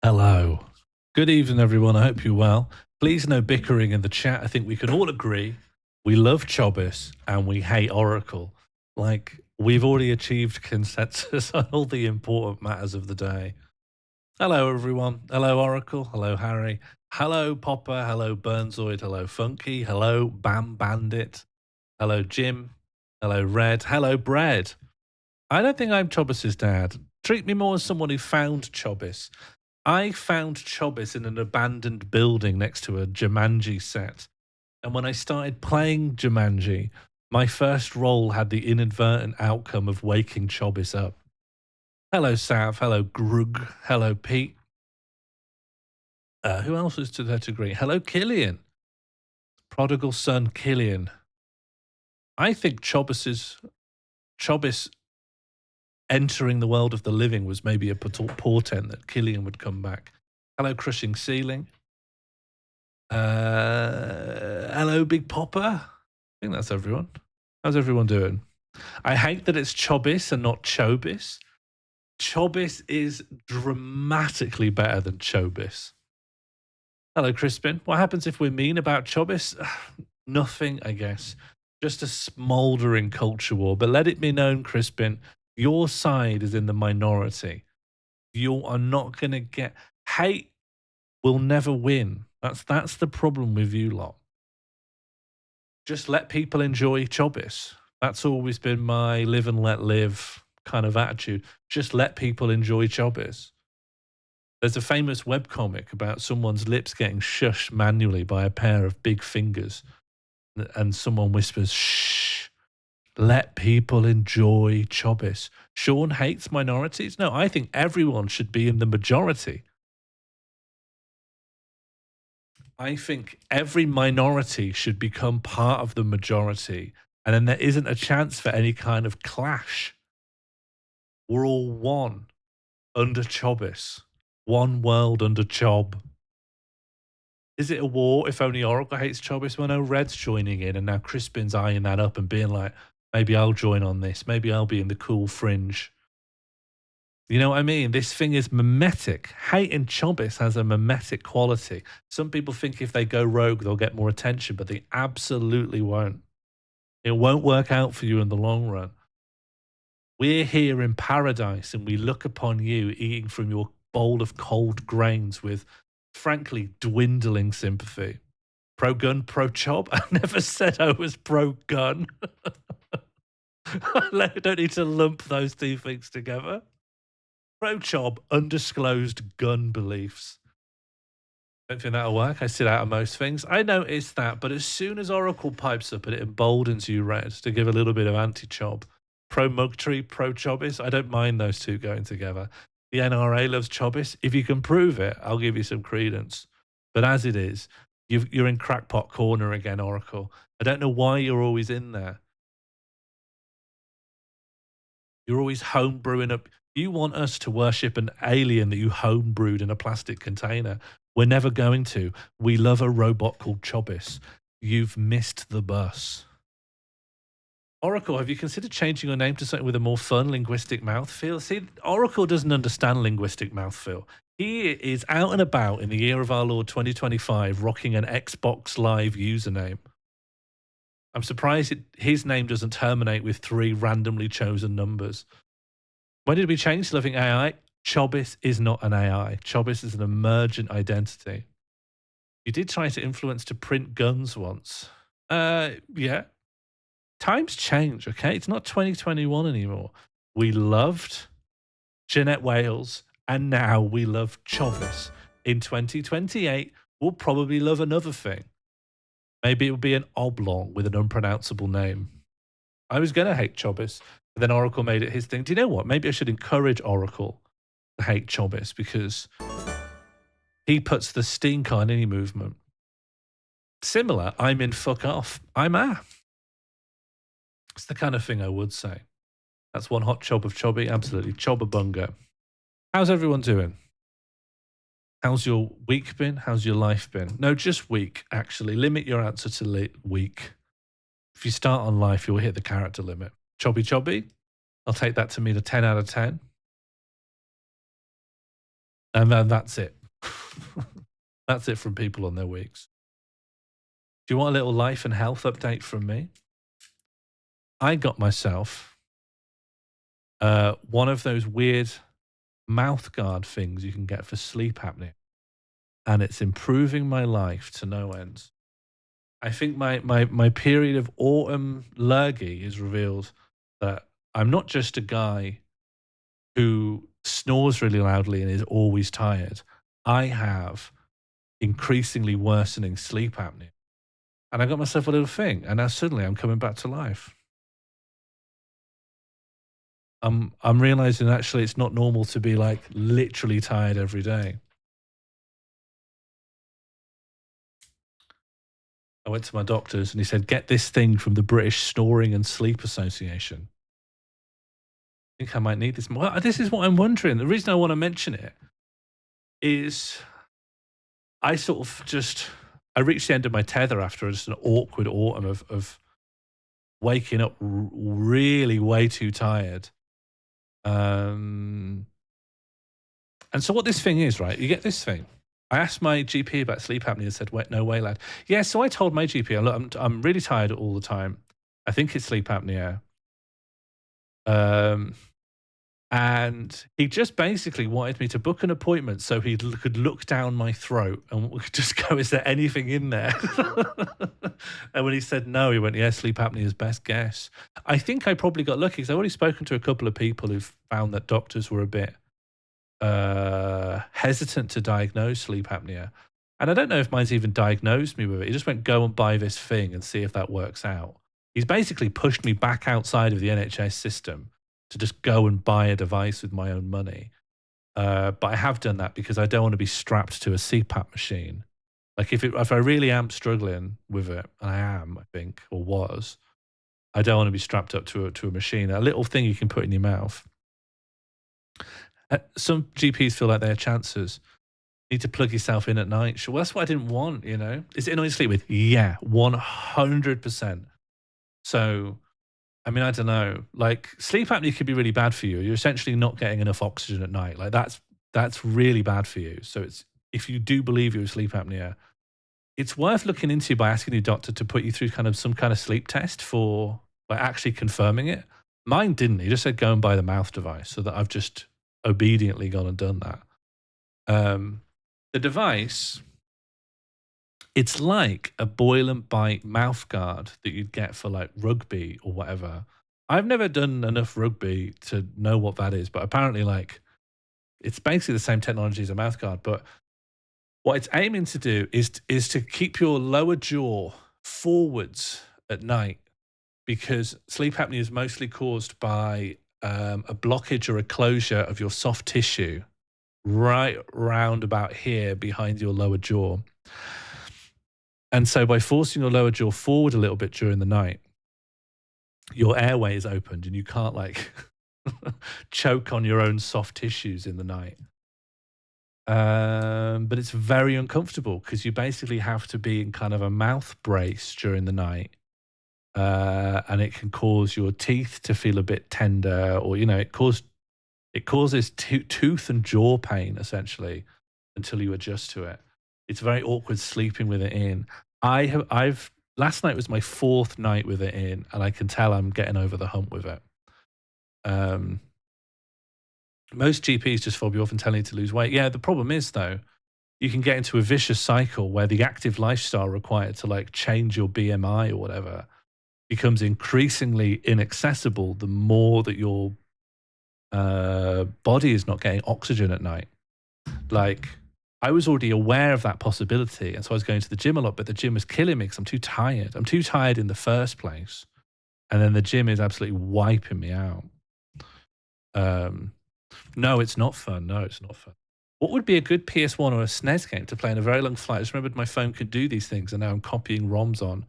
Hello. Good evening, everyone. I hope you're well. Please, no bickering in the chat. I think we can all agree we love Chobis and we hate Oracle. Like, we've already achieved consensus on all the important matters of the day. Hello, everyone. Hello, Oracle. Hello, Harry. Hello, Popper. Hello, Burnzoid. Hello, Funky. Hello, Bam Bandit. Hello, Jim. Hello, Red. Hello, Bread. I don't think I'm Chobis's dad. Treat me more as someone who found Chobis. I found Chobis in an abandoned building next to a Jumanji set. And when I started playing Jumanji, my first role had the inadvertent outcome of waking Chobis up. Hello, Sav. Hello, Grug. Hello, Pete. Who else is to that degree? Hello, Killian. Prodigal son, Killian. I think Chobis entering the world of the living was maybe a portent that Killian would come back. Hello, Crushing Ceiling. Hello, Big Popper. I think that's everyone. How's everyone doing? I hate that it's Chobis and not Chobis. Chobis is dramatically better than Chobis. Hello, Crispin. What happens if we're mean about Chobis? Nothing, I guess. Just a smouldering culture war. But let it be known, Crispin, your side is in the minority. You are not going to get... Hate will never win. That's the problem with you lot. Just let people enjoy Chobis. That's always been my live and let live kind of attitude. Just let people enjoy Chobis. There's a famous webcomic about someone's lips getting shushed manually by a pair of big fingers. And someone whispers, shh, let people enjoy Chobis. Sean hates minorities? No, I think everyone should be in the majority. I think every minority should become part of the majority, and then there isn't a chance for any kind of clash. We're all one under Chobis. One world under Chob. Is it a war if only Oracle hates Chobis? Well, no, Red's joining in, and now Crispin's eyeing that up and being like, maybe I'll join on this. Maybe I'll be in the cool fringe. You know what I mean? This thing is mimetic. Hate in Chobis has a mimetic quality. Some people think if they go rogue, they'll get more attention, but they absolutely won't. It won't work out for you in the long run. We're here in paradise, and we look upon you eating from your bowl of cold grains with, frankly, dwindling sympathy. Pro-gun, pro-chob? I never said I was pro-gun. I don't need to lump those two things together. Pro-chob, undisclosed gun beliefs. Don't think that'll work. I sit out of most things. I noticed that, but as soon as Oracle pipes up and it emboldens you, Red, to give a little bit of anti-chob, pro-Mugtree, pro-Chobis, I don't mind those two going together. The NRA loves Chobis. If you can prove it, I'll give you some credence. But as it is, you're in crackpot corner again, Oracle. I don't know why you're always in there. You're always homebrewing up. You want us to worship an alien that you homebrewed in a plastic container. We're never going to. We love a robot called Chobis. You've missed the bus. Oracle, have you considered changing your name to something with a more fun linguistic mouthfeel? See, Oracle doesn't understand linguistic mouthfeel. He is out and about in the year of our Lord 2025 rocking an Xbox Live username. I'm surprised his name doesn't terminate with 3 randomly chosen numbers. When did we change to loving AI? Chobis is not an AI. Chobis is an emergent identity. You did try to influence to print guns once. Yeah. Times change, okay? It's not 2021 anymore. We loved Jeanette Wales, and now we love Chobis. In 2028, we'll probably love another thing. Maybe it will be an oblong with an unpronounceable name. I was going to hate Chobis, but then Oracle made it his thing. Do you know what? Maybe I should encourage Oracle to hate Chobis because he puts the stink on any movement. Similar, I'm in fuck off. I'm a. It's the kind of thing I would say. That's one hot chob of chobby. Absolutely. Chobabunga. How's everyone doing? How's your week been? How's your life been? No, just week, actually. Limit your answer to week. If you start on life, you'll hit the character limit. Chobby chobby. I'll take that to mean a 10 out of 10. And then that's it. That's it from people on their weeks. Do you want a little life and health update from me? I got myself one of those weird mouth guard things you can get for sleep apnea, and it's improving my life to no end. I think my period of autumn lurgy has revealed that I'm not just a guy who snores really loudly and is always tired. I have increasingly worsening sleep apnea. And I got myself a little thing, and now suddenly I'm coming back to life. I'm realizing actually it's not normal to be like literally tired every day. I went to my doctor's and he said, get this thing from the British Snoring and Sleep Association. I think I might need this. Well, this is what I'm wondering. The reason I want to mention it is I sort of just, I reached the end of my tether after just an awkward autumn of waking up really way too tired. And so what this thing is, right? You get this thing. I asked my GP about sleep apnea and said, wait, no way, lad. Yeah, so I told my GP, look, I'm really tired all the time. I think it's sleep apnea. And he just basically wanted me to book an appointment so he could look down my throat and we could just go, is there anything in there? And when he said no, he went, yeah, sleep apnea is best guess. I think I probably got lucky because I've already spoken to a couple of people who've found that doctors were a bit hesitant to diagnose sleep apnea. And I don't know if mine's even diagnosed me with it. He just went, go and buy this thing and see if that works out. He's basically pushed me back outside of the NHS system to just go and buy a device with my own money. But I have done that because I don't want to be strapped to a CPAP machine. Like if I really am struggling with it, and I am, I think, or was, I don't want to be strapped up to a machine. A little thing you can put in your mouth. Some GPs feel like they have chances. You need to plug yourself in at night. Sure, well, that's what I didn't want, you know? Is it annoying to sleep with? Yeah, 100%. So, I mean, I don't know. Like, sleep apnea could be really bad for you. You're essentially not getting enough oxygen at night. Like, that's really bad for you. So, it's if you do believe you're sleep apnea, it's worth looking into by asking your doctor to put you through kind of some kind of sleep test for like actually confirming it. Mine didn't. He just said go and buy the mouth device, so that I've just obediently gone and done that. The device, it's like a boil and bite mouth guard that you'd get for like rugby or whatever. I've never done enough rugby to know what that is, but apparently like it's basically the same technology as a mouth guard. But what it's aiming to do is to keep your lower jaw forwards at night, because sleep apnea is mostly caused by a blockage or a closure of your soft tissue right round about here behind your lower jaw. And so by forcing your lower jaw forward a little bit during the night, your airway is opened and you can't like choke on your own soft tissues in the night. But it's very uncomfortable because you basically have to be in kind of a mouth brace during the night. And it can cause your teeth to feel a bit tender, or, you know, it causes tooth and jaw pain essentially until you adjust to it. It's very awkward sleeping with it in. I've last night was my 4th night with it in, and I can tell I'm getting over the hump with it. Most GPs just fob you off and tell you to lose weight. Yeah, the problem is though, you can get into a vicious cycle where the active lifestyle required to like change your BMI or whatever becomes increasingly inaccessible the more that your body is not getting oxygen at night. Like, I was already aware of that possibility, and so I was going to the gym a lot, but the gym was killing me because I'm too tired. I'm too tired in the first place, and then the gym is absolutely wiping me out. No, it's not fun. No, it's not fun. What would be a good PS1 or a SNES game to play in a very long flight? I just remembered my phone could do these things, and now I'm copying ROMs on.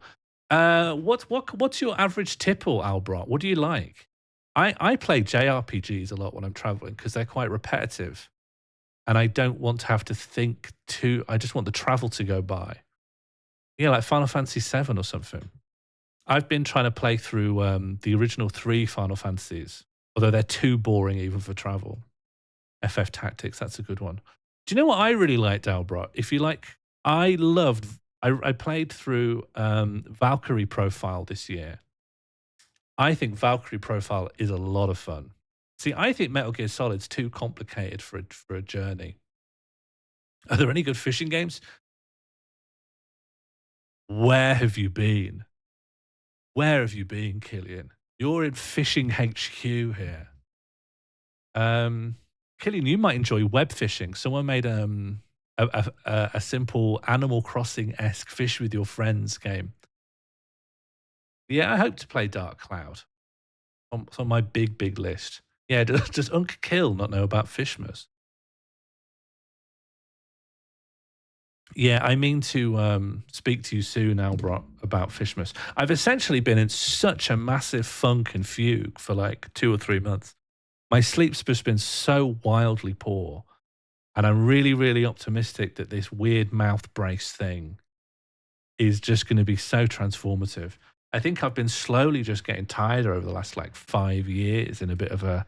What's your average tipple, Albrot? What do you like? I play JRPGs a lot when I'm traveling because they're quite repetitive, and I don't want to have to think too. I just want the travel to go by. Yeah, like Final Fantasy VII or something. I've been trying to play through the original 3 Final Fantasies, although they're too boring even for travel. FF Tactics, that's a good one. Do you know what I really liked, Albert? If you like, I loved. I played through Valkyrie Profile this year. I think Valkyrie Profile is a lot of fun. See, I think Metal Gear Solid's too complicated for a journey. Are there any good fishing games? Where have you been? Where have you been, Killian? You're in Fishing HQ here. Killian, you might enjoy web fishing. Someone made a simple Animal Crossing-esque fish with your friends game. Yeah, I hope to play Dark Cloud. It's on my big list. Yeah, does Unk Kill not know about Fishmas? Yeah, I mean to speak to you soon, Albert, about Fishmas. I've essentially been in such a massive funk and fugue for like 2 or 3 months. My sleep's just been so wildly poor. And I'm really, really optimistic that this weird mouth brace thing is just going to be so transformative. I think I've been slowly just getting tired over the last like 5 years in a bit of a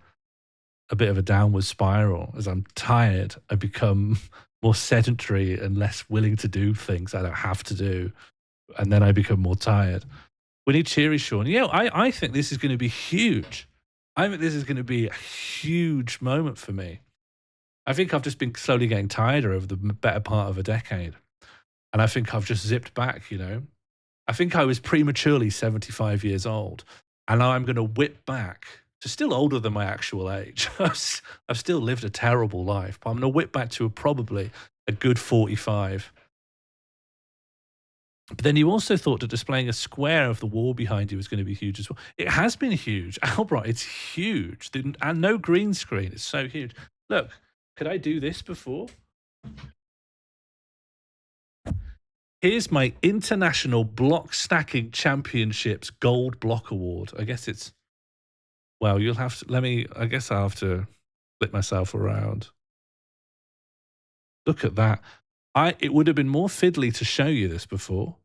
downward spiral. As I'm tired, I become more sedentary and less willing to do things I don't have to do. And then I become more tired. We need cheery, Sean. Yeah, I think this is going to be huge. I think this is going to be a huge moment for me. I think I've just been slowly getting tired over the better part of a decade. And I think I've just zipped back, you know. I think I was prematurely 75 years old. And now I'm going to whip back to still older than my actual age. I've still lived a terrible life, but I'm going to whip back to probably a good 45. But then you also thought that displaying a square of the wall behind you was going to be huge as well. It has been huge. Albert, it's huge. And no green screen. It's so huge. Look, could I do this before? Here's my International Block Stacking Championships Gold Block Award. I guess it's, well, you'll have to, I guess I'll have to flip myself around. Look at that. It would have been more fiddly to show you this before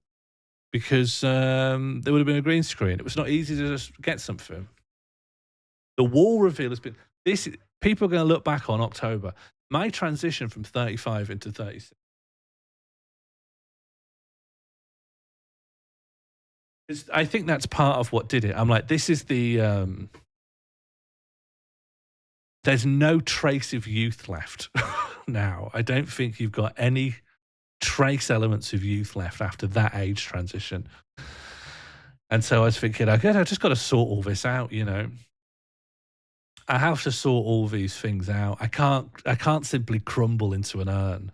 because there would have been a green screen. It was not easy to just get something. The wall reveal has been, people are going to look back on October. My transition from 35 into 36. I think that's part of what did it. I'm like, this is the, there's no trace of youth left now. I don't think you've got any trace elements of youth left after that age transition. And so I was thinking, I just got to sort all this out, you know. I have to sort all these things out. I can't simply crumble into an urn.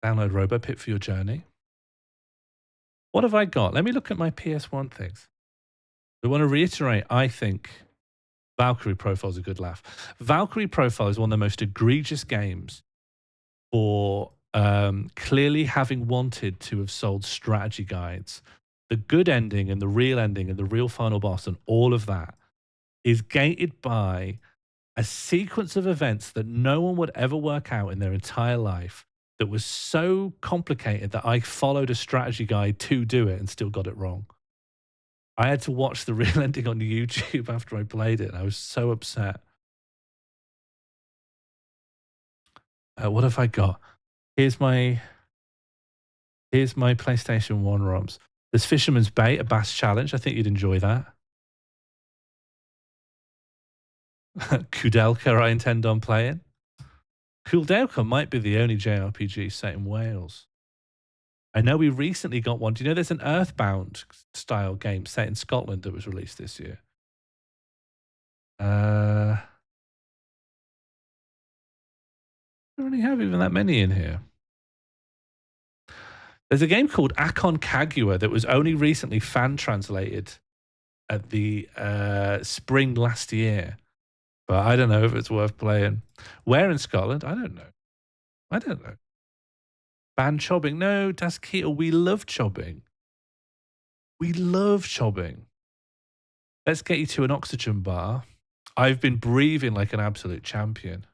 Download RoboPit for your journey. What have I got? Let me look at my PS1 things. I want to reiterate, I think Valkyrie Profile is a good laugh. Valkyrie Profile is one of the most egregious games for clearly having wanted to have sold strategy guides. The good ending and the real final boss and all of that is gated by a sequence of events that no one would ever work out in their entire life that was so complicated that I followed a strategy guide to do it and still got it wrong. I had to watch the real ending on YouTube after I played it, and I was so upset. What have I got? Here's my PlayStation 1 ROMs. There's Fisherman's Bait, a bass challenge. I think you'd enjoy that. Kudelka I intend on playing. Kudelka might be the only JRPG set in Wales. I know we recently got one. Do you know there's an Earthbound style game set in Scotland that was released this year? I don't really have even that many in here. There's a game called Akon Kagura that was only recently fan translated at the spring last year. But I don't know if it's worth playing. Where in Scotland? I don't know. Ban chobbing. No, Das Keto, we love chobbing. We love chobbing. Let's get you to an oxygen bar. I've been breathing like an absolute champion.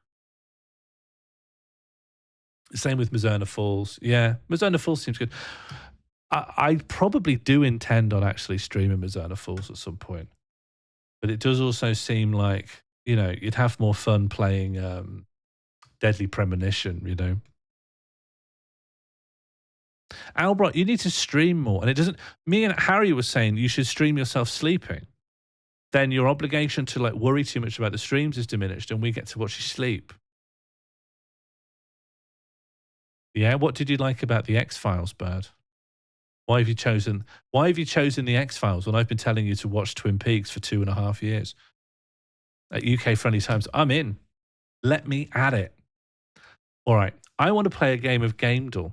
Same with Mazerna Falls. Yeah, Mazerna Falls seems good. I probably do intend on actually streaming Mazerna Falls at some point. But it does also seem like, you know, you'd have more fun playing Deadly Premonition, you know. Albert, you need to stream more. And it doesn't, me and Harry was saying you should stream yourself sleeping. Then your obligation to like worry too much about the streams is diminished and we get to watch you sleep. Yeah, what did you like about the X-Files, Bird? Why have you chosen the X-Files when I've been telling you to watch Twin Peaks for 2.5 years? At UK Friendly Times, I'm in. Let me at it. All right, I want to play a game of Gamedle.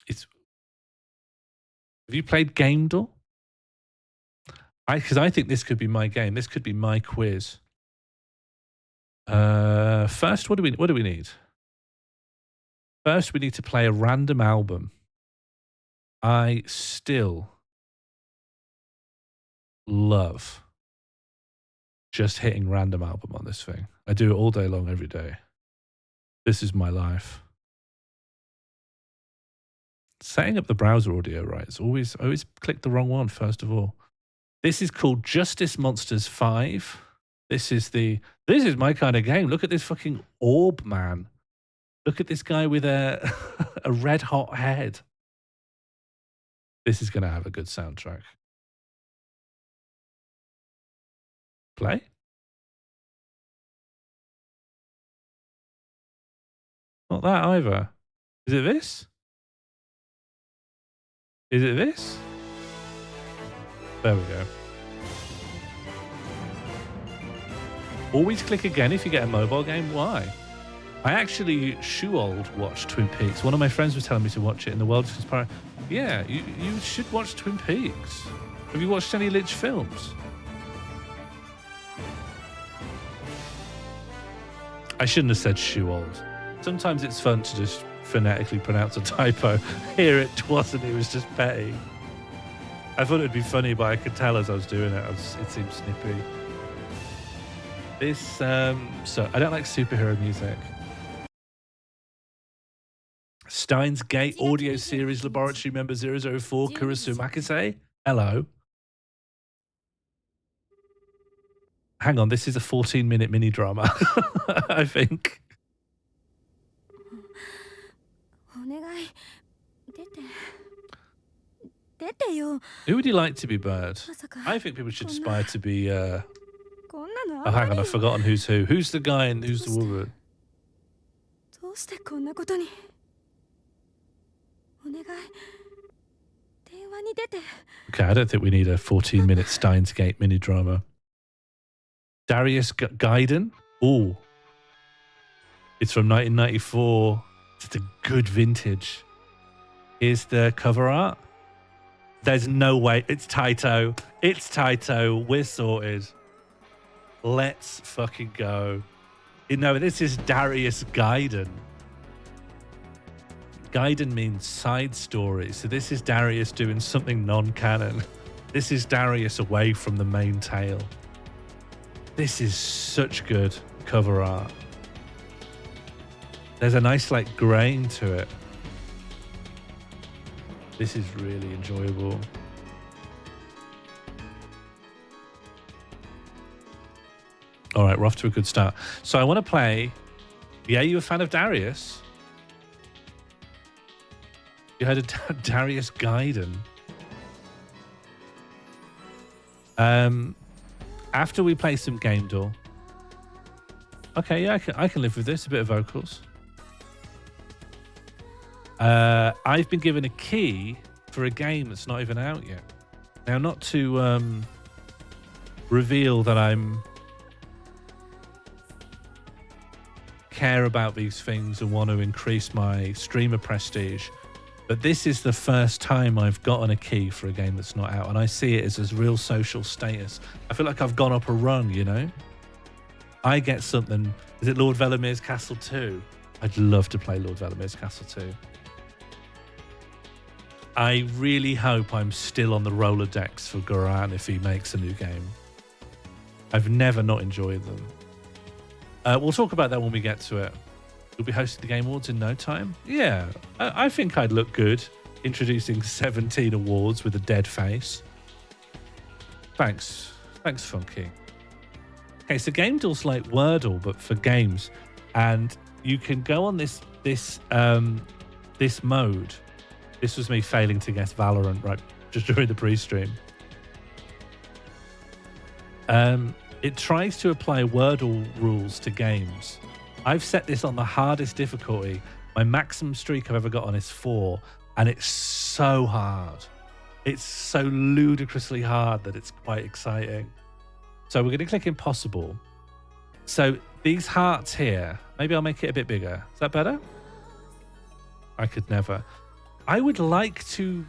Have you played Gamedle? Because I think this could be my game. This could be my quiz. First, what do we need? First, we need to play a random album. I still love just hitting random album on this thing. I do it all day long, every day. This is my life. Setting up the browser audio, right? It's always click the wrong one, first of all. This is called Justice Monsters 5. This is my kind of game. Look at this fucking orb, man. Look at this guy with a red hot head. This is going to have a good soundtrack. Play? Not that either. Is it this? Is it this? There we go. Always click again if you get a mobile game. Why? I actually shoe-old watched Twin Peaks. One of my friends was telling me to watch it in the world is conspiring. Yeah, you should watch Twin Peaks. Have you watched any Lynch films? I shouldn't have said shoe-old. Sometimes it's fun to just phonetically pronounce a typo. Here it wasn't, it was just petty. I thought it'd be funny, but I could tell as I was doing it, it seemed snippy. This, so I don't like superhero music. Steins Gate Audio Series Laboratory Member 004, Kurisu Makise. Hello. Hang on, this is a 14-minute mini drama, I think. Who would you like to be, Bird? I think people should aspire to be, oh, hang on, I've forgotten who's who. Who's the guy and who's the woman? Okay, I don't think we need a 14-minute Steins Gate mini drama. Darius Gaiden? Ooh. It's from 1994. It's a good vintage. Here's the cover art. There's no way. It's Taito. It's Taito. We're sorted. Let's fucking go. You know, this is Darius Gaiden. Gaiden means side story. So this is Darius doing something non-canon. This is Darius away from the main tale. This is such good cover art. There's a nice like grain to it. This is really enjoyable. All right, we're off to a good start. So I want to play. Yeah, you a fan of Darius? You heard of Darius Gaiden? After we play some Gamedle. Okay, yeah, I can live with this. A bit of vocals. I've been given a key for a game that's not even out yet. Now, not to reveal that I'm care about these things and want to increase my streamer prestige, but this is the first time I've gotten a key for a game that's not out, and I see it as a real social status. I feel like I've gone up a rung, you know? I get something. Is it Lord Velamir's Castle 2? I'd love to play Lord Velamir's Castle 2. I really hope I'm still on the Rolodex for Goran if he makes a new game. I've never not enjoyed them. We'll talk about that when we get to it. We'll be hosting the Game Awards in no time. Yeah, I think I'd look good introducing 17 awards with a dead face. Thanks, Funky. Okay, so GameDuel's like Wordle, but for games, and you can go on this mode. This was me failing to guess Valorant right just during the pre-stream. It tries to apply Wordle rules to games. I've set this on the hardest difficulty. My maximum streak I've ever got on is 4, and it's so hard. It's so ludicrously hard that it's quite exciting. So we're going to click impossible. So these hearts here, maybe I'll make it a bit bigger. Is that better? I could never. I would like to...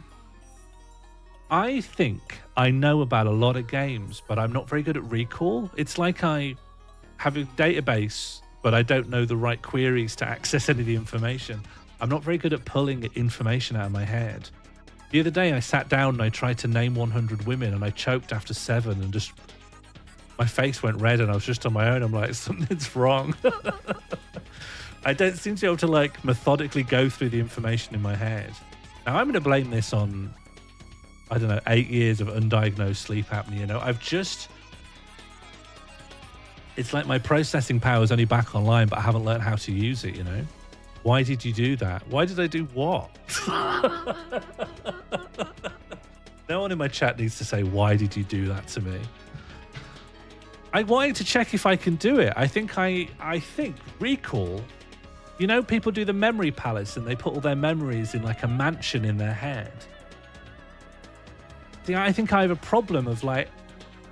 I think I know about a lot of games, but I'm not very good at recall. It's like I have a database, but I don't know the right queries to access any of the information. I'm not very good at pulling information out of my head. The other day I sat down and I tried to name 100 women and I choked after 7 and just... my face went red and I was just on my own. I'm like, something's wrong. I don't seem to be able to like methodically go through the information in my head. Now I'm going to blame this on, I don't know, 8 years of undiagnosed sleep apnea. You know, it's like my processing power is only back online, but I haven't learned how to use it, you know? Why did you do that? Why did I do what? No one in my chat needs to say, why did you do that to me? I wanted to check if I can do it. I think recall, you know, people do the memory palace and they put all their memories in like a mansion in their head. See, I think I have a problem of like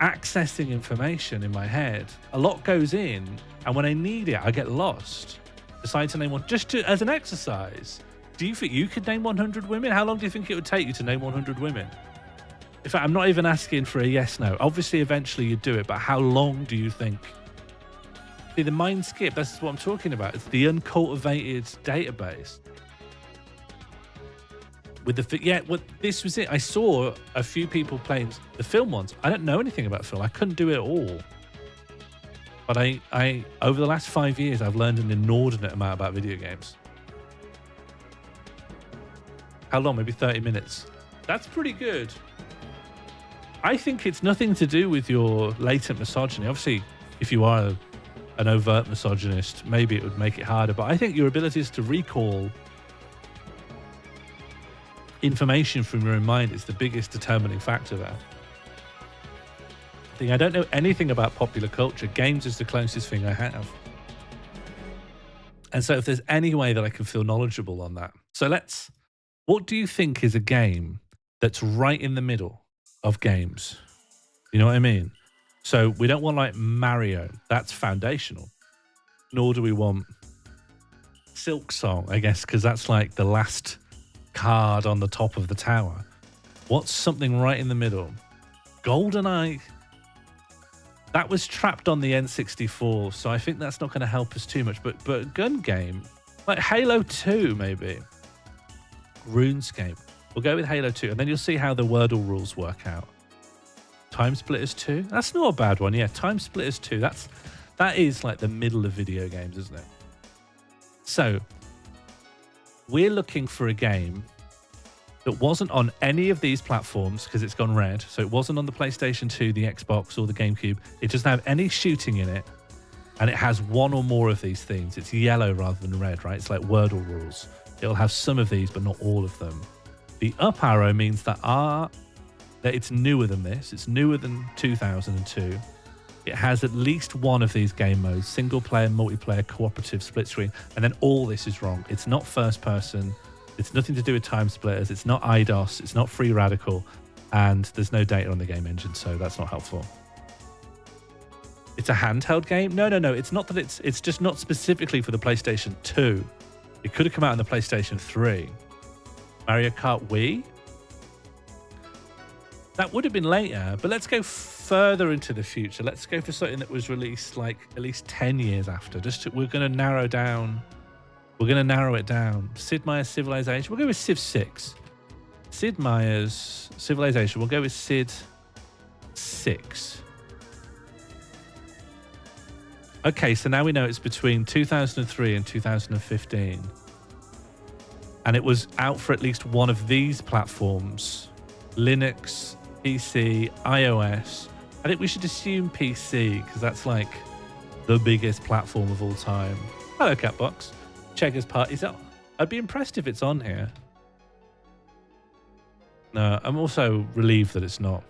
accessing information in my head. A lot goes in, and when I need it, I get lost. Decide to name one as an exercise. Do you think you could name 100 women? How long do you think it would take you to name 100 women? In fact, I'm not even asking for a yes, no. Obviously, eventually you'd do it, but how long do you think? See, the mind skip, that's what I'm talking about. It's the uncultivated database. With this was it. I saw a few people playing the film ones. I don't know anything about film. I couldn't do it at all. But I over the last 5 years, I've learned an inordinate amount about video games. How long? Maybe 30 minutes. That's pretty good. I think it's nothing to do with your latent misogyny. Obviously, if you are an overt misogynist, maybe it would make it harder. But I think your abilities to recall information from your own mind is the biggest determining factor there. I don't know anything about popular culture. Games is the closest thing I have. And so if there's any way that I can feel knowledgeable on that. So what do you think is a game that's right in the middle of games? You know what I mean? So we don't want like Mario. That's foundational. Nor do we want Silk Song, I guess, because that's like the last card on the top of the tower. What's something right in the middle? GoldenEye. That was trapped on the N64, so I think that's not going to help us too much. But a gun game, like Halo 2 maybe. RuneScape. We'll go with Halo 2, and then you'll see how the Wordle rules work out. Time Splitters 2? That's not a bad one, yeah. Time Splitters 2, that is like the middle of video games, isn't it? So, we're looking for a game that wasn't on any of these platforms because it's gone red. So it wasn't on the PlayStation 2, the Xbox, or the GameCube. It doesn't have any shooting in it, and it has one or more of these things. It's yellow rather than red, right? It's like Wordle rules. It'll have some of these, but not all of them. The up arrow means that it's newer than this. It's newer than 2002. It has at least one of these game modes: single player, multiplayer, cooperative, split screen. And then all this is wrong. It's not first person. It's nothing to do with Time Splitters. It's not IDOS. It's not Free Radical. And there's no data on the game engine, so that's not helpful. It's a handheld game? No. It's not that it's just not specifically for the PlayStation 2. It could have come out on the PlayStation 3. Mario Kart Wii? That would have been later, but let's go further into the future. Let's go for something that was released like at least 10 years after. We're going to narrow it down. Sid Meier's Civilization. We'll go with Civ 6. Sid Meier's Civilization. We'll go with Sid 6. Okay, so now we know it's between 2003 and 2015. And it was out for at least one of these platforms: Linux, PC, iOS. I think we should assume PC because that's like the biggest platform of all time. Hello, Catbox. Checkers Party. Is that? I'd be impressed if it's on here. No, I'm also relieved that it's not.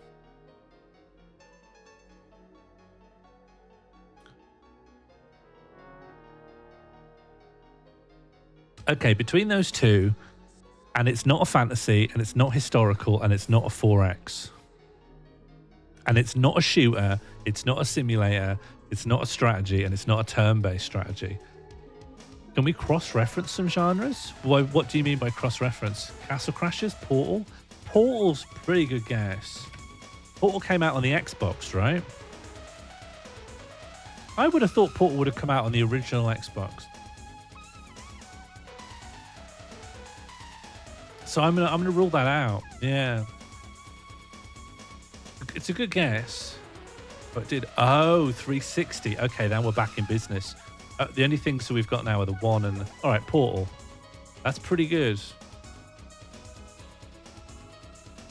Okay, between those two, and it's not a fantasy, and it's not historical, and it's not a 4X. And it's not a shooter, it's not a simulator, it's not a strategy, and it's not a turn-based strategy. Can we cross-reference some genres? What do you mean by cross-reference? Castle Crashers? Portal? Portal's a pretty good guess. Portal came out on the Xbox, right? I would have thought Portal would have come out on the original Xbox. So I'm gonna rule that out. Yeah. It's a good guess. But it did 360. Okay, now we're back in business. The only things that we've got now are the 1 and all right, Portal. That's pretty good.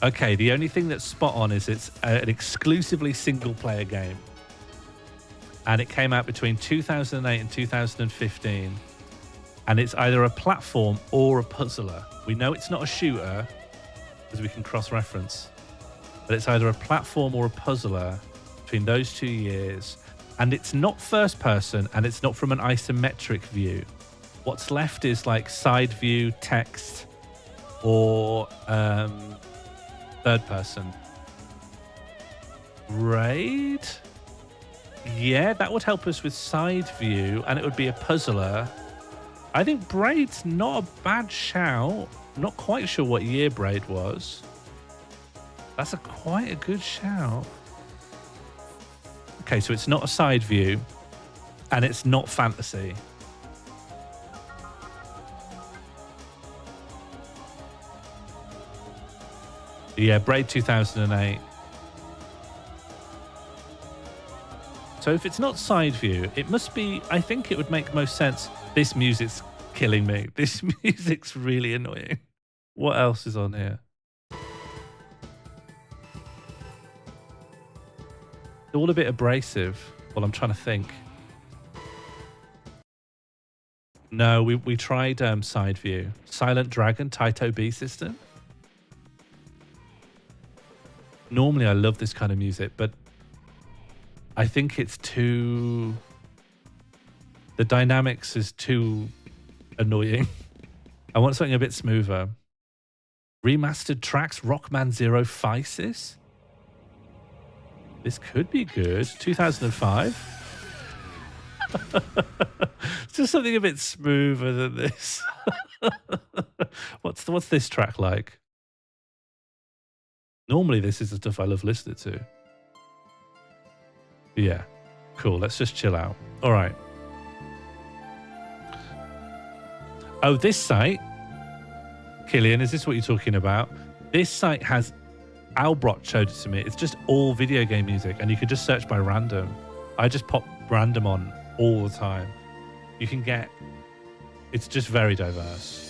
Okay, the only thing that's spot on is it's an exclusively single player game. And it came out between 2008 and 2015. And it's either a platform or a puzzler. We know it's not a shooter because we can cross-reference. But it's either a platform or a puzzler between those 2 years. And it's not first person and it's not from an isometric view. What's left is like side view, text, or third person. Braid? Yeah, that would help us with side view and it would be a puzzler. I think Braid's not a bad shout. I'm not quite sure what year Braid was. That's quite a good shout. Okay, so it's not a side view and it's not fantasy. Yeah, Braid 2008. So if it's not side view, it must be, I think it would make most sense. This music's killing me. This music's really annoying. What else is on here? All a bit abrasive. Well, I'm trying to think. No, we tried side view. Silent Dragon, Taito B system. Normally I love this kind of music, but I think it's too... The dynamics is too annoying. I want something a bit smoother. Remastered tracks, Rockman Zero Physis. This could be good. 2005. It's just something a bit smoother than this. What's this track like? Normally this is the stuff I love listening to. Yeah, cool. Let's just chill out. All right. Oh, this site, Killian, is this what you're talking about? This site has, Albrot showed it to me. It's just all video game music and you can just search by random. I just pop random on all the time. You can get, it's just very diverse.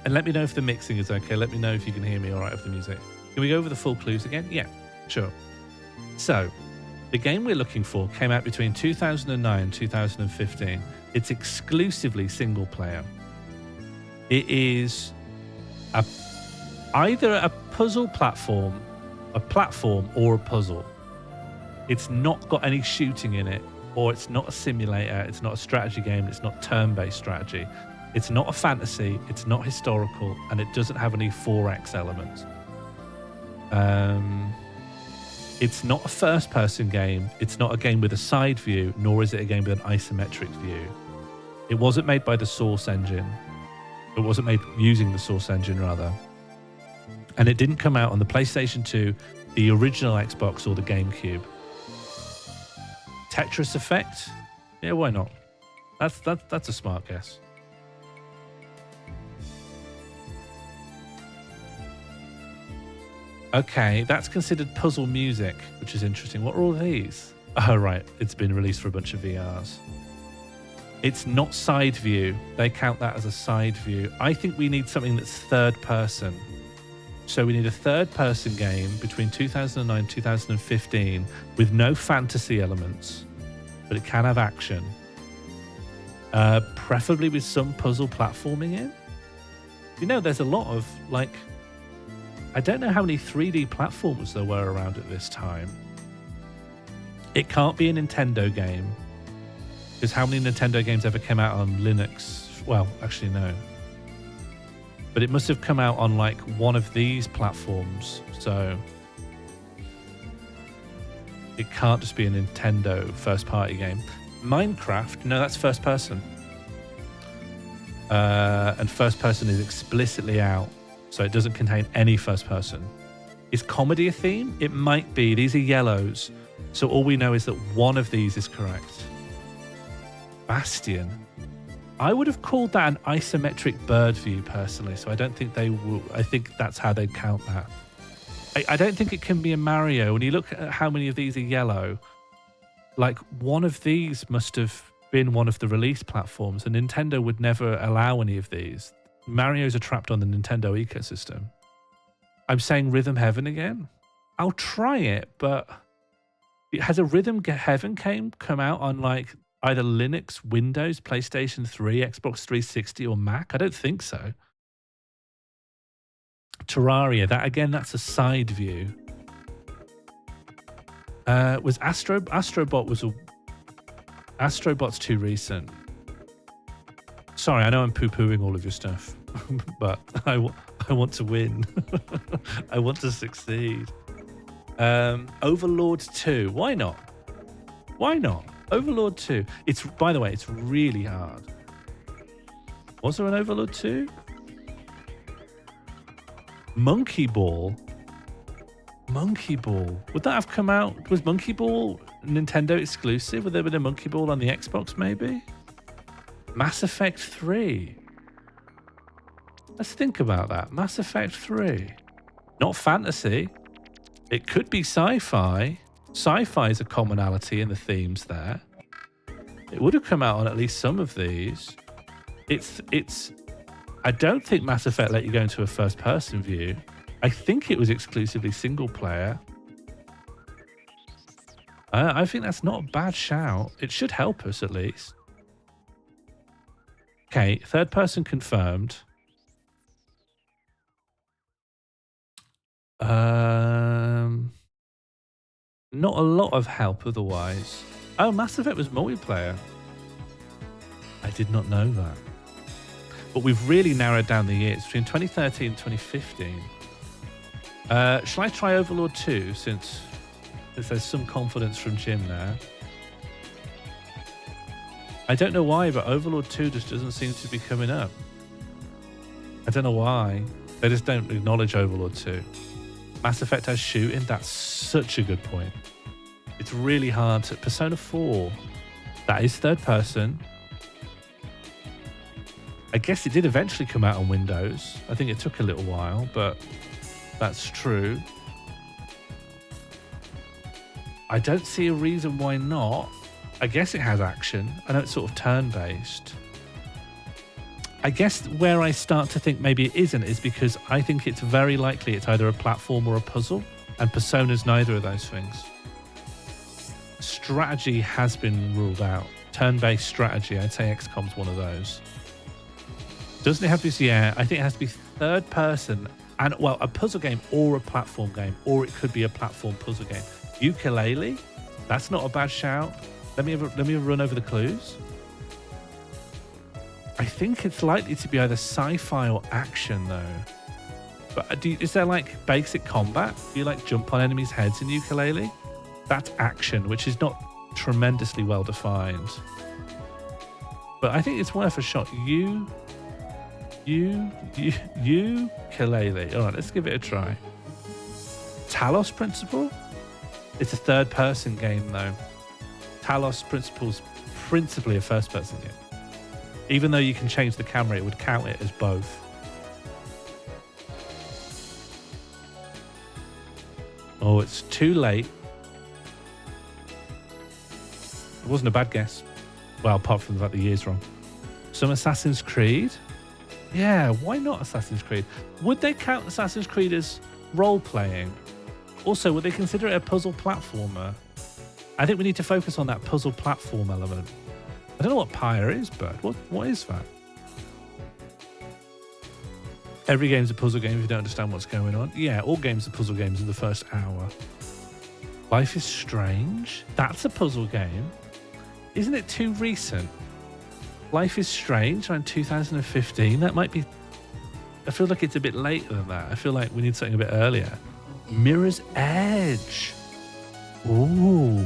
And let me know if the mixing is okay. Let me know if you can hear me all right with the music. Can we go over the full clues again? Yeah, sure. So, the game we're looking for came out between 2009 and 2015. It's exclusively single player. It is either a puzzle platform, or a puzzle. It's not got any shooting in it, or it's not a simulator, it's not a strategy game, it's not turn-based strategy. It's not a fantasy, it's not historical, and it doesn't have any 4X elements. It's not a first-person game. It's not a game with a side view, nor is it a game with an isometric view. It wasn't made by the Source engine. It wasn't made using the Source engine, rather. And it didn't come out on the PlayStation 2, the original Xbox, or the GameCube. Tetris Effect? Yeah, why not? That's a smart guess. Okay, that's considered puzzle music, which is interesting. What are all these? Oh, right. It's been released for a bunch of VRs. It's not side view. They count that as a side view. I think we need something that's third person. So we need a third-person game between 2009 and 2015 with no fantasy elements, but it can have action. Preferably with some puzzle platforming in. You know, there's a lot of, like, I don't know how many 3D platformers there were around at this time. It can't be a Nintendo game, because how many Nintendo games ever came out on Linux? Well, actually, no. But it must have come out on, like, one of these platforms, so it can't just be a Nintendo first-party game. Minecraft, no, that's first-person. And first-person is explicitly out, so it doesn't contain any first-person. Is comedy a theme? It might be. These are yellows, so all we know is that one of these is correct. Bastion. I would have called that an isometric bird view personally, so I don't think they will. I think that's how they'd count that. I don't think it can be a Mario. When you look at how many of these are yellow, like one of these must have been one of the release platforms, and Nintendo would never allow any of these. Marios are trapped on the Nintendo ecosystem. I'm saying Rhythm Heaven again. I'll try it, but has a Rhythm Heaven come out on like either Linux, Windows, PlayStation 3, Xbox 360, or Mac? I don't think so. Terraria, that again, that's a side view. Was Astrobot's too recent. Sorry, I know I'm poo-pooing all of your stuff, but I want to win. I want to succeed. Overlord 2, why not? Why not? Overlord 2. It's, by the way, it's really hard. Was there an Overlord 2? Monkey Ball. Monkey Ball. Would that have come out? Was Monkey Ball Nintendo exclusive? Would there have been a Monkey Ball on the Xbox maybe? Mass Effect 3. Let's think about that. Mass Effect 3. Not fantasy. It could be sci-fi. Sci-fi is a commonality in the themes there. It would have come out on at least some of these. It's. I don't think Mass Effect let you go into a first-person view. I think it was exclusively single-player. I think that's not a bad shout. It should help us at least. Okay, third-person confirmed. Not a lot of help otherwise. Oh, Mass Effect was multiplayer. I did not know that. But we've really narrowed down the years between 2013 and 2015. Shall I try Overlord 2 since there's some confidence from Jim there? I don't know why, but Overlord 2 just doesn't seem to be coming up. I don't know why. They just don't acknowledge Overlord 2. Mass Effect has shooting. That's such a good point. It's really hard to... Persona 4. That is third person. I guess it did eventually come out on Windows. I think it took a little while, but that's true. I don't see a reason why not. I guess it has action. I know it's sort of turn-based. I guess where I start to think maybe it isn't is because I think it's very likely it's either a platform or a puzzle, and Persona's neither of those things. Strategy has been ruled out. Turn-based strategy, I'd say XCOM's one of those. Doesn't it have to be, yeah, I think it has to be third person and, well, a puzzle game or a platform game, or it could be a platform puzzle game. Ukulele, that's not a bad shout. Let me run over the clues. I think it's likely to be either sci-fi or action though. But is there like basic combat? Do you like jump on enemies' heads in Ukulele? That's action, which is not tremendously well defined. But I think it's worth a shot. Ukulele. All right, let's give it a try. Talos Principle? It's a third-person game though. Talos Principle's principally a first-person game. Even though you can change the camera, it would count it as both. Oh, it's too late. It wasn't a bad guess. Well, apart from the fact the year's wrong. Some Assassin's Creed. Yeah, why not Assassin's Creed? Would they count Assassin's Creed as role-playing? Also, would they consider it a puzzle platformer? I think we need to focus on that puzzle platform element. I don't know what Pyre is, but what is that? Every game's a puzzle game if you don't understand what's going on. Yeah, all games are puzzle games in the first hour. Life is Strange? That's a puzzle game. Isn't it too recent? Life is Strange around 2015. That might be... I feel like it's a bit later than that. I feel like we need something a bit earlier. Mirror's Edge. Ooh.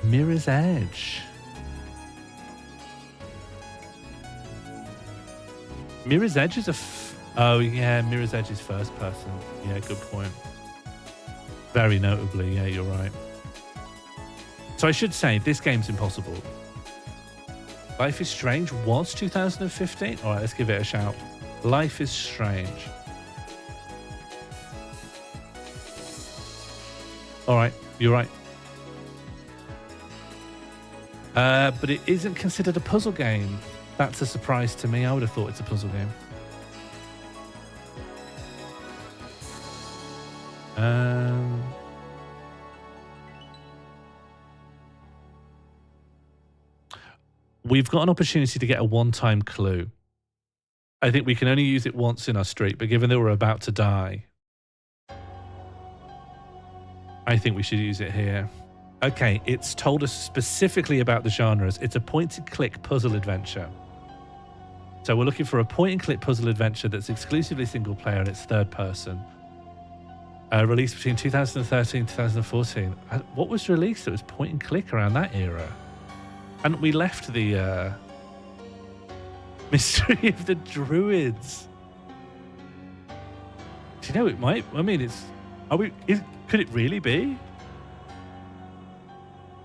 Mirror's Edge. Mirror's Edge is oh yeah, Mirror's Edge is first person. Yeah, good point. Very notably, yeah, you're right. So I should say, this game's impossible. Life is Strange was 2015? All right, let's give it a shout. Life is Strange. All right, you're right. But it isn't considered a puzzle game. That's a surprise to me. I would have thought it's a puzzle game. We've got an opportunity to get a one-time clue. I think we can only use it once in our streak, but given that we're about to die, I think we should use it here. Okay, it's told us specifically about the genres. It's a point-and-click puzzle adventure. So we're looking for a point-and-click puzzle adventure that's exclusively single-player and it's third person. Released between 2013 and 2014. What was released that was point-and-click around that era? And we left the Mystery of the Druids. Do you know it might? I mean, it's... could it really be?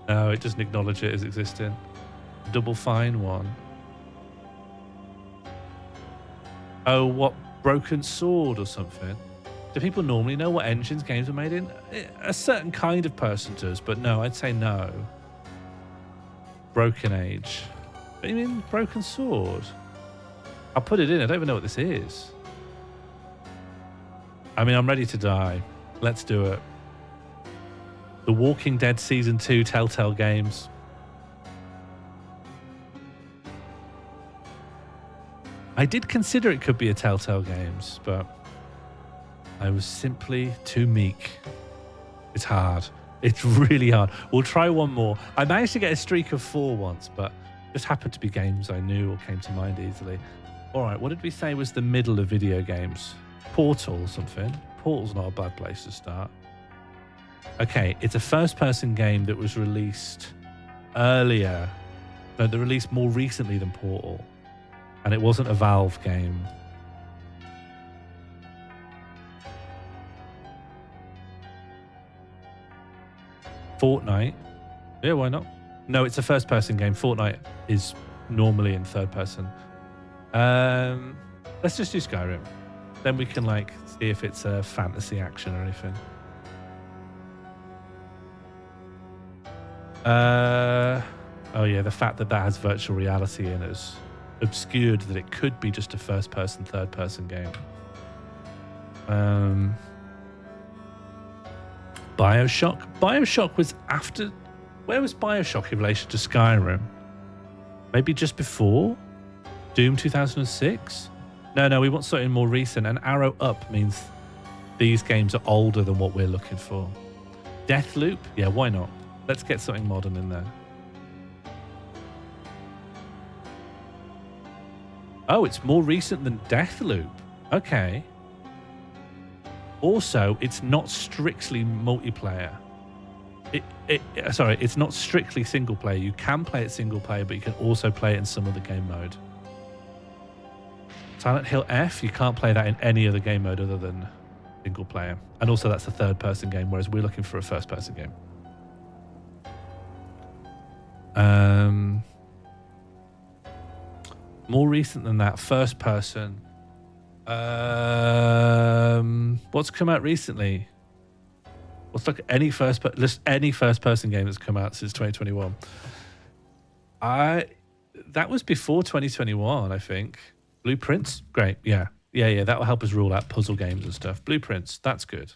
No, it doesn't acknowledge it as existing. Double Fine one. Oh, what? Broken Sword or something? Do people normally know what engines games are made in? A certain kind of person does, but no, I'd say no. Broken Age. What do you mean Broken Sword? I'll put it in. I don't even know what this is. I mean, I'm ready to die. Let's do it. The Walking Dead Season 2 Telltale Games. I did consider it could be a Telltale Games, but I was simply too meek. It's hard. It's really hard. We'll try one more. I managed to get a streak of 4 once, but just happened to be games I knew or came to mind easily. All right, what did we say was the middle of video games? Portal or something. Portal's not a bad place to start. Okay, it's a first-person game that was released earlier. No, they released more recently than Portal. And it wasn't a Valve game. Fortnite. Yeah, why not? No, it's a first-person game. Fortnite is normally in third person. Let's just do Skyrim. Then we can like see if it's a fantasy action or anything. Oh yeah, the fact that that has virtual reality in has obscured that it could be just a first-person, third-person game. Bioshock. Bioshock was after... Where was Bioshock in relation to Skyrim? Maybe just before? Doom 2006? No, we want something more recent. And arrow up means these games are older than what we're looking for. Deathloop? Yeah, why not? Let's get something modern in there. Oh, it's more recent than Deathloop. Okay. Also, it's not strictly multiplayer. Sorry, it's not strictly single player. You can play it single player, but you can also play it in some other game mode. Silent Hill F, you can't play that in any other game mode other than single player. And also that's a third person game, whereas we're looking for a first person game. More recent than that, first person. What's come out recently? What's like any first person game that's come out since 2021? That was before 2021, I think. Blueprints? Great. Yeah. Yeah. That will help us rule out puzzle games and stuff. Blueprints. That's good.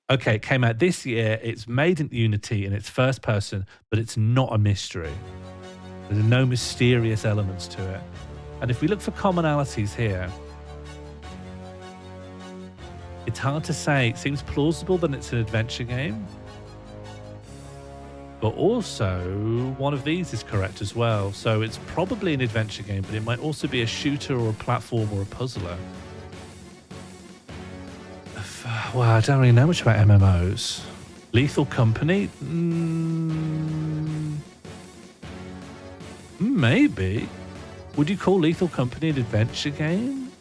Okay, it came out this year. It's made in Unity and it's first person, but it's not a mystery. There's no mysterious elements to it. And if we look for commonalities here, it's hard to say. It seems plausible that it's an adventure game. But also, one of these is correct as well. So it's probably an adventure game, but it might also be a shooter or a platform or a puzzler. Well, I don't really know much about MMOs. Lethal Company? Maybe. Would you call Lethal Company an adventure game?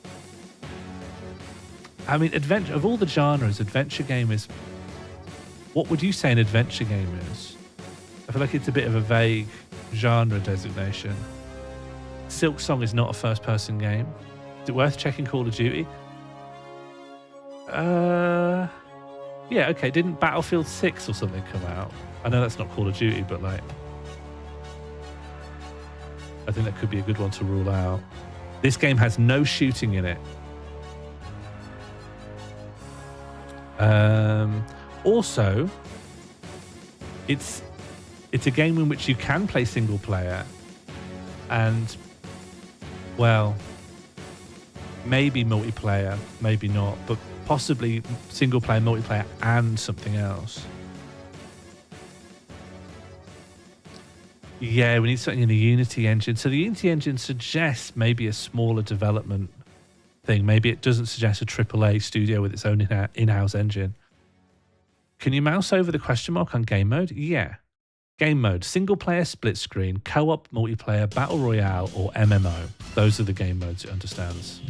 I mean, adventure of all the genres, adventure game is... What would you say an adventure game is? I feel like it's a bit of a vague genre designation. Silksong is not a first-person game. Is it worth checking Call of Duty? Yeah, okay. Didn't Battlefield 6 or something come out? I know that's not Call of Duty, but like... I think that could be a good one to rule out. This game has no shooting in it. Also, it's a game in which you can play single player and, well, maybe multiplayer, maybe not, but possibly single player, multiplayer, and something else. Yeah, we need something in the Unity engine. So the Unity engine suggests maybe a smaller development thing. Maybe it doesn't suggest a AAA studio with its own in-house engine. Can you mouse over the question mark on game mode? Yeah. Game mode, single player, split screen, co-op, multiplayer, battle royale, or MMO. Those are the game modes it understands.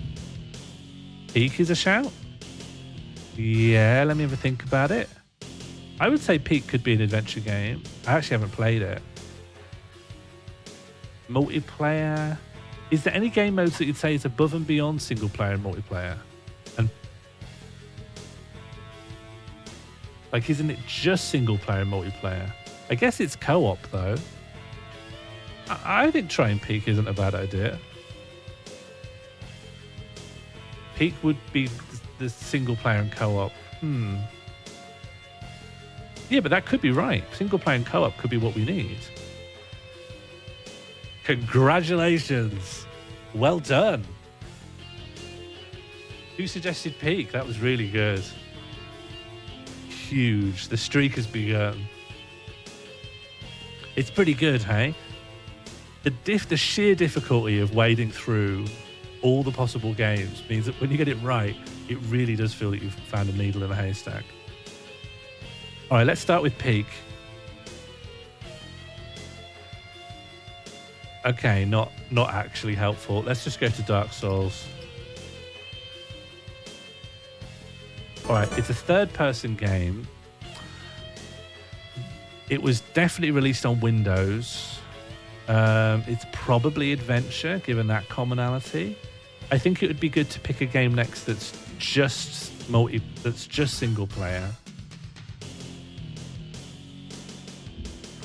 Peak is a shout? Yeah, let me have a think about it. I would say Peak could be an adventure game. I actually haven't played it. Multiplayer. Is there any game modes that you'd say is above and beyond single player and multiplayer? And like, isn't it just single player and multiplayer? I guess it's co-op though. I think trying Peak isn't a bad idea. Peak would be the single player and co-op. Yeah, but that could be right. Single player and co-op could be what we need. Congratulations. Well done. Who suggested Peak? That was really good. Huge. The streak has begun. It's pretty good, hey? The sheer difficulty of wading through all the possible games means that when you get it right, it really does feel like you've found a needle in a haystack. All right, let's start with Peak. Okay, not actually helpful. Let's just go to Dark Souls. All right, it's a third-person game. It was definitely released on Windows. It's probably adventure, given that commonality. I think it would be good to pick a game next that's just single player.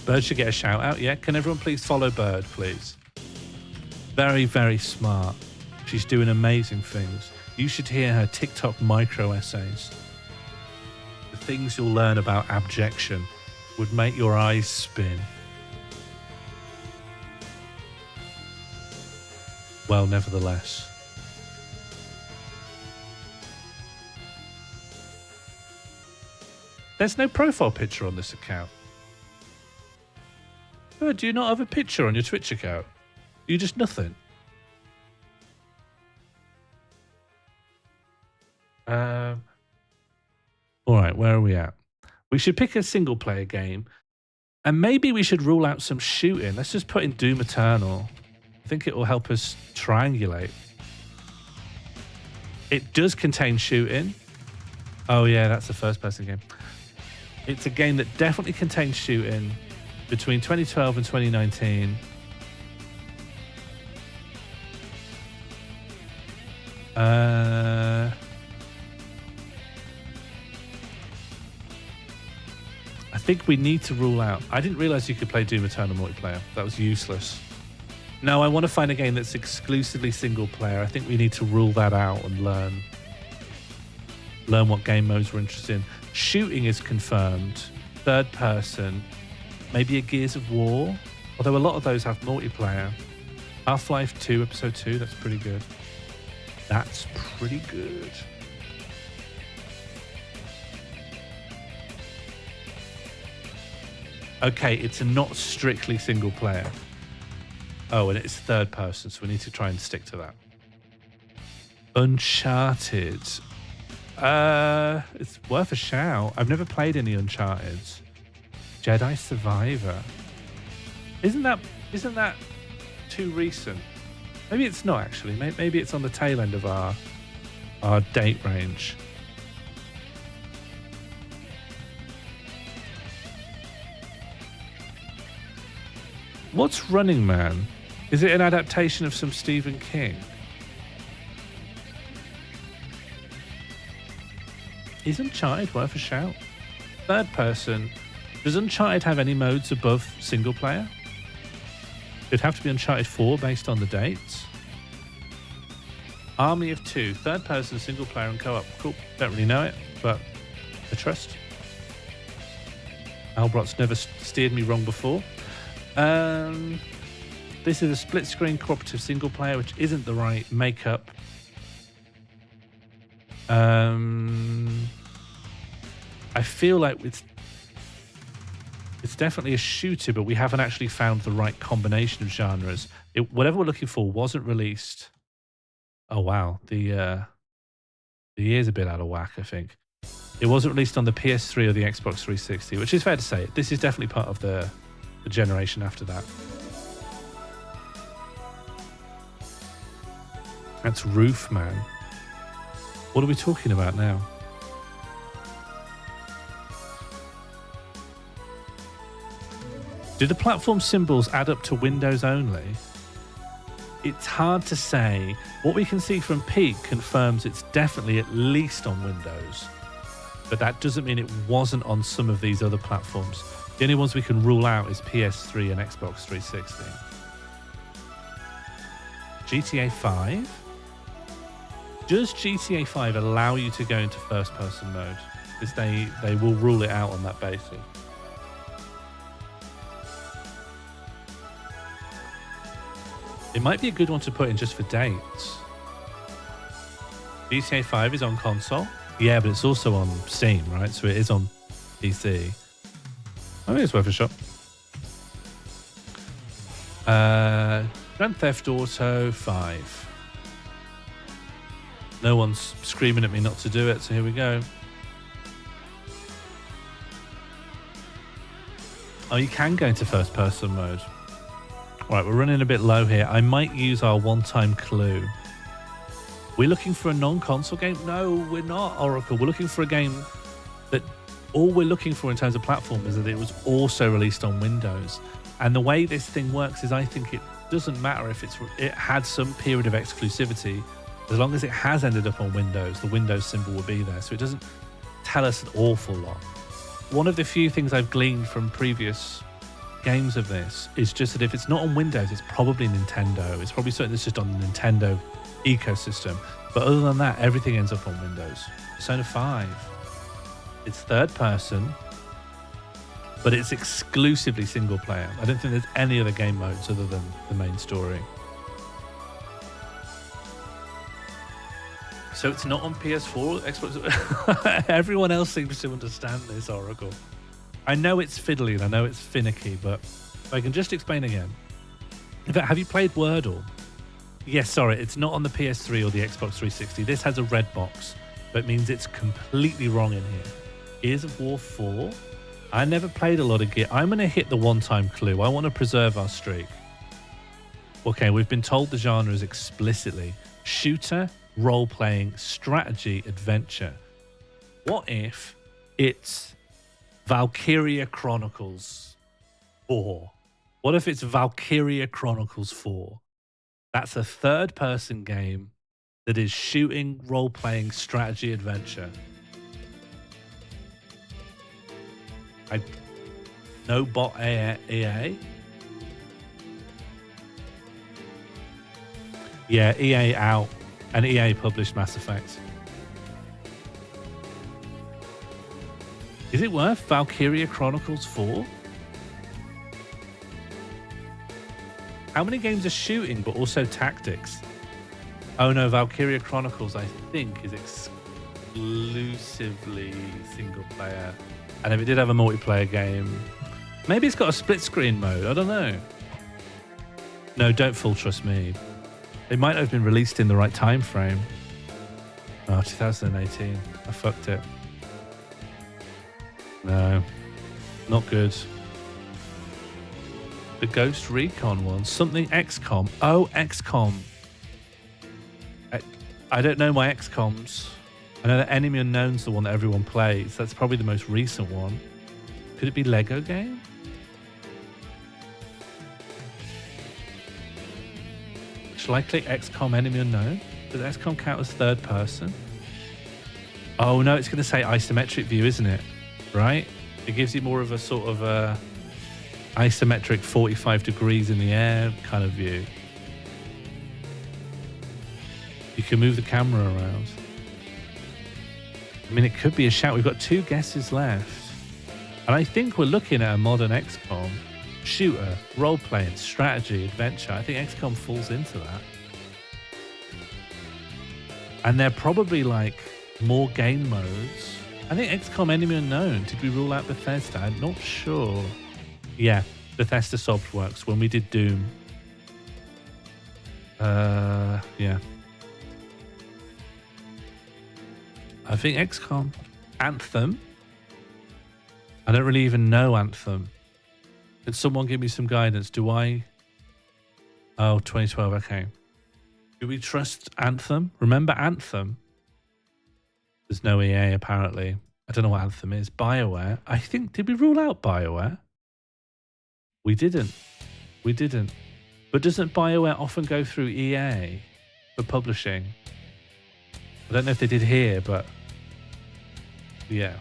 Bird should get a shout out, yeah? Can everyone please follow Bird, please? Very, very smart. She's doing amazing things. You should hear her TikTok micro essays. The things you'll learn about abjection would make your eyes spin. Well, nevertheless. There's no profile picture on this account. Oh, do you not have a picture on your Twitch account? You just nothing? All right, where are we at? We should pick a single player game. And maybe we should rule out some shooting. Let's just put in Doom Eternal. I think it will help us triangulate. It does contain shooting. Oh yeah, that's the first person game. It's a game that definitely contains shooting between 2012 and 2019. I think we need to rule out. I didn't realize you could play Doom Eternal multiplayer. That was useless. No, I want to find a game that's exclusively single player. I think we need to rule that out and learn what game modes we're interested in. Shooting is confirmed. Third person. Maybe a Gears of War. Although a lot of those have multiplayer. Half-Life 2, Episode 2. That's pretty good. That's pretty good. Okay, it's not strictly single player. Oh, and it's third person, so we need to try and stick to that. Uncharted. It's worth a shout. I've never played any Uncharted. Jedi Survivor. Isn't that too recent? Maybe it's not actually. Maybe it's on the tail end of our date range. What's Running Man? Is it an adaptation of some Stephen King? Is Uncharted worth a shout? Third person. Does Uncharted have any modes above single player? It'd have to be Uncharted 4 based on the dates. Army of Two. Third person, single player and co-op. Cool. Don't really know it, but I trust. Albrot's never steered me wrong before. This is a split screen cooperative single player, which isn't the right makeup. I feel like it's definitely a shooter, but we haven't actually found the right combination of genres. Whatever we're looking for wasn't released. Oh wow, the year's a bit out of whack, I think. It wasn't released on the PS3 or the Xbox 360, which is fair to say. This is definitely part of the generation after that. That's Roof Man. What are we talking about now? Do the platform symbols add up to Windows only? It's hard to say. What we can see from Peak confirms it's definitely at least on Windows. But that doesn't mean it wasn't on some of these other platforms. The only ones we can rule out is PS3 and Xbox 360. GTA 5? Does GTA 5 allow you to go into first-person mode? Because they will rule it out on that basis. It might be a good one to put in just for dates. GTA 5 is on console. Yeah, but it's also on Steam, right? So it is on PC. I think it's worth a shot. Grand Theft Auto 5. No one's screaming at me not to do it, so here we go. Oh, you can go into first person mode. Right, we're running a bit low here. I might use our one-time clue. We're looking for a non-console game? No, we're not, Oracle. We're looking for a game that all we're looking for in terms of platform is that it was also released on Windows. And the way this thing works is I think it doesn't matter if it had some period of exclusivity. As long as it has ended up on Windows, the Windows symbol will be there. So it doesn't tell us an awful lot. One of the few things I've gleaned from previous games of this is just that if it's not on Windows, it's probably Nintendo. It's probably something that's just on the Nintendo ecosystem. But other than that, everything ends up on Windows. Persona 5. It's third person, but it's exclusively single player. I don't think there's any other game modes other than the main story. So it's not on PS4, Xbox. Everyone else seems to understand this, Oracle. I know it's fiddly and I know it's finicky, but if I can just explain again. In fact, have you played Wordle? Yes, sorry, it's not on the PS3 or the Xbox 360. This has a red box, but it means it's completely wrong in here. Gears of War 4? I never played a lot of Gear. I'm going to hit the one-time clue. I want to preserve our streak. Okay, we've been told the genre is explicitly shooter, role-playing, strategy, adventure. What if it's Valkyria Chronicles 4? What if it's Valkyria Chronicles 4? That's a third-person game that is shooting, role-playing, strategy, adventure. No bot EA. Yeah, EA out, and EA published Mass Effect. Is it worth Valkyria Chronicles 4? How many games are shooting but also tactics? Oh no, Valkyria Chronicles I think is exclusively single player. And if it did have a multiplayer game, maybe it's got a split screen mode. I don't know. No, don't full trust me. It might have been released in the right time frame. Oh, 2018. I fucked it. No, not good. The Ghost Recon one. Something XCOM. Oh, XCOM. I don't know my XCOMs. I know that Enemy Unknown's the one that everyone plays. That's probably the most recent one. Could it be Lego game? Shall I click XCOM Enemy Unknown? Does XCOM count as third person? Oh no, it's going to say isometric view, isn't it? Right? It gives you more of a sort of a isometric 45 degrees in the air kind of view. You can move the camera around. I mean, it could be a shout. We've got 2 guesses left. And I think we're looking at a modern XCOM. Shooter, role-playing, strategy, adventure. I think XCOM falls into that. And they're probably like more game modes. I think XCOM Enemy Unknown. Did we rule out Bethesda? I'm not sure. Yeah, Bethesda Softworks when we did Doom. Yeah. I think XCOM. Anthem. I don't really even know Anthem. Can someone give me some guidance? Do I... Oh, 2012, okay. Do we trust Anthem? Remember Anthem? There's no EA, apparently. I don't know what Anthem is. BioWare. I think... Did we rule out BioWare? We didn't. We didn't. But doesn't BioWare often go through EA for publishing? I don't know if they did here, but... Yeah.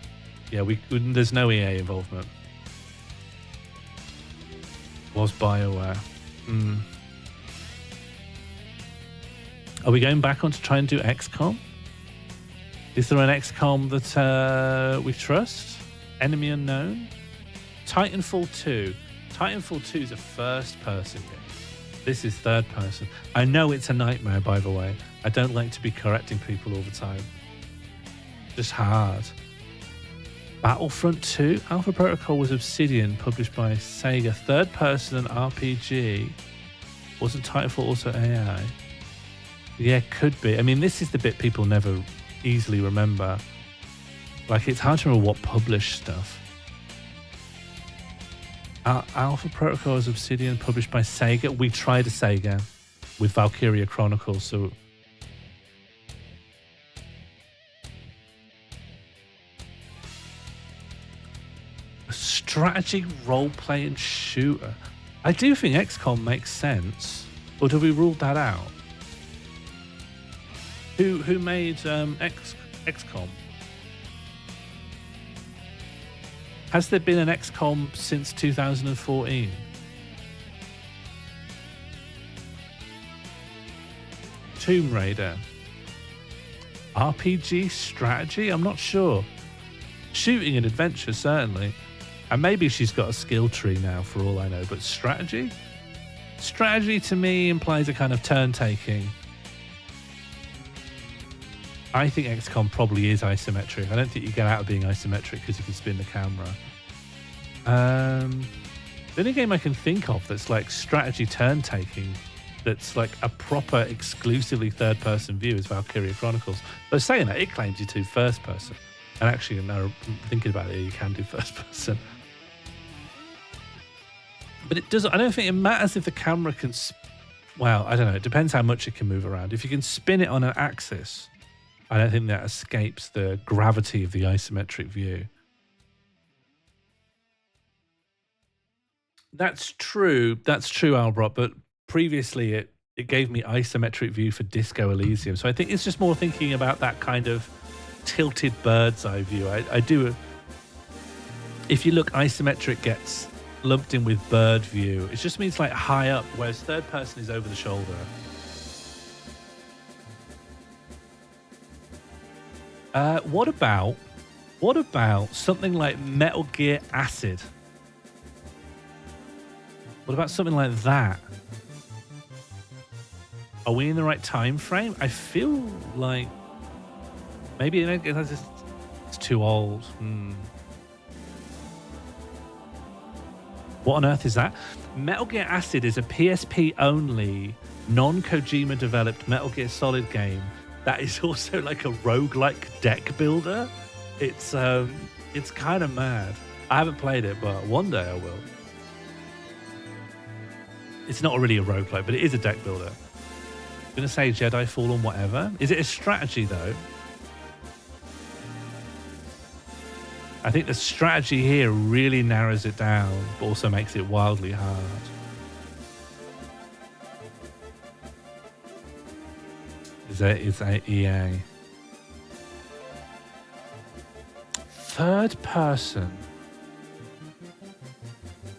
Yeah, there's no EA involvement. Was BioWare. Are we going back on to try and do XCOM? Is there an XCOM that we trust? Enemy Unknown? Titanfall 2. Titanfall 2 is a first-person game. This is third-person. I know it's a nightmare, by the way. I don't like to be correcting people all the time. Just hard. Battlefront 2? Alpha Protocol was Obsidian, published by Sega. Third-person and RPG. Wasn't Titanfall also AI? Yeah, could be. I mean, this is the bit people never easily remember. Like, it's hard to remember what published stuff. Alpha Protocol is Obsidian, published by Sega. We tried a Sega with Valkyria Chronicles, so... A strategy role-playing shooter. I do think XCOM makes sense. Or do we rule that out? Who made XCOM? Has there been an XCOM since 2014? Tomb Raider. RPG strategy? I'm not sure. Shooting and adventure, certainly. And maybe she's got a skill tree now, for all I know. But strategy? Strategy to me implies a kind of turn-taking. I think XCOM probably is isometric. I don't think you get out of being isometric because you can spin the camera. The only game I can think of that's like strategy turn-taking, that's like a proper exclusively third-person view is Valkyria Chronicles. But saying that, it claims you do first-person. And actually, now thinking about it, you can do first-person. But it doesn't. I don't think it matters if the camera can... Well, I don't know. It depends how much it can move around. If you can spin it on an axis... I don't think that escapes the gravity of the isometric view. That's true, Albert, but previously it gave me isometric view for Disco Elysium. So I think it's just more thinking about that kind of tilted bird's eye view. I do. If you look, isometric gets lumped in with bird view. It just means like high up, whereas third person is over the shoulder. What about something like Metal Gear Acid? What about something like that? Are we in the right time frame? I feel like maybe it's too old. What on earth is that? Metal Gear Acid is a PSP only, non-Kojima developed Metal Gear Solid game that is also like a roguelike deck builder. It's kind of mad. I haven't played it, but one day I will. It's not really a roguelike, but it is a deck builder. I'm going to say Jedi Fallen whatever. Is it a strategy though? I think the strategy here really narrows it down, but also makes it wildly hard. Is that EA? Third person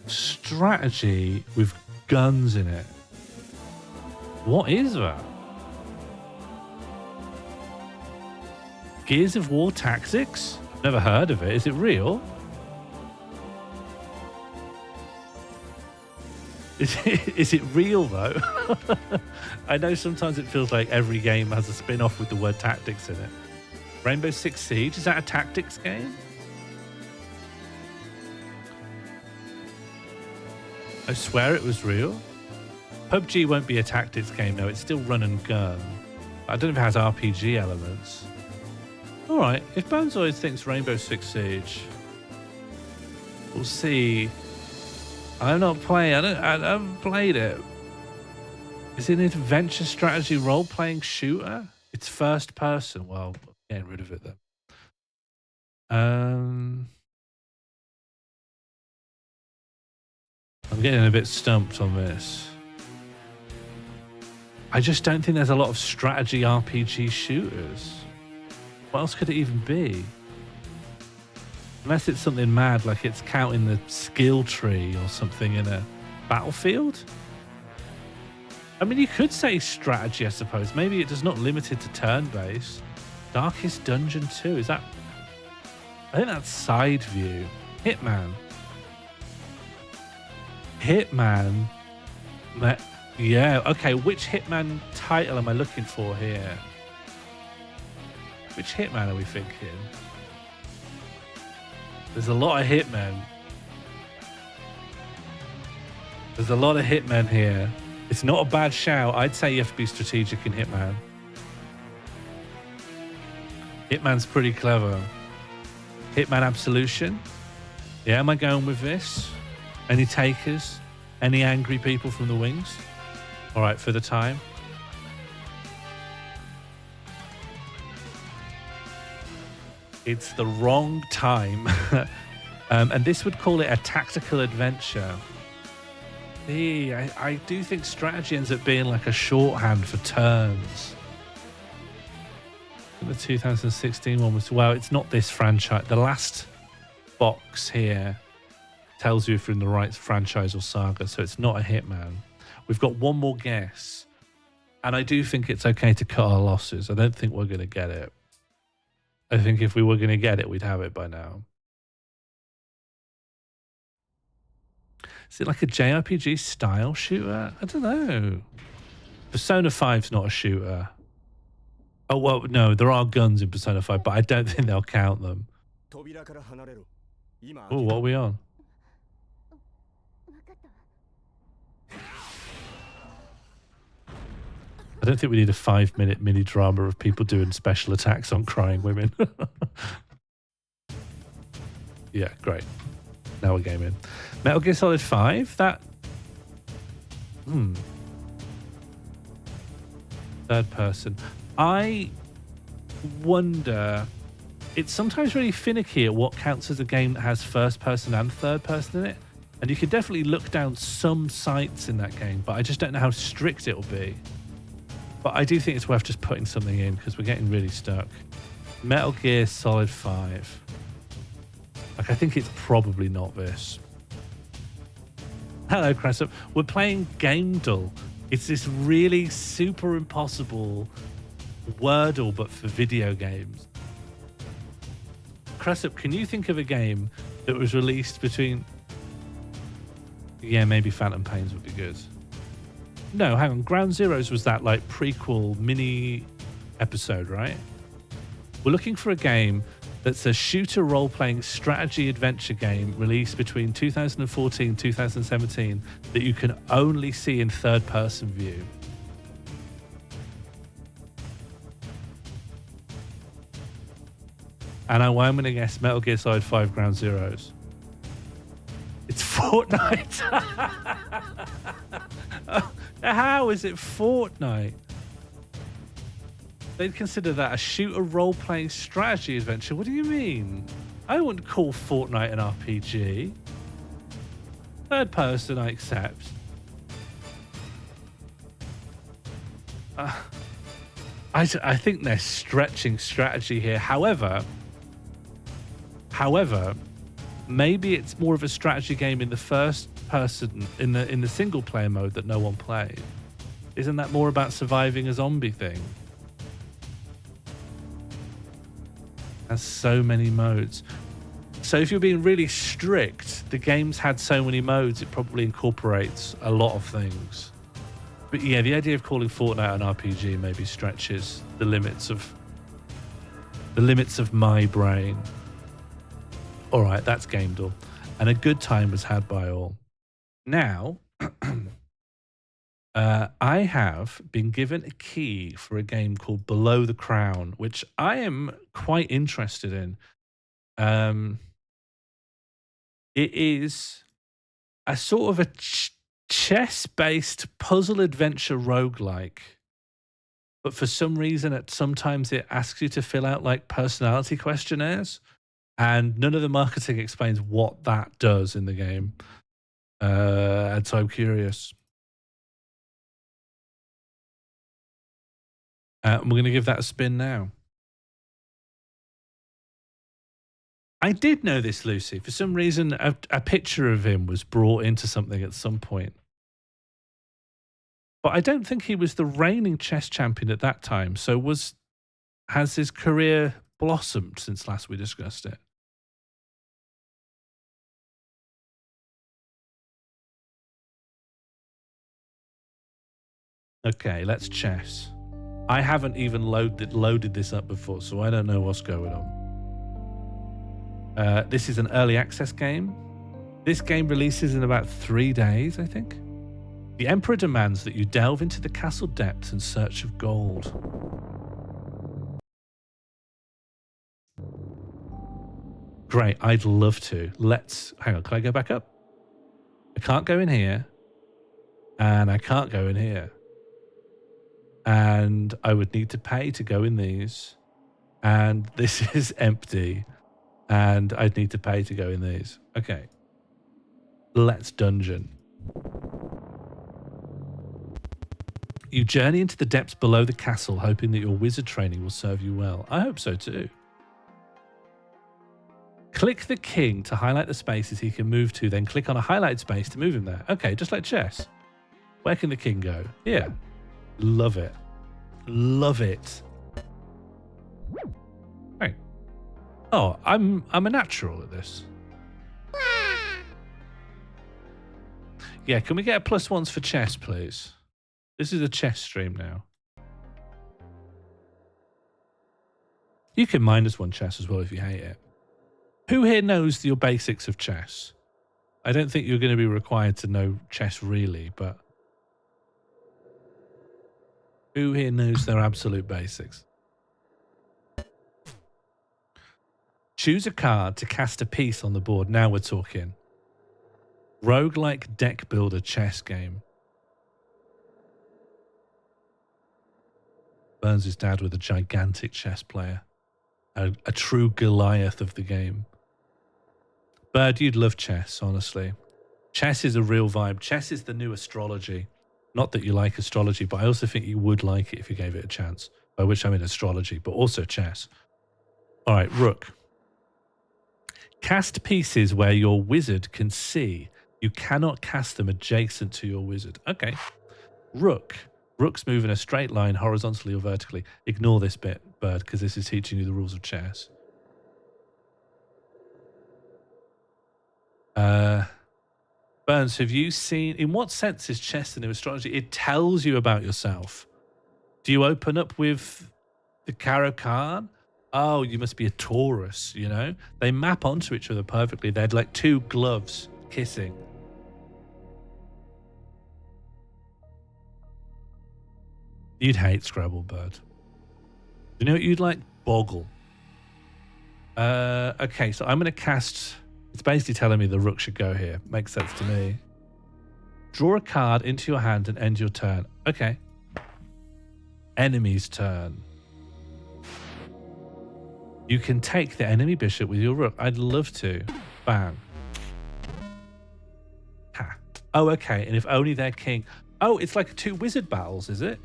strategy with guns in it. What is that? Gears of War Tactics? Never heard of it. Is it real? Is it real though? I know sometimes it feels like every game has a spin-off with the word tactics in it. Rainbow Six Siege, is that a tactics game? I swear it was real. PUBG won't be a tactics game though, it's still run and gun. I don't know if it has RPG elements. Alright, if Bonezoid thinks Rainbow Six Siege, we'll see. I haven't played it. Is it an adventure strategy role-playing shooter? It's first person. Well, I'm getting rid of it then. I'm getting a bit stumped on this. I just don't think there's a lot of strategy RPG shooters. What else could it even be? Unless it's something mad, like it's counting the skill tree or something in a Battlefield. I mean, you could say strategy, I suppose. Maybe it does not limited to turn-based. Darkest Dungeon 2, is that... I think that's side view. Hitman. Hitman. Yeah, okay, which Hitman title am I looking for here? Which Hitman are we thinking? There's a lot of Hitmen. There's a lot of Hitmen here. It's not a bad shout. I'd say you have to be strategic in Hitman. Hitman's pretty clever. Hitman Absolution. Yeah, am I going with this? Any takers? Any angry people from the wings? All right, for the time. It's the wrong time. And this would call it a tactical adventure. I do think strategy ends up being like a shorthand for turns. The 2016 one was, well, it's not this franchise. The last box here tells you if you're in the right franchise or saga, so it's not a Hitman. We've got one more guess. And I do think it's okay to cut our losses. I don't think we're going to get it. I think if we were going to get it, we'd have it by now. Is it like a JRPG style shooter? I don't know. Persona 5's not a shooter. Oh, well, no, there are guns in Persona 5, but I don't think they'll count them. Oh, what are we on? I don't think we need a 5-minute mini drama of people doing special attacks on crying women. Yeah, great. Now we're gaming. Metal Gear Solid 5? That... Third person. I wonder... It's sometimes really finicky at what counts as a game that has first person and third person in it. And you can definitely look down some sites in that game, but I just don't know how strict it'll be. But I do think it's worth just putting something in because we're getting really stuck. Metal Gear Solid 5. Like, I think it's probably not this. Hello, Cressup. We're playing Gamedle. It's this really super impossible Wordle, but for video games. Cressup, can you think of a game that was released between... Yeah, maybe Phantom Pains would be good. No, hang on. Ground Zeroes was that like prequel mini episode, right? We're looking for a game that's a shooter role-playing strategy adventure game released between 2014 and 2017 that you can only see in third-person view. And I'm going to guess Metal Gear Solid 5 Ground Zeroes. It's Fortnite. How is it Fortnite? They'd consider that a shooter role-playing strategy adventure. What do you mean? I wouldn't call Fortnite an RPG. Third person, I accept. I think they're stretching strategy here. However, maybe it's more of a strategy game in the first person, in the single player mode that no one played. Isn't that more about surviving a zombie thing? Has so many modes. So if you're being really strict, the game's had so many modes, it probably incorporates a lot of things. But yeah, the idea of calling Fortnite an RPG maybe stretches the limits of my brain. All right, that's Gamedall. And a good time was had by all. Now, I have been given a key for a game called Below the Crown, which I am quite interested in. It is a sort of a chess-based puzzle adventure roguelike. But for some reason, sometimes it asks you to fill out like personality questionnaires. And none of the marketing explains what that does in the game. And so I'm curious. We're going to give that a spin now. I did know this, Lucy. For some reason, a picture of him was brought into something at some point. But I don't think he was the reigning chess champion at that time. So has his career blossomed since last we discussed it? Okay, let's chess. I haven't even loaded this up before, so I don't know what's going on. This is an early access game. This game releases in about 3 days, I think. The Emperor demands that you delve into the castle depths in search of gold. Great, I'd love to. Hang on, can I go back up? I can't go in here. And I can't go in here. And I would need to pay to go in these. And this is empty. And I'd need to pay to go in these. Okay. Let's dungeon. You journey into the depths below the castle, hoping that your wizard training will serve you well. I hope so too. Click the king to highlight the spaces he can move to, then click on a highlighted space to move him there. Okay, just like chess. Where can the king go? Here. Love it. Love it. Right. Oh, I'm a natural at this. Yeah, can we get a +1s for chess, please? This is a chess stream now. You can -1 chess as well if you hate it. Who here knows your basics of chess? I don't think you're going to be required to know chess really, but who here knows their absolute basics? Choose a card to cast a piece on the board. Now we're talking. Roguelike deck builder chess game. Burns' dad was a gigantic chess player. A true Goliath of the game. Bird, you'd love chess, honestly. Chess is a real vibe. Chess is the new astrology. Not that you like astrology, but I also think you would like it if you gave it a chance. By which I mean astrology, but also chess. All right, Rook. Cast pieces where your wizard can see. You cannot cast them adjacent to your wizard. Okay. Rook. Rooks move in a straight line, horizontally or vertically. Ignore this bit, Bird, because this is teaching you the rules of chess. Burns, have you seen, in what sense is chess the new astrology? It tells you about yourself. Do you open up with the Caro-Kann? Oh, you must be a Taurus, you know? They map onto each other perfectly. They're like two gloves kissing. You'd hate Scrabble, Bird. Do you know what you'd like? Boggle. Okay, so I'm going to cast... It's basically telling me the rook should go here. Makes sense to me. Draw a card into your hand and end your turn. Okay. Enemy's turn. You can take the enemy bishop with your rook. I'd love to. Bang. Ha. Oh, okay. And if only they're king. Oh, it's like 2 wizard battles, is it?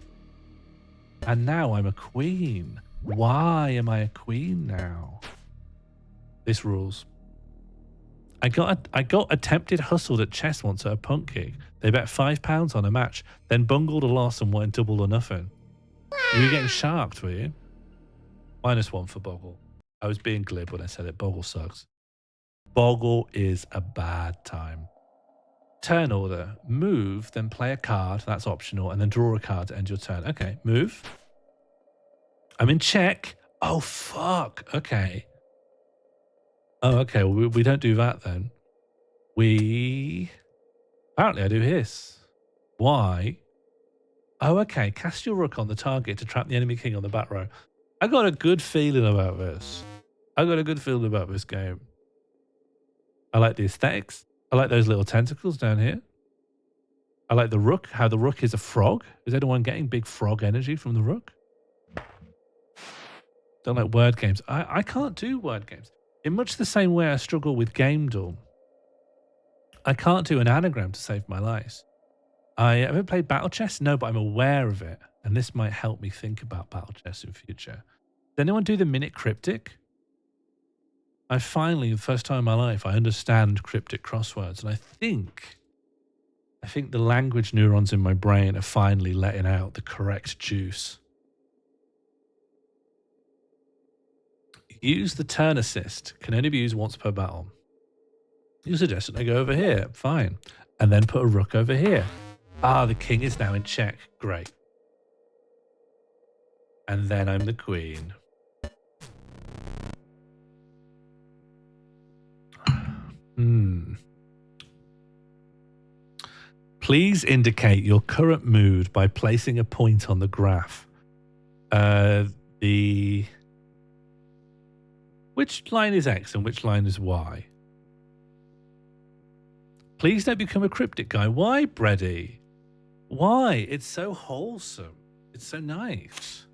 And now I'm a queen. Why am I a queen now? This rules. I got attempted hustled at chess once at a punk gig. They bet £5 on a match, then bungled a loss and went double or nothing. You were getting sharked, were you? -1 for Boggle. I was being glib when I said it. Boggle sucks. Boggle is a bad time. Turn order. Move, then play a card. That's optional. And then draw a card to end your turn. Okay, move. I'm in check. Oh, fuck. Okay. Oh, okay. Well, we don't do that then. Apparently I do hiss. Why? Oh, okay. Cast your rook on the target to trap the enemy king on the back row. I got a good feeling about this. I got a good feeling about this game. I like the aesthetics. I like those little tentacles down here. I like the rook, how the rook is a frog. Is anyone getting big frog energy from the rook? Don't like word games. I can't do word games. In much the same way I struggle with Game Duel. I can't do an anagram to save my life. I ever played Battle Chess? No, but I'm aware of it. And this might help me think about Battle Chess in future. Did anyone do the Minute Cryptic? I finally, the first time in my life, I understand cryptic crosswords. And I think the language neurons in my brain are finally letting out the correct juice. Use the turn assist. Can only be used once per battle. You suggested I go over here. Fine. And then put a rook over here. Ah, the king is now in check. Great. And then I'm the queen. Please indicate your current mood by placing a point on the graph. Which line is X and which line is Y? Please don't become a cryptic guy. Why, Breddy? Why? It's so wholesome. It's so nice.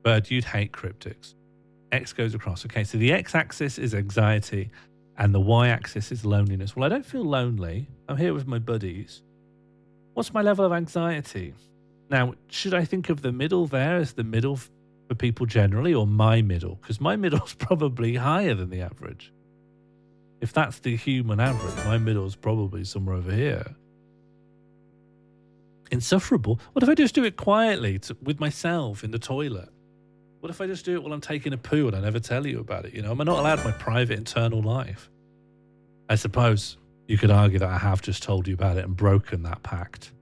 Bird, you'd hate cryptics. X goes across. Okay, so the X-axis is anxiety and the Y-axis is loneliness. Well, I don't feel lonely. I'm here with my buddies. What's my level of anxiety? Now, should I think of the middle there as the middle for people generally, or my middle? Because my middle's probably higher than the average. If that's the human average, my middle's probably somewhere over here. Insufferable? What if I just do it quietly with myself in the toilet? What if I just do it while I'm taking a poo and I never tell you about it? You know, am I not allowed my private internal life? I suppose you could argue that I have just told you about it and broken that pact.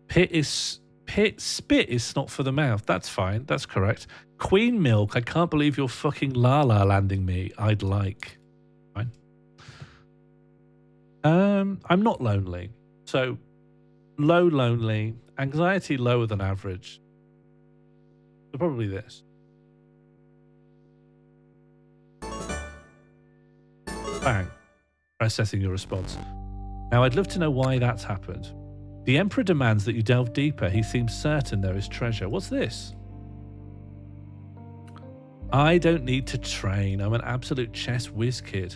Spit is not for the mouth. That's fine. That's correct. Queen milk. I can't believe you're fucking la-la landing me. I'd like. Fine. I'm not lonely. So low lonely. Anxiety lower than average. So probably this. Bang. Processing your response. Now I'd love to know why that's happened. The Emperor demands that you delve deeper. He seems certain there is treasure. What's this? I don't need to train. I'm an absolute chess whiz kid.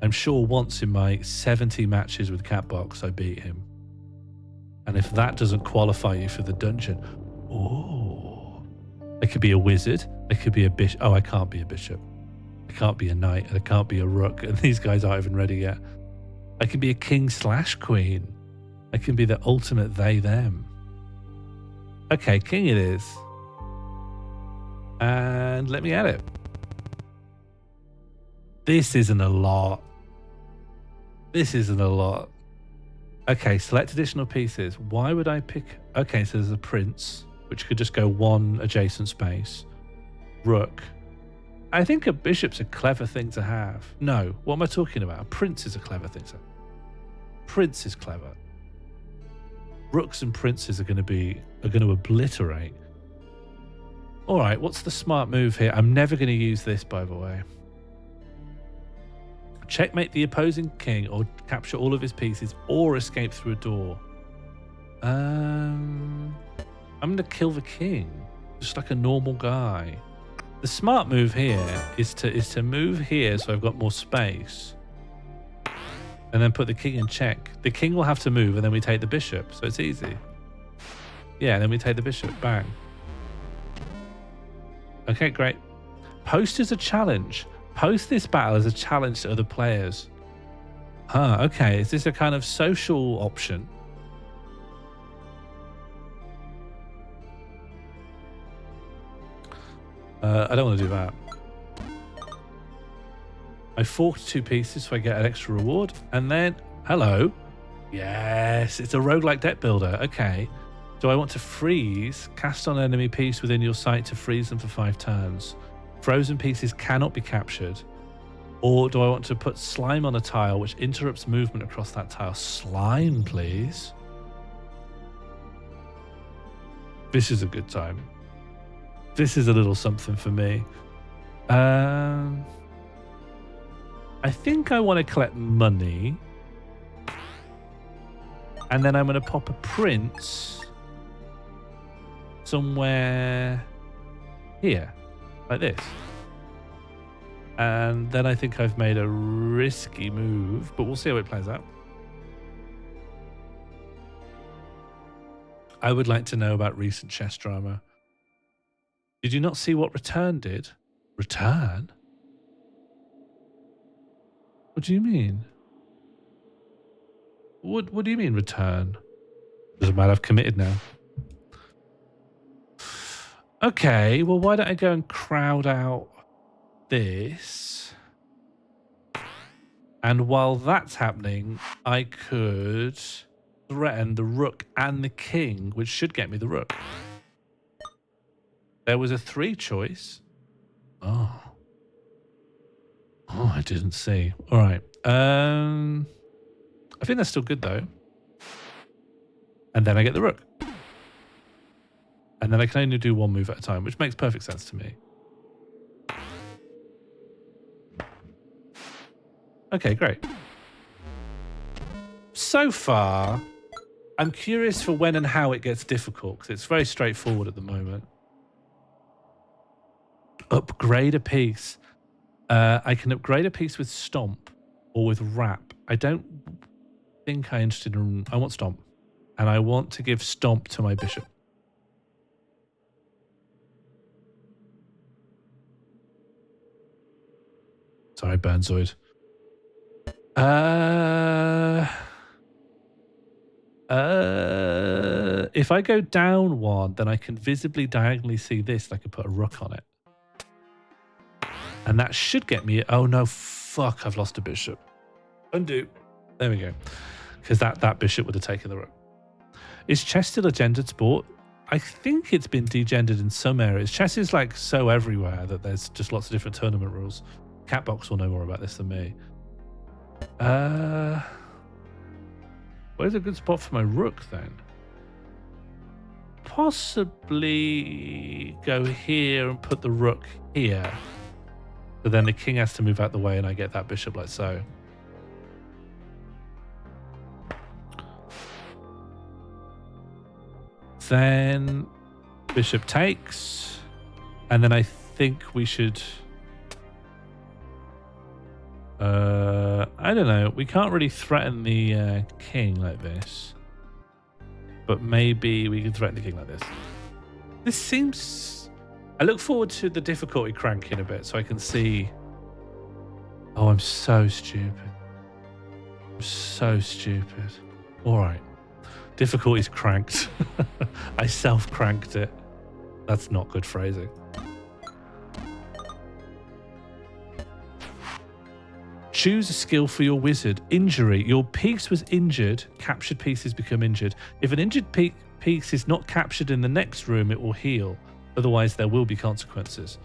I'm sure once in my 70 matches with Catbox, I beat him. And if that doesn't qualify you for the dungeon, oh, I could be a wizard. I could be a bishop. Oh, I can't be a bishop. I can't be a knight. And I can't be a rook. And these guys aren't even ready yet. I can be a king/queen. I can be the ultimate they, them. Okay, king it is. And let me at it. This isn't a lot. This isn't a lot. Okay, select additional pieces. Why would I pick... Okay, so there's a prince, which could just go one adjacent space. Rook. I think a bishop's a clever thing to have. No, what am I talking about? A prince is a clever thing to have. Prince is clever. Rooks and princes are going to obliterate. All right, what's the smart move here? I'm never going to use this, by the way. Checkmate the opposing king or capture all of his pieces or escape through a door. I'm going to kill the king, just like a normal guy. The smart move here is to move here so I've got more space. And then put the king in check. The king will have to move and then we take the bishop. So it's easy. Yeah, and then we take the bishop. Bang. Okay, great. Post as a challenge. Post this battle as a challenge to other players. Huh, okay. Is this a kind of social option? I don't want to do that. I forked 2 pieces so I get an extra reward. And then, hello. Yes, it's a roguelike deck builder. Okay. Do I want to freeze? Cast on enemy piece within your sight to freeze them for 5 turns. Frozen pieces cannot be captured. Or do I want to put slime on a tile which interrupts movement across that tile? Slime, please. This is a good time. This is a little something for me. I think I want to collect money. And then I'm going to pop a prince somewhere here, like this. And then I think I've made a risky move, but we'll see how it plays out. I would like to know about recent chess drama. Did you not see what Return did? Return? What do you mean? What do you mean return? Doesn't matter, I've committed now. Okay, well why don't I go and crowd out this? And while that's happening, I could threaten the rook and the king, which should get me the rook. There was a 3 choice. Oh. Oh, I didn't see. All right. I think that's still good though. And then I get the rook. And then I can only do 1 move at a time, which makes perfect sense to me. Okay, great. So far, I'm curious for when and how it gets difficult, because it's very straightforward at the moment. Upgrade a piece. I can upgrade a piece with Stomp or with Wrap. I don't think I'm interested in... I want Stomp. And I want to give Stomp to my bishop. Sorry, Burnzoid. If I go down 1, then I can visibly diagonally see this. I can put a rook on it. And that should get me... Oh, no. Fuck, I've lost a bishop. Undo. There we go. Because that bishop would have taken the rook. Is chess still a gendered sport? I think it's been degendered in some areas. Chess is like so everywhere that there's just lots of different tournament rules. Catbox will know more about this than me. Where's a good spot for my rook then? Possibly go here and put the rook here. But then the king has to move out the way and I get that bishop like so. Then bishop takes. And then I think we should... I don't know. We can't really threaten the king like this. But maybe we can threaten the king like this. This seems... I look forward to the difficulty cranking a bit so I can see... Oh, I'm so stupid. I'm so stupid. All right. Difficulty's cranked. I self-cranked it. That's not good phrasing. Choose a skill for your wizard. Injury. Your piece was injured. Captured pieces become injured. If an injured piece is not captured in the next room, it will heal. Otherwise, there will be consequences.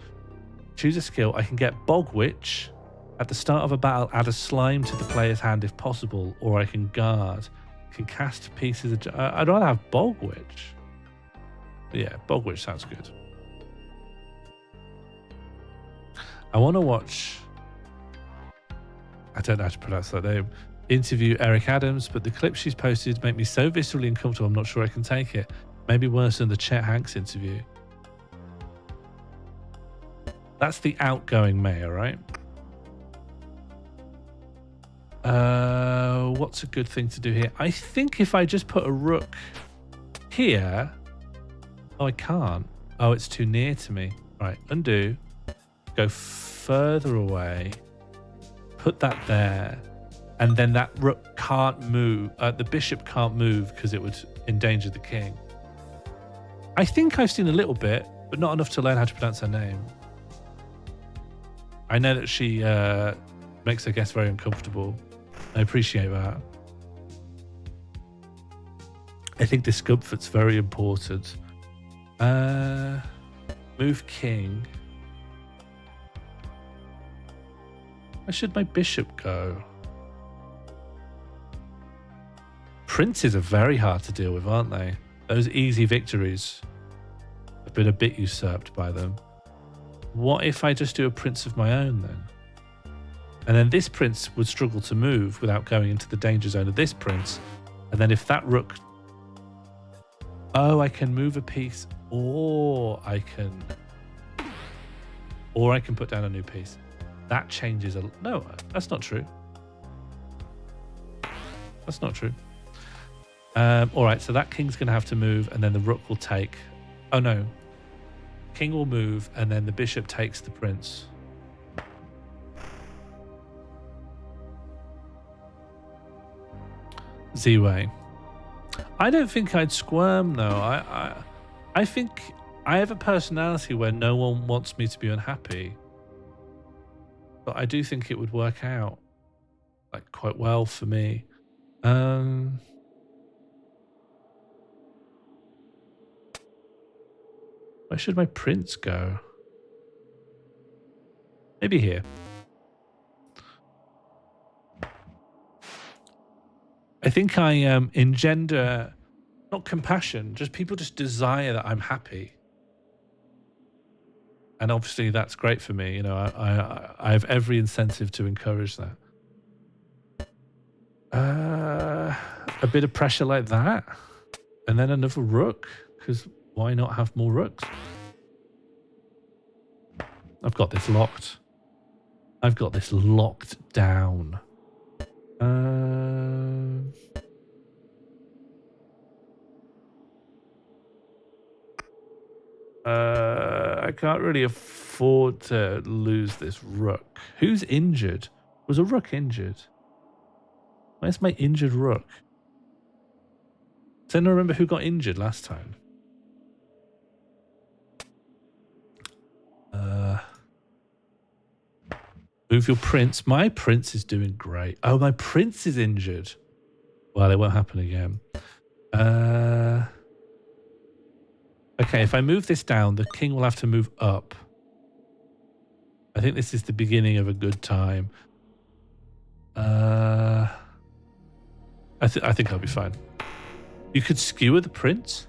Choose a skill. I can get Bog Witch. At the start of a battle, add a slime to the player's hand if possible, or I can guard. Can cast pieces of... I'd rather have Bog Witch. Yeah, Bog Witch sounds good. I want to watch... I don't know how to pronounce that name. Interview Eric Adams, but the clips she's posted make me so viscerally uncomfortable I'm not sure I can take it. Maybe worse than the Chet Hanks interview. That's the outgoing mayor, right? What's a good thing to do here? I think if I just put a rook here... Oh, I can't. Oh, it's too near to me. Right, undo. Go further away. Put that there. And then that rook can't move. The bishop can't move because it would endanger the king. I think I've seen a little bit, but not enough to learn how to pronounce her name. I know that she makes her guests very uncomfortable. I appreciate that. I think discomfort's very important. Move king. Where should my bishop go? Princes are very hard to deal with, aren't they? Those easy victories have been a bit usurped by them. What if I just do a prince of my own then? And then this prince would struggle to move without going into the danger zone of this prince. And then if that rook... Oh, I can move a piece, or I can put down a new piece. That changes a... No, that's not true. That's not true. All right, so that king's going to have to move, and then the rook will take... Oh, no. King will move, and then the bishop takes the prince. Z-Way. I don't think I'd squirm, though. I think I have a personality where no one wants me to be unhappy. But I do think it would work out like quite well for me. Where should my prince go? Maybe here. I think I engender, not compassion, just people just desire that I'm happy. And obviously that's great for me. You know, I have every incentive to encourage that. A bit of pressure like that. And then another rook, because why not have more rooks? I've got this locked. I've got this locked down. I can't really afford to lose this rook. Who's injured? Was a rook injured? Where's my injured rook? Does anyone remember who got injured last time? Move your prince. My prince is doing great. Oh, my prince is injured. Well, it won't happen again. Okay, if I move this down, the king will have to move up. I think this is the beginning of a good time. I think I'll be fine. You could skewer the prince?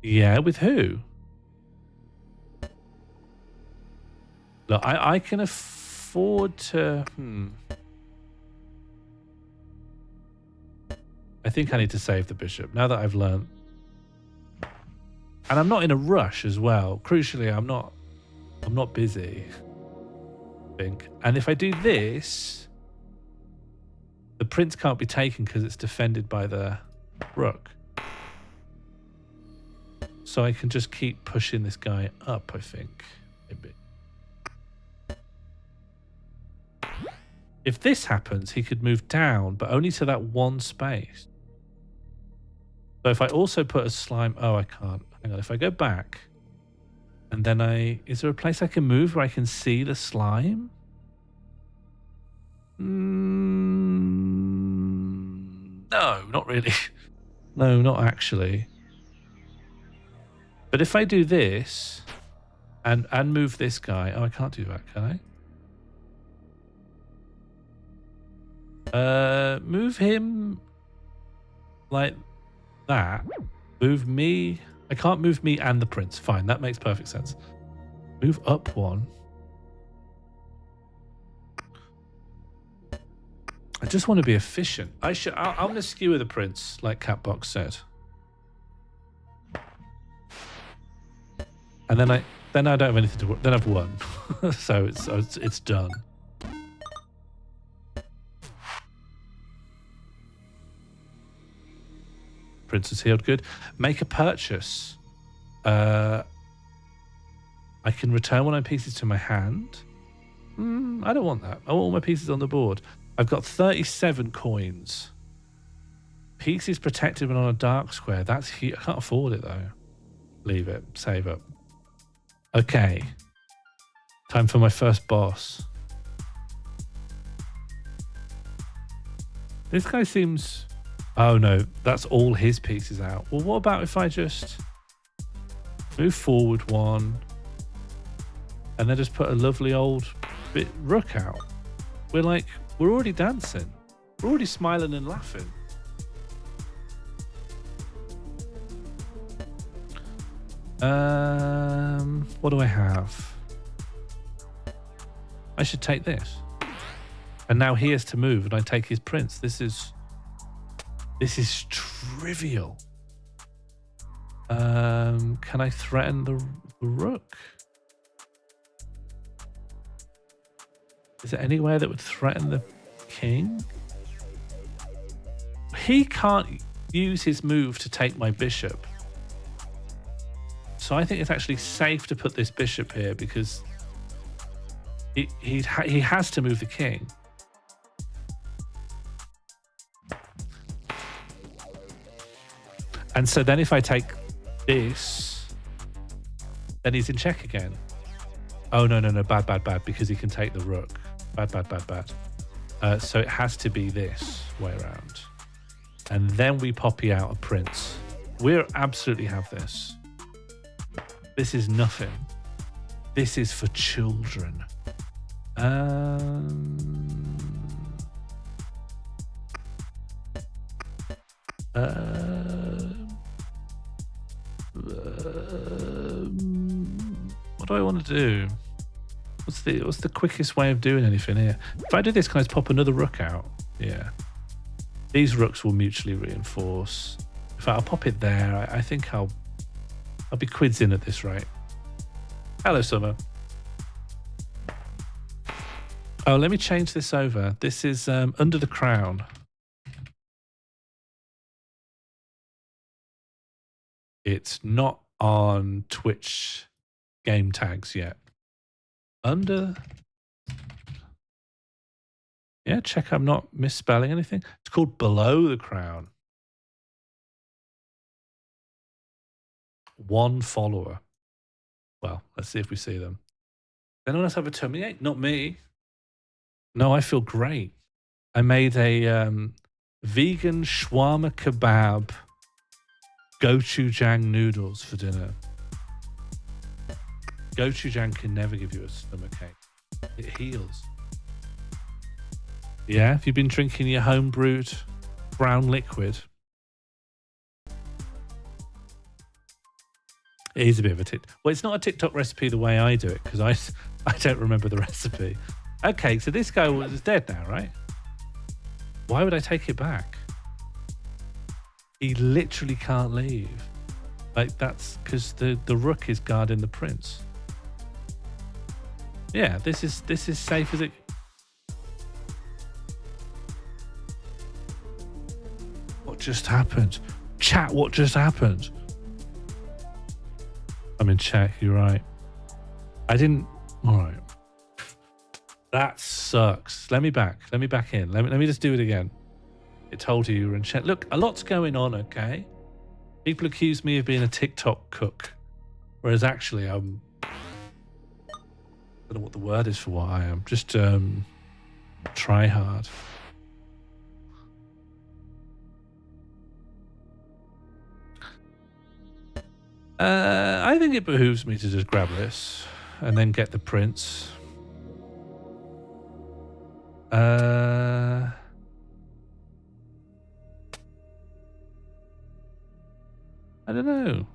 Yeah, with who? Look, I can afford to... I think I need to save the bishop, now that I've learned. And I'm not in a rush as well. Crucially, I'm not busy. I think. And if I do this, the prince can't be taken because it's defended by the rook. So I can just keep pushing this guy up, I think. Maybe. If this happens, he could move down, but only to that one space. So if I also put a slime... Oh, I can't. Hang on. If I go back, and then is there a place I can move where I can see the slime? No, not really. No, not actually. But if I do this and move this guy, oh, I can't do that, can I? Move him like that. Move me. I can't move me and the prince. Fine, that makes perfect sense. Move up one. I just want to be efficient. I'm going to skewer the prince, like Catbox said. And then I don't have anything to. Then I've won, so it's done. Prince is healed. Good. Make a purchase. I can return one of my pieces to my hand. I don't want that. I want all my pieces on the board. I've got 37 coins. Pieces protected when on a dark square. That's I can't afford it though. Leave it. Save up. Okay. Time for my first boss. This guy seems... Oh no, that's all his pieces out. Well, what about if I just move forward one and then just put a lovely old bit rook out? We're already dancing. We're already smiling and laughing. What do I have? I should take this. And now he has to move and I take his prince. This is trivial. Can I threaten the rook? Is there anywhere that would threaten the king? He can't use his move to take my bishop. So I think it's actually safe to put this bishop here because he has to move the king. And so then if I take this, then he's in check again. Oh, no, bad, because he can take the rook. Bad. So it has to be this way around. And then we poppy out a prince. We'll absolutely have this. This is nothing. This is for children. What do I want to do? What's the quickest way of doing anything here? If I do this, can I just pop another rook out? Yeah. These rooks will mutually reinforce. In fact, I'll pop it there. I think I'll be quids in at this rate. Hello, Summer. Oh, let me change this over. This is Under the Crown. It's not on Twitch game tags yet. Yeah, check I'm not misspelling anything. It's called Below the Crown. 1 follower. Well, let's see if we see them. Anyone else have a tummy? Not me. No, I feel great. I made a vegan shawarma kebab gochujang noodles for dinner. Gochujang can never give you a stomachache. It heals. Yeah, have you been drinking your home-brewed brown liquid? It is a bit of a TikTok. Well, it's not a TikTok recipe the way I do it because I don't remember the recipe. Okay, so this guy is dead now, right? Why would I take it back? He literally can't leave. Like, that's because the rook is guarding the prince. Yeah, this is safe as it... What just happened? Chat, what just happened? I'm in chat, you're right. I didn't... All right. That sucks. Let me back in. Let me just do it again. It told you were in chat. Look, a lot's going on, okay? People accuse me of being a TikTok cook. Whereas actually, I don't know what the word is for what I am. Just, Try hard. I think it behooves me to just grab this and then get the prince. I don't know.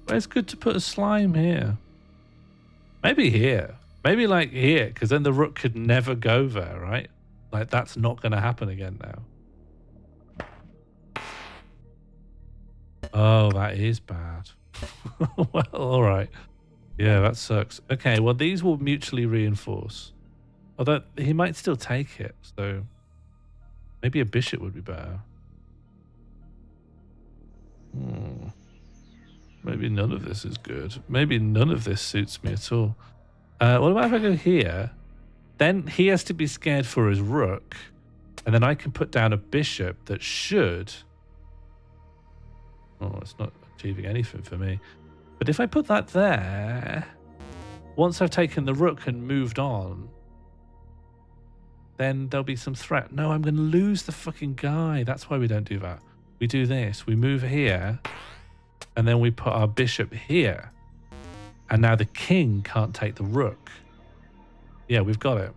But it's good to put a slime here. Maybe here. Maybe like here, because then the rook could never go there, right? Like that's not going to happen again now. Oh, that is bad. Well, all right. Yeah, that sucks. Okay, well, these will mutually reinforce. Although he might still take it, so maybe a bishop would be better. Maybe none of this is good. Maybe none of this suits me at all. What about if I go here? Then he has to be scared for his rook, and then I can put down a bishop that should... Oh, it's not achieving anything for me. But if I put that there, once I've taken the rook and moved on, then there'll be some threat. No, I'm going to lose the fucking guy. That's why we don't do that. We do this. We move here, and then we put our bishop here. And now the king can't take the rook. Yeah, we've got it.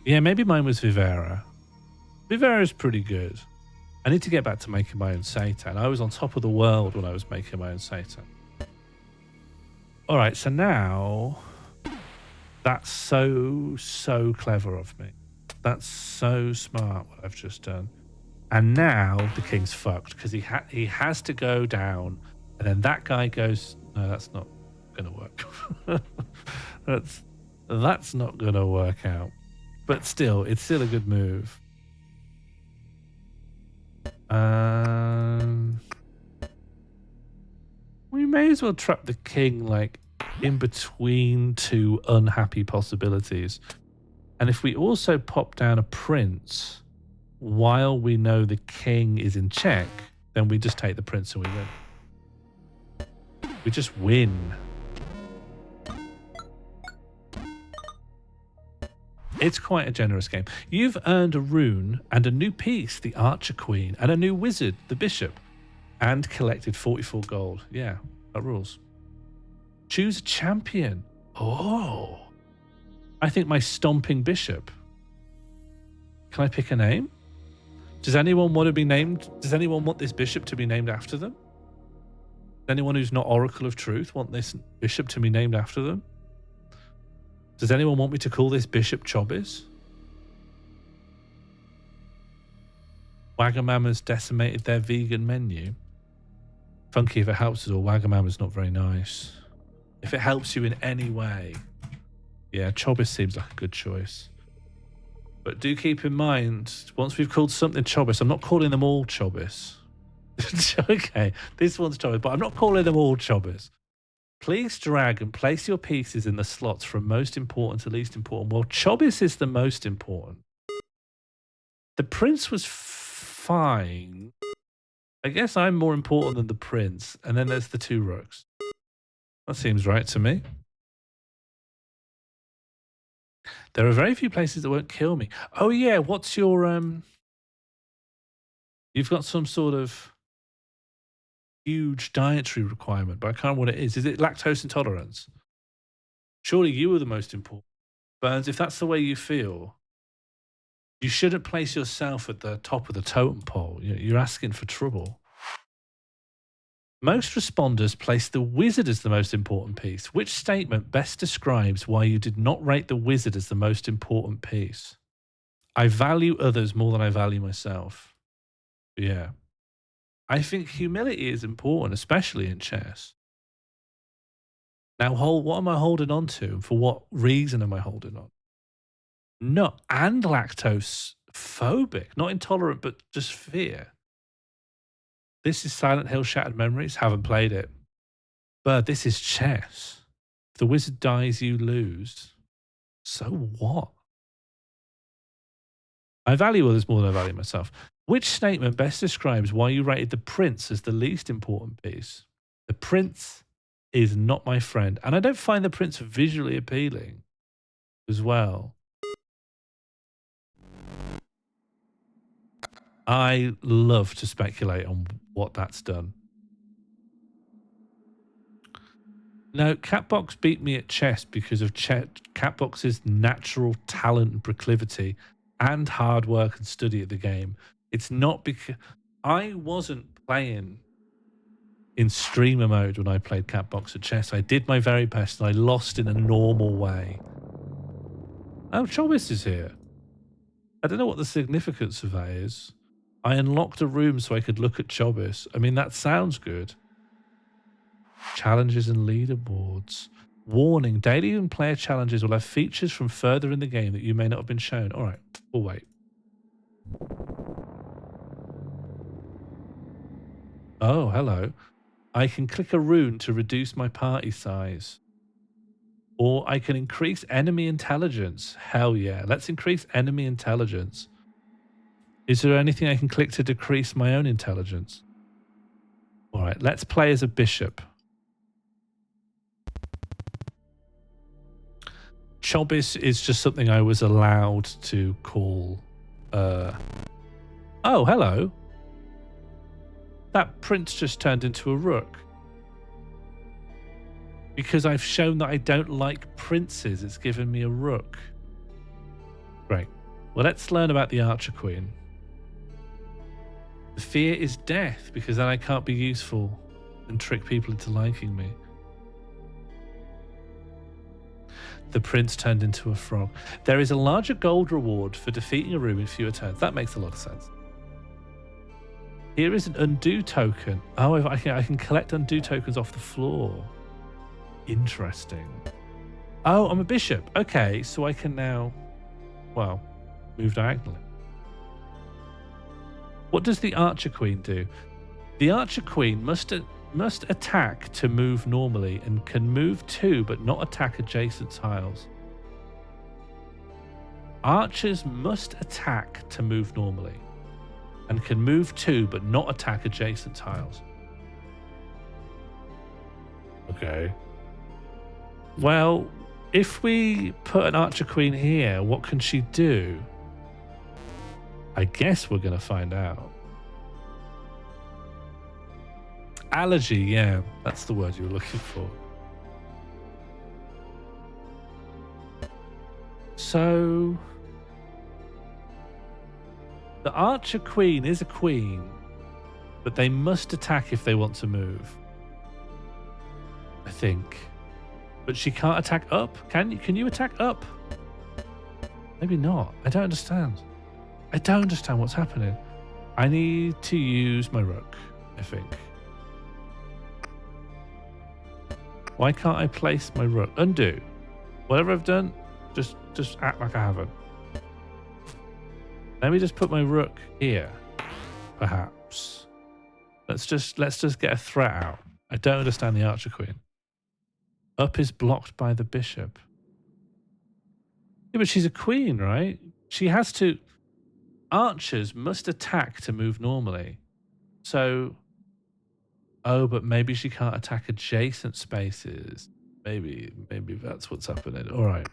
Yeah, maybe mine was Vivera. Vivera is pretty good. I need to get back to making my own seitan. I was on top of the world when I was making my own seitan. All right, so now that's so clever of me. That's so smart what I've just done. And now the king's fucked because he has to go down, and then that guy goes. No, that's not going to work. that's not going to work out. But still, it's still a good move. We may as well trap the king like in between two unhappy possibilities. And if we also pop down a prince while we know the king is in check, then we just take the prince and we win. We just win. It's quite a generous game. You've earned a rune and a new piece, the Archer Queen, and a new wizard, the Bishop, and collected 44 gold. Yeah, that rules. Choose a champion. Oh, I think my Stomping Bishop. Can I pick a name? Does anyone want to be named? Does anyone want this bishop to be named after them? Does anyone who's not Oracle of Truth want this bishop to be named after them? Does anyone want me to call this Bishop Chobis? Wagamama's decimated their vegan menu. Funky if it helps at all. Wagamama's not very nice. If it helps you in any way. Yeah, Chobis seems like a good choice. But do keep in mind, once we've called something Chobis, I'm not calling them all Chobis. Okay, this one's Chobis, but I'm not calling them all Chobis. Please drag and place your pieces in the slots from most important to least important. Well, Chobis is the most important. The prince was fine. I guess I'm more important than the prince. And then there's the two rooks. That seems right to me. There are very few places that won't kill me. Oh yeah, what's your you've got some sort of huge dietary requirement, but I can't remember what it is. Is it lactose intolerance? Surely you are the most important. Burns, if that's the way you feel, you shouldn't place yourself at the top of the totem pole. You're asking for trouble. Most responders place the wizard as the most important piece. Which statement best describes why you did not rate the wizard as the most important piece? I value others more than I value myself. Yeah. I think humility is important, especially in chess. Now, what am I holding on to? For what reason am I holding on? No, and lactose phobic, not intolerant, but just fear. This is Silent Hill Shattered Memories. Haven't played it. But this is chess. If the wizard dies, you lose. So what? I value others more than I value myself. Which statement best describes why you rated the prince as the least important piece? The prince is not my friend. And I don't find the prince visually appealing as well. I love to speculate on what that's done. No, Catbox beat me at chess because of Catbox's natural talent and proclivity and hard work and study at the game. It's not because I wasn't playing in streamer mode when I played Catbox at chess. I did my very best and I lost in a normal way. Oh, Chobis is here. I don't know what the significance of that is. I unlocked a room so I could look at Chobis. I mean, that sounds good. Challenges and leaderboards. Warning, daily and player challenges will have features from further in the game that you may not have been shown. All right, we'll wait. Oh, hello. I can click a rune to reduce my party size. Or I can increase enemy intelligence. Hell yeah. Let's increase enemy intelligence. Is there anything I can click to decrease my own intelligence? All right, let's play as a bishop. Chobis is just something I was allowed to call. Oh, hello. That prince just turned into a rook. Because I've shown that I don't like princes, it's given me a rook. Great. Well, let's learn about the Archer Queen. The fear is death, because then I can't be useful and trick people into liking me. The prince turned into a frog. There is a larger gold reward for defeating a room in fewer turns. That makes a lot of sense. Here is an undo token. Oh, I can collect undo tokens off the floor. Interesting. Oh, I'm a bishop. Okay, so I can now, well, move diagonally. What does the Archer Queen do? The Archer Queen must attack to move normally and can move to but not attack adjacent tiles. Archers must attack to move normally and can move to but not attack adjacent tiles. Okay. Well, if we put an Archer Queen here, what can she do? I guess we're going to find out. Allergy, yeah, that's the word you were looking for. So, the Archer Queen is a queen, but they must attack if they want to move. I think. But she can't attack up. Can you attack up? Maybe not. I don't understand. I don't understand what's happening. I need to use my rook, I think. Why can't I place my rook? Undo. Whatever I've done, just act like I haven't. Let me just put my rook here, perhaps. Let's just get a threat out. I don't understand the Archer Queen. Up is blocked by the bishop. Yeah, but she's a queen, right? She has to... Archers must attack to move normally. So... Oh, but maybe she can't attack adjacent spaces. Maybe that's what's happening. All right.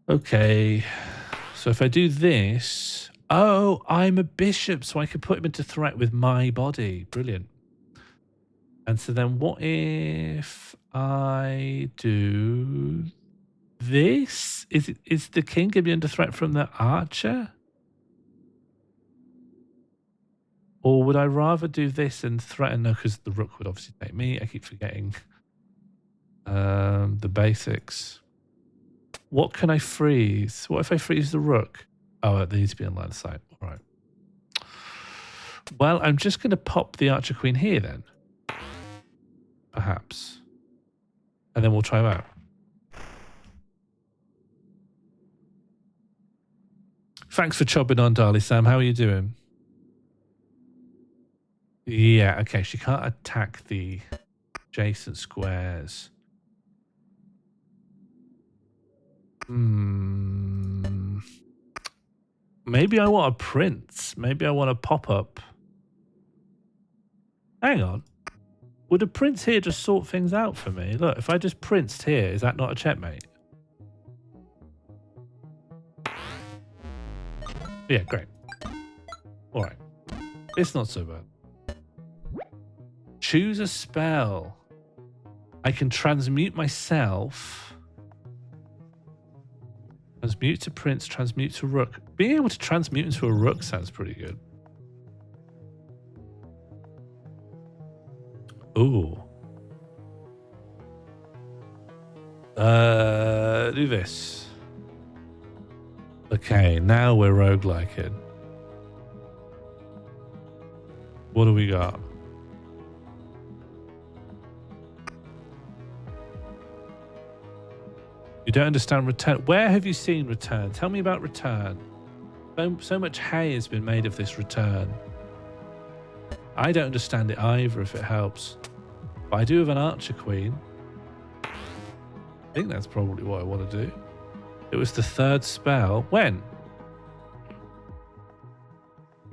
Okay. So if I do this... Oh, I'm a bishop, so I can put him into threat with my body. Brilliant. And so then what if I do this? Is the king going to be under threat from the archer? Or would I rather do this and threaten? No, because the rook would obviously take me. I keep forgetting the basics. What can I freeze? What if I freeze the rook? Oh, they need to be on line of sight. All right. Well, I'm just going to pop the Archer Queen here then. Perhaps. And then we'll try them out. Thanks for chopping on, Darley Sam. How are you doing? Yeah, okay. She can't attack the adjacent squares. Maybe I want a prince. Maybe I want a pop-up. Hang on. Would a prince here just sort things out for me? Look, if I just princed here, is that not a checkmate? Yeah, great. All right. It's not so bad. Choose a spell. I can transmute myself. Transmute to prince, transmute to rook. Being able to transmute into a rook sounds pretty good. Ooh. Do this. Okay, now we're rogueliking. What do we got? You don't understand return. Where have you seen return? Tell me about return. So much hay has been made of this return. I don't understand it either, if it helps. But I do have an archer queen. I think that's probably what I want to do. It was the third spell. When?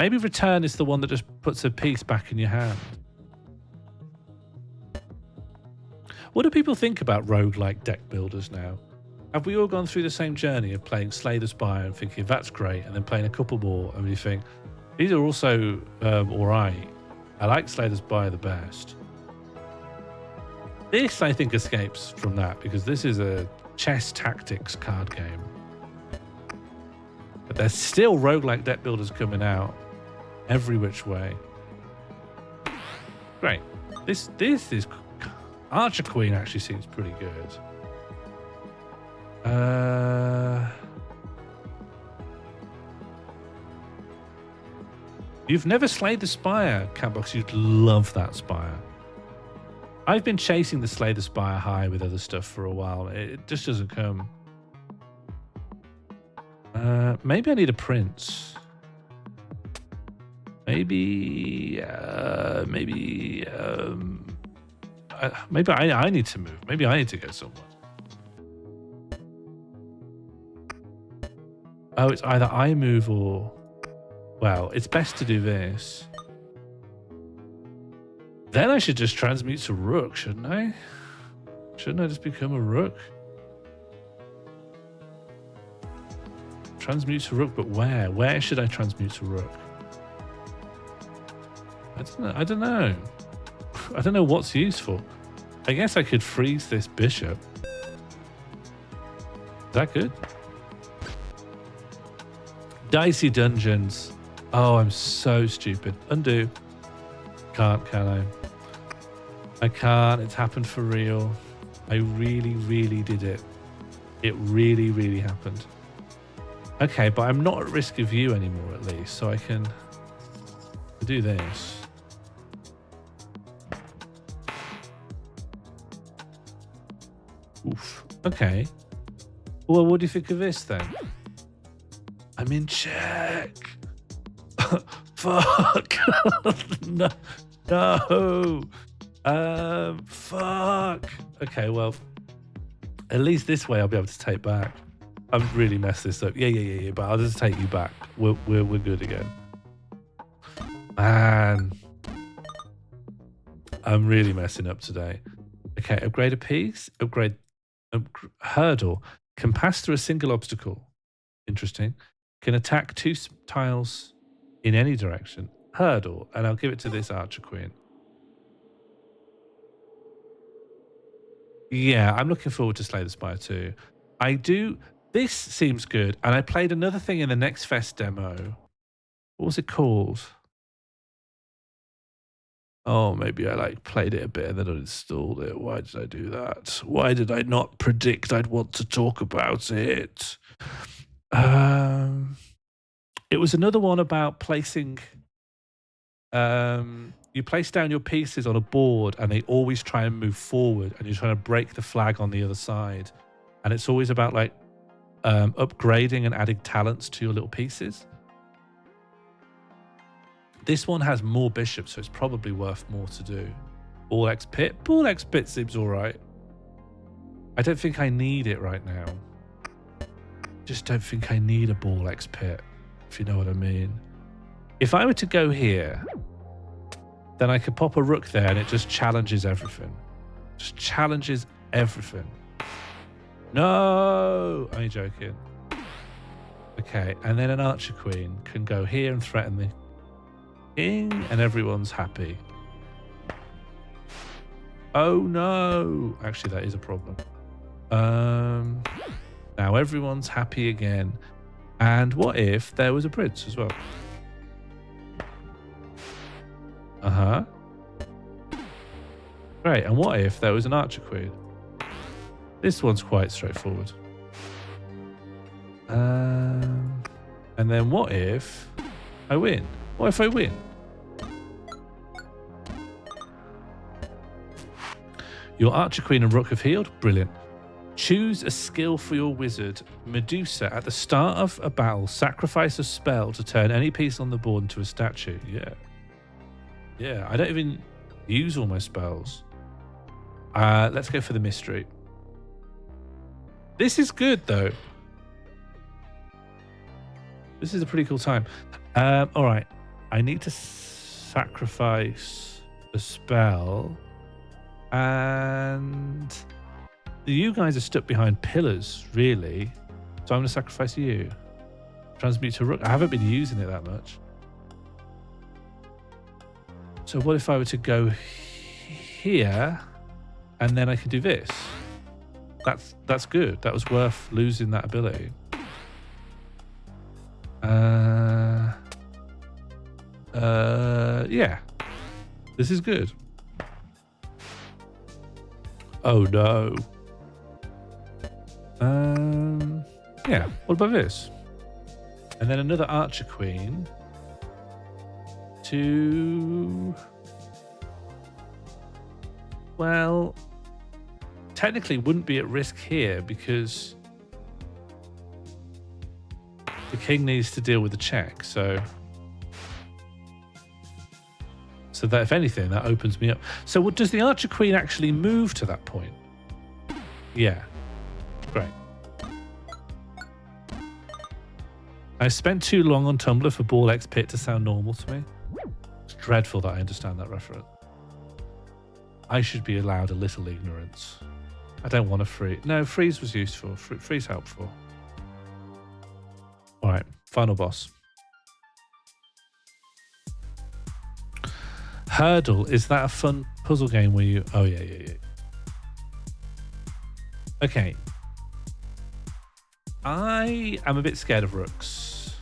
Maybe return is the one that just puts a piece back in your hand. What do people think about roguelike deck builders now? Have we all gone through the same journey of playing Slay the Spire and thinking that's great, and then playing a couple more and we think these are also all right. I like Slay the Spire the best. This, I think, escapes from that because this is a chess tactics card game. But there's still roguelike deck builders coming out every which way. Great. This is Archer Queen actually seems pretty good. You've never slayed the Spire, Catbox. You'd love that Spire. I've been chasing the Slay the Spire high with other stuff for a while. It just doesn't come. Maybe I need a prince. Maybe I need to move. Maybe I need to go somewhere. Oh, it's either I move or... Well, it's best to do this. Then I should just transmute to rook, shouldn't I? Shouldn't I just become a rook? Transmute to rook, but where? Where should I transmute to rook? I don't know. I don't know what's useful. I guess I could freeze this bishop. Is that good? Dicey Dungeons. Oh, I'm so stupid. Undo. Can't, can I? I can't. It's happened for real. I really, really did it. It really, really happened. Okay, but I'm not at risk of you anymore, at least, so I can do this. Oof. Okay. Well, what do you think of this then? I'm in check. Fuck. No. No. Fuck. Okay, well, at least this way I'll be able to take back. I've really messed this up. Yeah, but I'll just take you back. We're good again. Man. I'm really messing up today. Okay, upgrade a piece. Upgrade hurdle. Can pass through a single obstacle. Interesting. Can attack 2 tiles in any direction. Hurdle. And I'll give it to this Archer Queen. Yeah, I'm looking forward to Slay the Spire too. I do. This seems good. And I played another thing in the Next Fest demo. What was it called? Oh, maybe I played it a bit and then uninstalled it. Why did I do that? Why did I not predict I'd want to talk about it? It was another one about placing. You place down your pieces on a board and they always try and move forward, and you're trying to break the flag on the other side. And it's always about upgrading and adding talents to your little pieces. This one has more bishops, so it's probably worth more to do. Ball X Pit. Ball X Pit seems all right. I don't think I need it right now. Just don't think I need a Ball X Pit, if you know what I mean. If I were to go here, then I could pop a rook there and it just challenges everything. Just challenges everything. No! Only joking. Okay, and then an archer queen can go here and threaten the king, and everyone's happy. Oh no! Actually, that is a problem. Now everyone's happy again. And what if there was a prince as well? Uh-huh. Great, and what if there was an archer queen? This one's quite straightforward. And then what if I win? What if I win? Your archer queen and rook have healed. Brilliant. Choose a skill for your wizard. Medusa. At the start of a battle, sacrifice a spell to turn any piece on the board into a statue. Yeah. Yeah, I don't even use all my spells. Let's go for the mystery. This is good, though. This is a pretty cool time. All right. I need to sacrifice a spell. And you guys are stuck behind pillars, really. So I'm going to sacrifice you. Transmute to rook. I haven't been using it that much. So what if I were to go here and then I can do this? That's good. That was worth losing that ability. Yeah. This is good. Oh no. Yeah, what about this? And then another archer queen to... Well, technically wouldn't be at risk here because the king needs to deal with the check, so that if anything, that opens me up. So what, does the archer queen actually move to that point? Yeah. Great. I spent too long on Tumblr for Ball X Pit to sound normal to me. It's dreadful that I understand that reference. I should be allowed a little ignorance. I don't want to freeze. No, freeze was useful. Freeze helpful. All right, final boss. Hurdle, is that a fun puzzle game where you... Oh, yeah. Okay. I am a bit scared of rooks.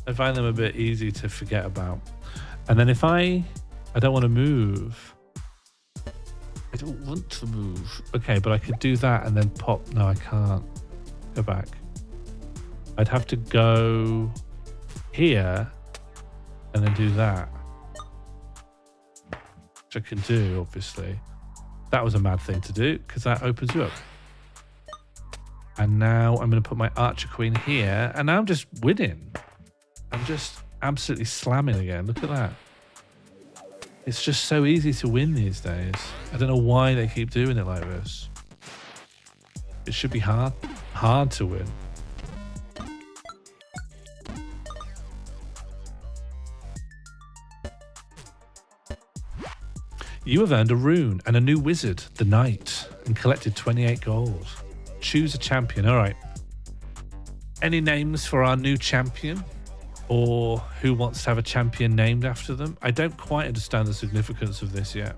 I find them a bit easy to forget about. And then if I don't want to move. I don't want to move. Okay, but I could do that and then pop. No, I can't. Go back. I'd have to go here and then do that. Which I can do, obviously. That was a mad thing to do because that opens you up. And now I'm going to put my archer queen here. And now I'm just winning. I'm just absolutely slamming again. Look at that. It's just so easy to win these days. I don't know why they keep doing it like this. It should be hard to win. You have earned a rune and a new wizard, the Knight, and collected 28 gold. Choose a champion. All right. Any names for our new champion? Or who wants to have a champion named after them? I don't quite understand the significance of this yet.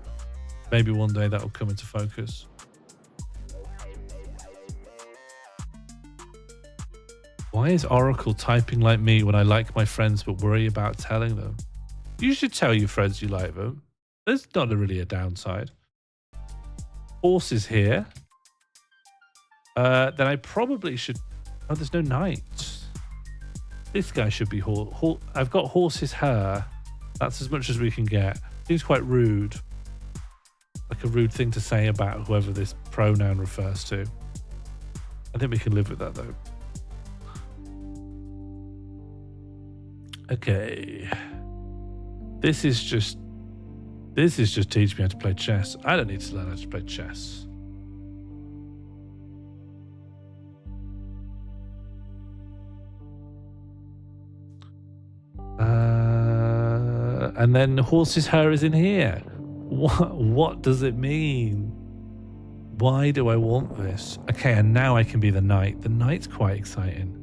Maybe one day that'll come into focus. Why is Oracle typing like me when I like my friends but worry about telling them? You should tell your friends you like them. There's not really a downside. Horse is here. Then I probably should... Oh, there's no knight. This guy should be horse. I've got horse's hair. That's as much as we can get. Seems quite rude. Like a rude thing to say about whoever this pronoun refers to. I think we can live with that, though. Okay. This is just teaching me how to play chess. I don't need to learn how to play chess. And then horse's her is in here. What does it mean? Why do I want this? Okay, and now I can be the knight. The knight's quite exciting.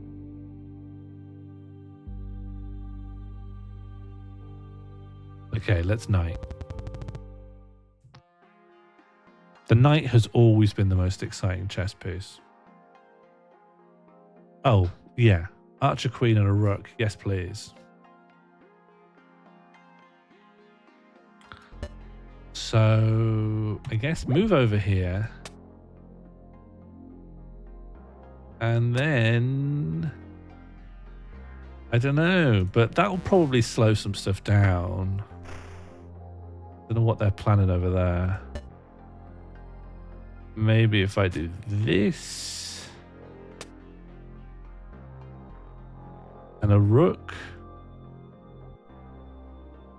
Okay, let's knight. The knight has always been the most exciting chess piece. Oh, yeah. Archer, queen, and a rook. Yes, please. So, I guess move over here. And then... I don't know, but that will probably slow some stuff down. Don't know what they're planning over there. Maybe if I do this. And a rook.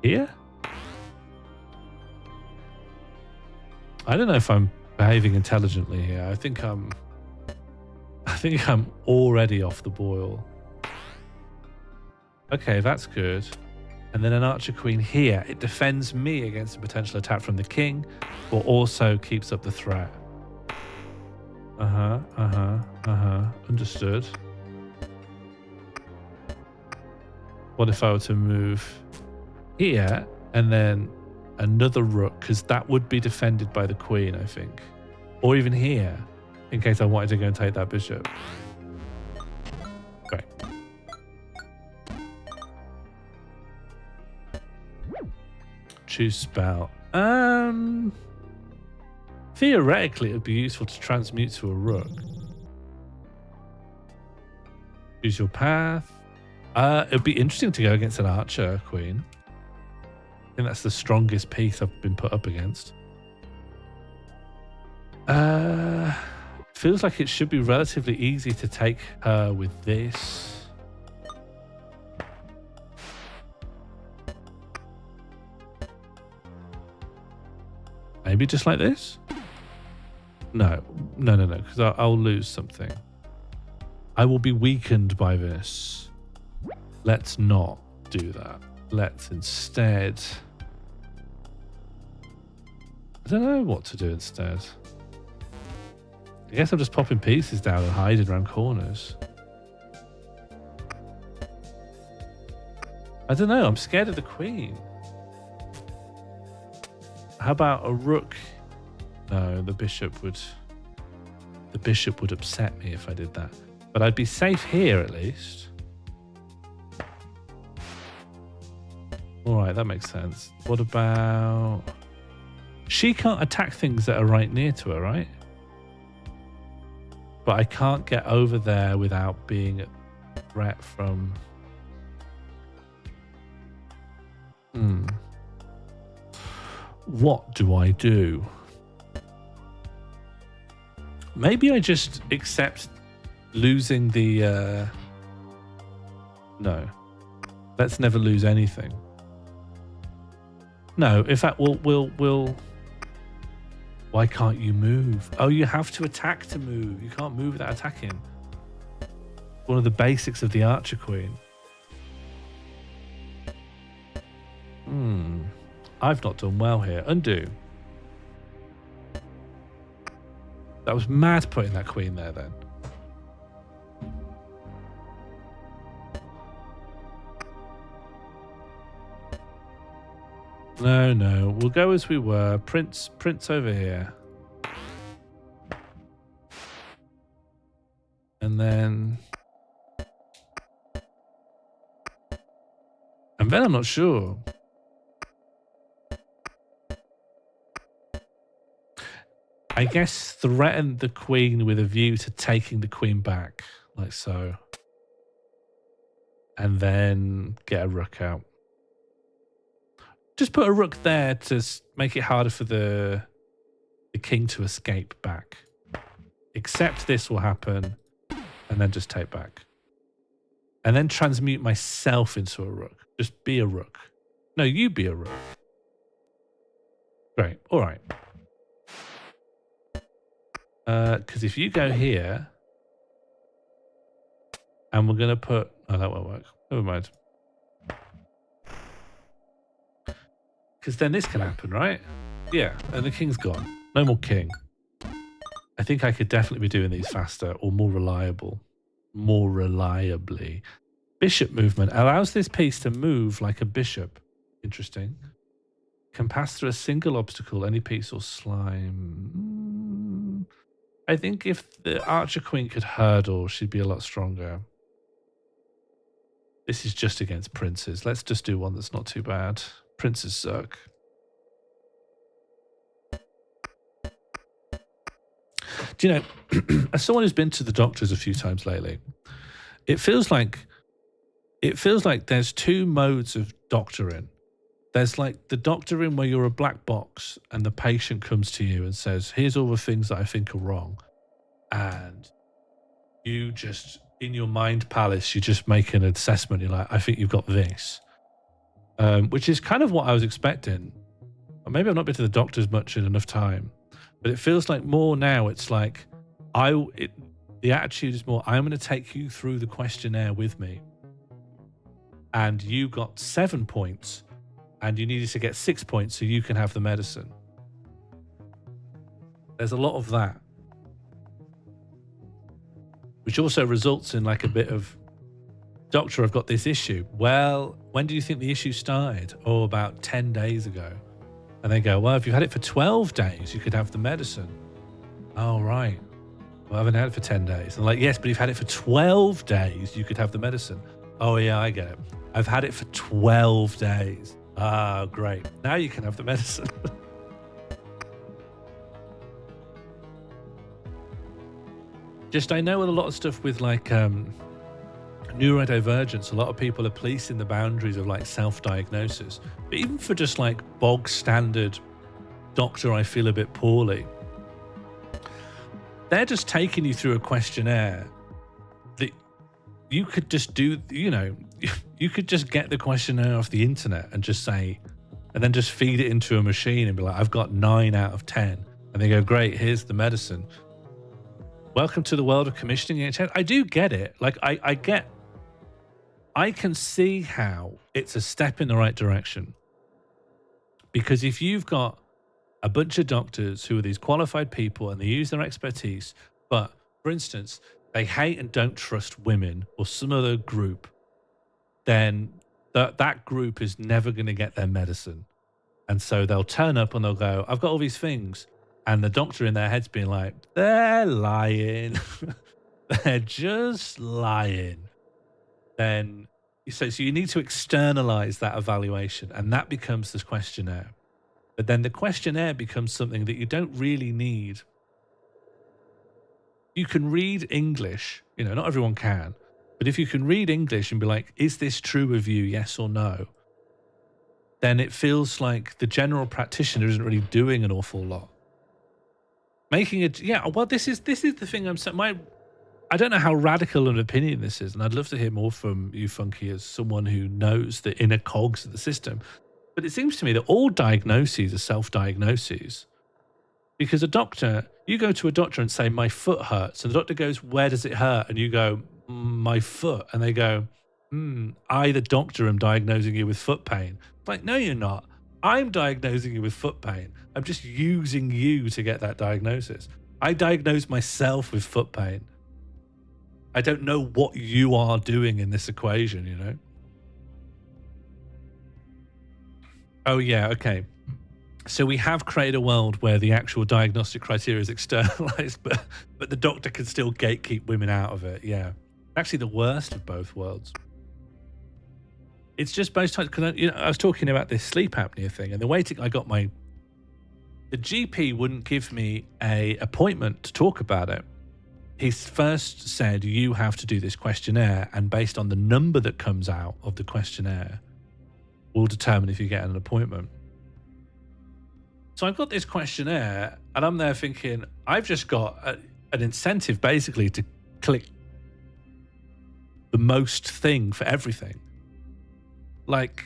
Here? I don't know if I'm behaving intelligently here. I think I'm already off the boil. Okay, that's good. And then an archer queen here. It defends me against a potential attack from the king, but also keeps up the threat. Understood. What if I were to move here and then another rook? Because that would be defended by the queen, I think. Or even here, in case I wanted to go and take that bishop. Great. Choose spell. Theoretically, it would be useful to transmute to a rook. Choose your path. It would be interesting to go against an archer queen. I think that's the strongest piece I've been put up against. Feels like it should be relatively easy to take her with this. Maybe just like this? No, because I'll lose something. I will be weakened by this. Let's not do that. Let's instead... I don't know what to do instead. I guess I'm just popping pieces down and hiding around corners. I don't know, I'm scared of the queen. How about a rook? No, the bishop would upset me if I did that. But I'd be safe here at least. All right, that makes sense. What about... She can't attack things that are right near to her, right? But I can't get over there without being a threat from... What do I do? Maybe I just accept losing the... No. Let's never lose anything. No, in fact, we'll... Why can't you move? Oh, you have to attack to move. You can't move without attacking. One of the basics of the archer queen. I've not done well here. Undo. That was mad putting that queen there then. No. We'll go as we were. Prince over here. And then I'm not sure. I guess threaten the queen with a view to taking the queen back, like so. And then get a rook out. Just put a rook there to make it harder for the king to escape back. Except this will happen, and then just take back. And then transmute myself into a rook. Just be a rook. No, you be a rook. Great, all right. Because if you go here, and we're going to put... Oh, that won't work. Never mind. Because then this can happen, right? Yeah, and the king's gone. No more king. I think I could definitely be doing these faster or more reliably. Bishop movement allows this piece to move like a bishop. Interesting. Can pass through a single obstacle, any piece or slime. I think if the archer queen could hurdle, she'd be a lot stronger. This is just against princes. Let's just do one that's not too bad. Princes suck. Do you know, as someone who's been to the doctors a few times lately, it feels like there's two modes of doctoring. There's like the doctoring where you're a black box and the patient comes to you and says, here's all the things that I think are wrong. And you just, in your mind palace, you just make an assessment. You're like, I think you've got this. Which is kind of what I was expecting. Or maybe I've not been to the doctors much in enough time. But it feels like more now, it's like, the attitude is more, I'm going to take you through the questionnaire with me. And you got 7 points. And you needed to get 6 points so you can have the medicine. There's a lot of that. Which also results in like a bit of, doctor, I've got this issue. Well, when do you think the issue started? Oh, about 10 days ago. And they go, well, if you've had it for 12 days, you could have the medicine. Oh, right. Well, I haven't had it for 10 days. And like, yes, but if you've had it for 12 days, you could have the medicine. Oh, yeah, I get it. I've had it for 12 days. Ah, great. Now you can have the medicine. Just, I know with a lot of stuff with like neurodivergence, a lot of people are policing the boundaries of like self-diagnosis. But even for just like bog standard doctor, I feel a bit poorly. They're just taking you through a questionnaire that you could just do, you know, you could just get the questionnaire off the internet and just say, and then just feed it into a machine and be like, I've got 9 out of 10. And they go, great, here's the medicine. Welcome to the world of commissioning NHS. I do get it. Like, I can see how it's a step in the right direction. Because if you've got a bunch of doctors who are these qualified people and they use their expertise, but for instance, they hate and don't trust women or some other group, then that group is never going to get their medicine. And so they'll turn up and they'll go, I've got all these things. And the doctor in their head's being like, they're lying. They're just lying. Then, so you need to externalize that evaluation, and that becomes this questionnaire. But then the questionnaire becomes something that you don't really need. You can read English, you know, not everyone can, but if you can read English and be like, is this true of you, yes or no? Then it feels like the general practitioner isn't really doing an awful lot. Making it, yeah, well, this is the thing I'm saying. I don't know how radical an opinion this is, and I'd love to hear more from you, Funky, as someone who knows the inner cogs of the system. But it seems to me that all diagnoses are self-diagnoses. Because a doctor, you go to a doctor and say, my foot hurts, and the doctor goes, where does it hurt? And you go, my foot. And they go, I, the doctor, am diagnosing you with foot pain. It's like, no, you're not. I'm diagnosing you with foot pain. I'm just using you to get that diagnosis. I diagnose myself with foot pain. I don't know what you are doing in this equation, you know? Oh, yeah, okay. So we have created a world where the actual diagnostic criteria is externalized, but the doctor can still gatekeep women out of it, yeah. Actually, the worst of both worlds. It's just both times, because I was talking about this sleep apnea thing, and the way I got the GP wouldn't give me an appointment to talk about it. He first said, you have to do this questionnaire, and based on the number that comes out of the questionnaire, will determine if you get an appointment. So I've got this questionnaire, and I'm there thinking, I've just got an incentive basically to click the most thing for everything. Like,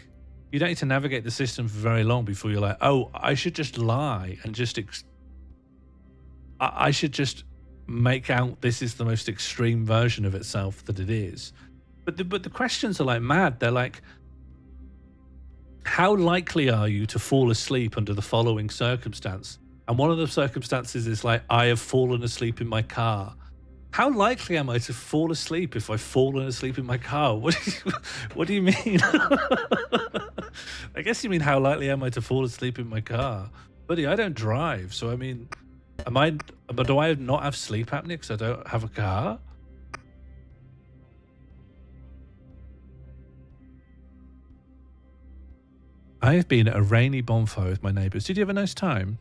you don't need to navigate the system for very long before you're like, oh, I should just lie and just, I should just make out this is the most extreme version of itself that it is. But the questions are like mad. They're like, how likely are you to fall asleep under the following circumstance? And one of the circumstances is like, I have fallen asleep in my car. How likely am I to fall asleep if I've fallen asleep in my car? What do you mean? I guess you mean how likely am I to fall asleep in my car? Buddy, I don't drive, so I mean, do I not have sleep apnea because I don't have a car? I have been at a rainy bonfire with my neighbours. Did you have a nice time?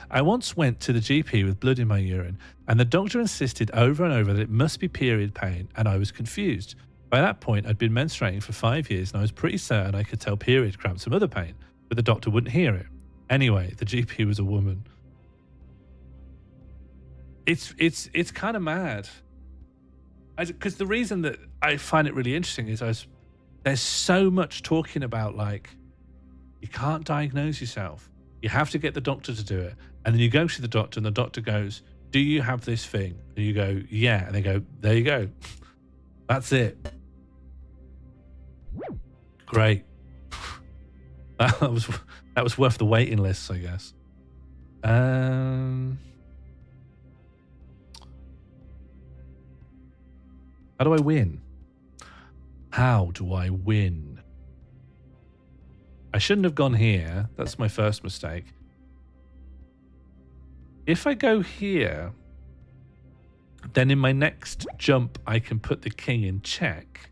I once went to the GP with blood in my urine, and the doctor insisted over and over that it must be period pain, and I was confused. By that point, I'd been menstruating for 5 years, and I was pretty certain I could tell period cramps from other pain, but the doctor wouldn't hear it. Anyway, the GP was a woman. It's kind of mad. Because the reason that I find it really interesting is there's so much talking about, like, you can't diagnose yourself. You have to get the doctor to do it. And then you go to the doctor and the doctor goes, do you have this thing? And you go, yeah. And they go, there you go. That's it. Great. That was worth the waiting list, I guess. How do I win? How do I win? I shouldn't have gone here. That's my first mistake. If I go here, then in my next jump, I can put the king in check.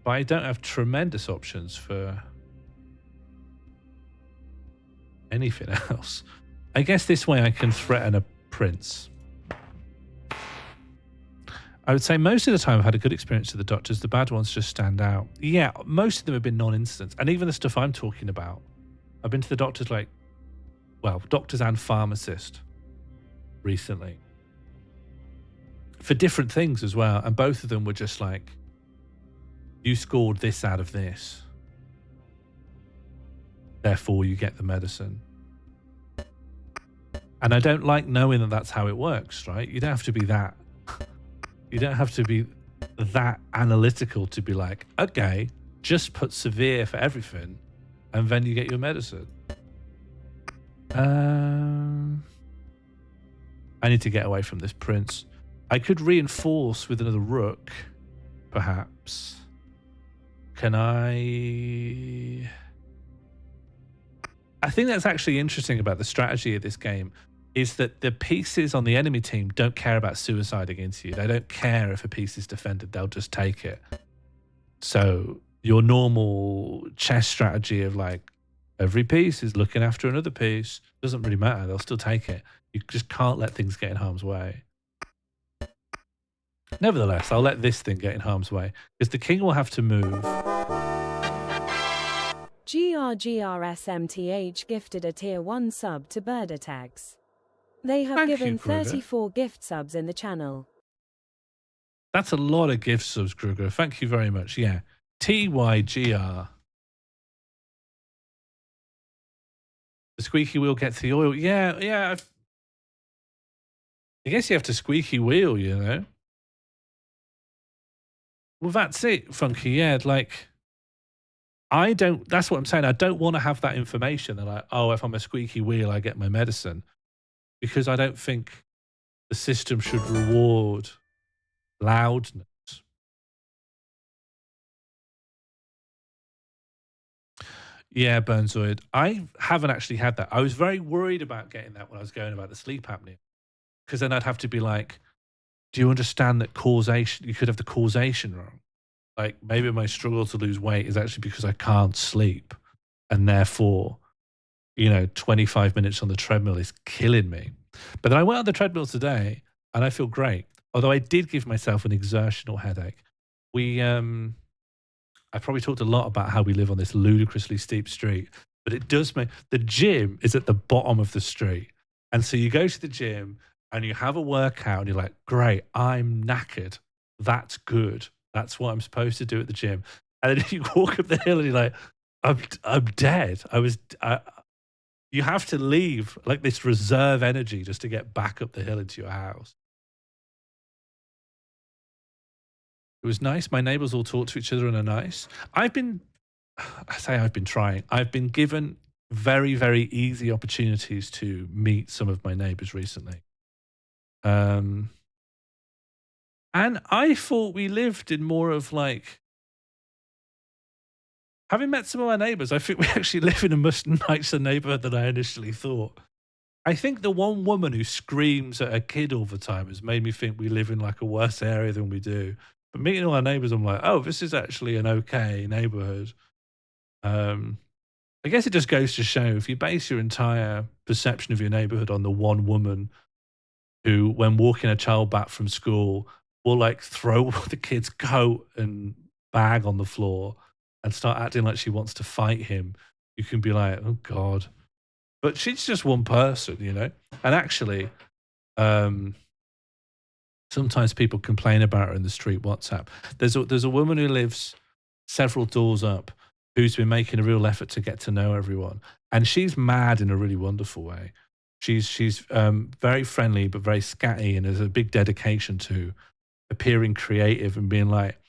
But I don't have tremendous options for anything else. I guess this way I can threaten a prince. I would say most of the time I've had a good experience with the doctors. The bad ones just stand out. Yeah, most of them have been non-incidents. And even the stuff I'm talking about, I've been to the doctors doctors and pharmacists recently. For different things as well. And both of them were just like, you scored this out of this. Therefore, you get the medicine. And I don't like knowing that that's how it works, right? You don't have to be that. You don't have to be that analytical to be like, okay, just put severe for everything and then you get your medicine. I need to get away from this prince. I could reinforce with another rook, perhaps. Can I think that's actually interesting about the strategy of this game. Is that the pieces on the enemy team don't care about suicide against you. They don't care if a piece is defended. They'll just take it. So your normal chess strategy of like, every piece is looking after another piece, doesn't really matter. They'll still take it. You just can't let things get in harm's way. Nevertheless, I'll let this thing get in harm's way because the king will have to move. GRGRSMTH gifted a tier 1 sub to Bird Attacks. They have given 34 gift subs in the channel. That's a lot of gift subs, Kruger. Thank you very much. Yeah. TYGR. The squeaky wheel gets the oil. Yeah. I guess you have to squeaky wheel, you know? Well, that's it, Funky. Yeah, like, that's what I'm saying. I don't want to have that information that if I'm a squeaky wheel, I get my medicine. Because I don't think the system should reward loudness. Yeah, Burnzoid. I haven't actually had that. I was very worried about getting that when I was going about the sleep apnea. Because then I'd have to be like, do you understand that causation, you could have the causation wrong? Like, maybe my struggle to lose weight is actually because I can't sleep. And therefore, 25 minutes on the treadmill is killing me. But then I went on the treadmill today and I feel great. Although I did give myself an exertional headache. I probably talked a lot about how we live on this ludicrously steep street, but it does make, the gym is at the bottom of the street. And so you go to the gym and you have a workout and you're like, great, I'm knackered. That's good. That's what I'm supposed to do at the gym. And then you walk up the hill and you're like, I'm dead. You have to leave like this reserve energy just to get back up the hill into your house. It was nice. My neighbors all talk to each other and are nice. I've been trying. I've been given very, very easy opportunities to meet some of my neighbors recently. And I thought we lived in more of like, having met some of my neighbors, I think we actually live in a much nicer neighborhood than I initially thought. I think the one woman who screams at a kid all the time has made me think we live in like a worse area than we do. But meeting all our neighbors, I'm like, oh, this is actually an okay neighborhood. I guess it just goes to show if you base your entire perception of your neighborhood on the one woman who, when walking a child back from school, will like throw the kid's coat and bag on the floor and start acting like she wants to fight him, you can be like, oh God. But she's just one person, you know? And actually, sometimes people complain about her in the street WhatsApp. There's a woman who lives several doors up who's been making a real effort to get to know everyone. And she's mad in a really wonderful way. She's very friendly, but very scatty, and there's a big dedication to appearing creative and being like,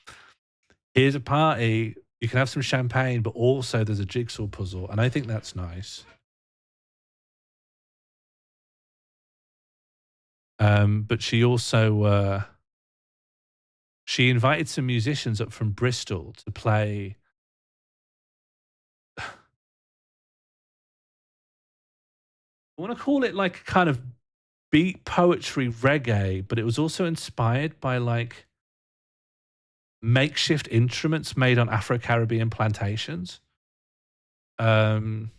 here's a party, you can have some champagne, but also there's a jigsaw puzzle. And I think that's nice. But she also, she invited some musicians up from Bristol to play. I want to call it like a kind of beat poetry reggae, but it was also inspired by like makeshift instruments made on Afro-Caribbean plantations. And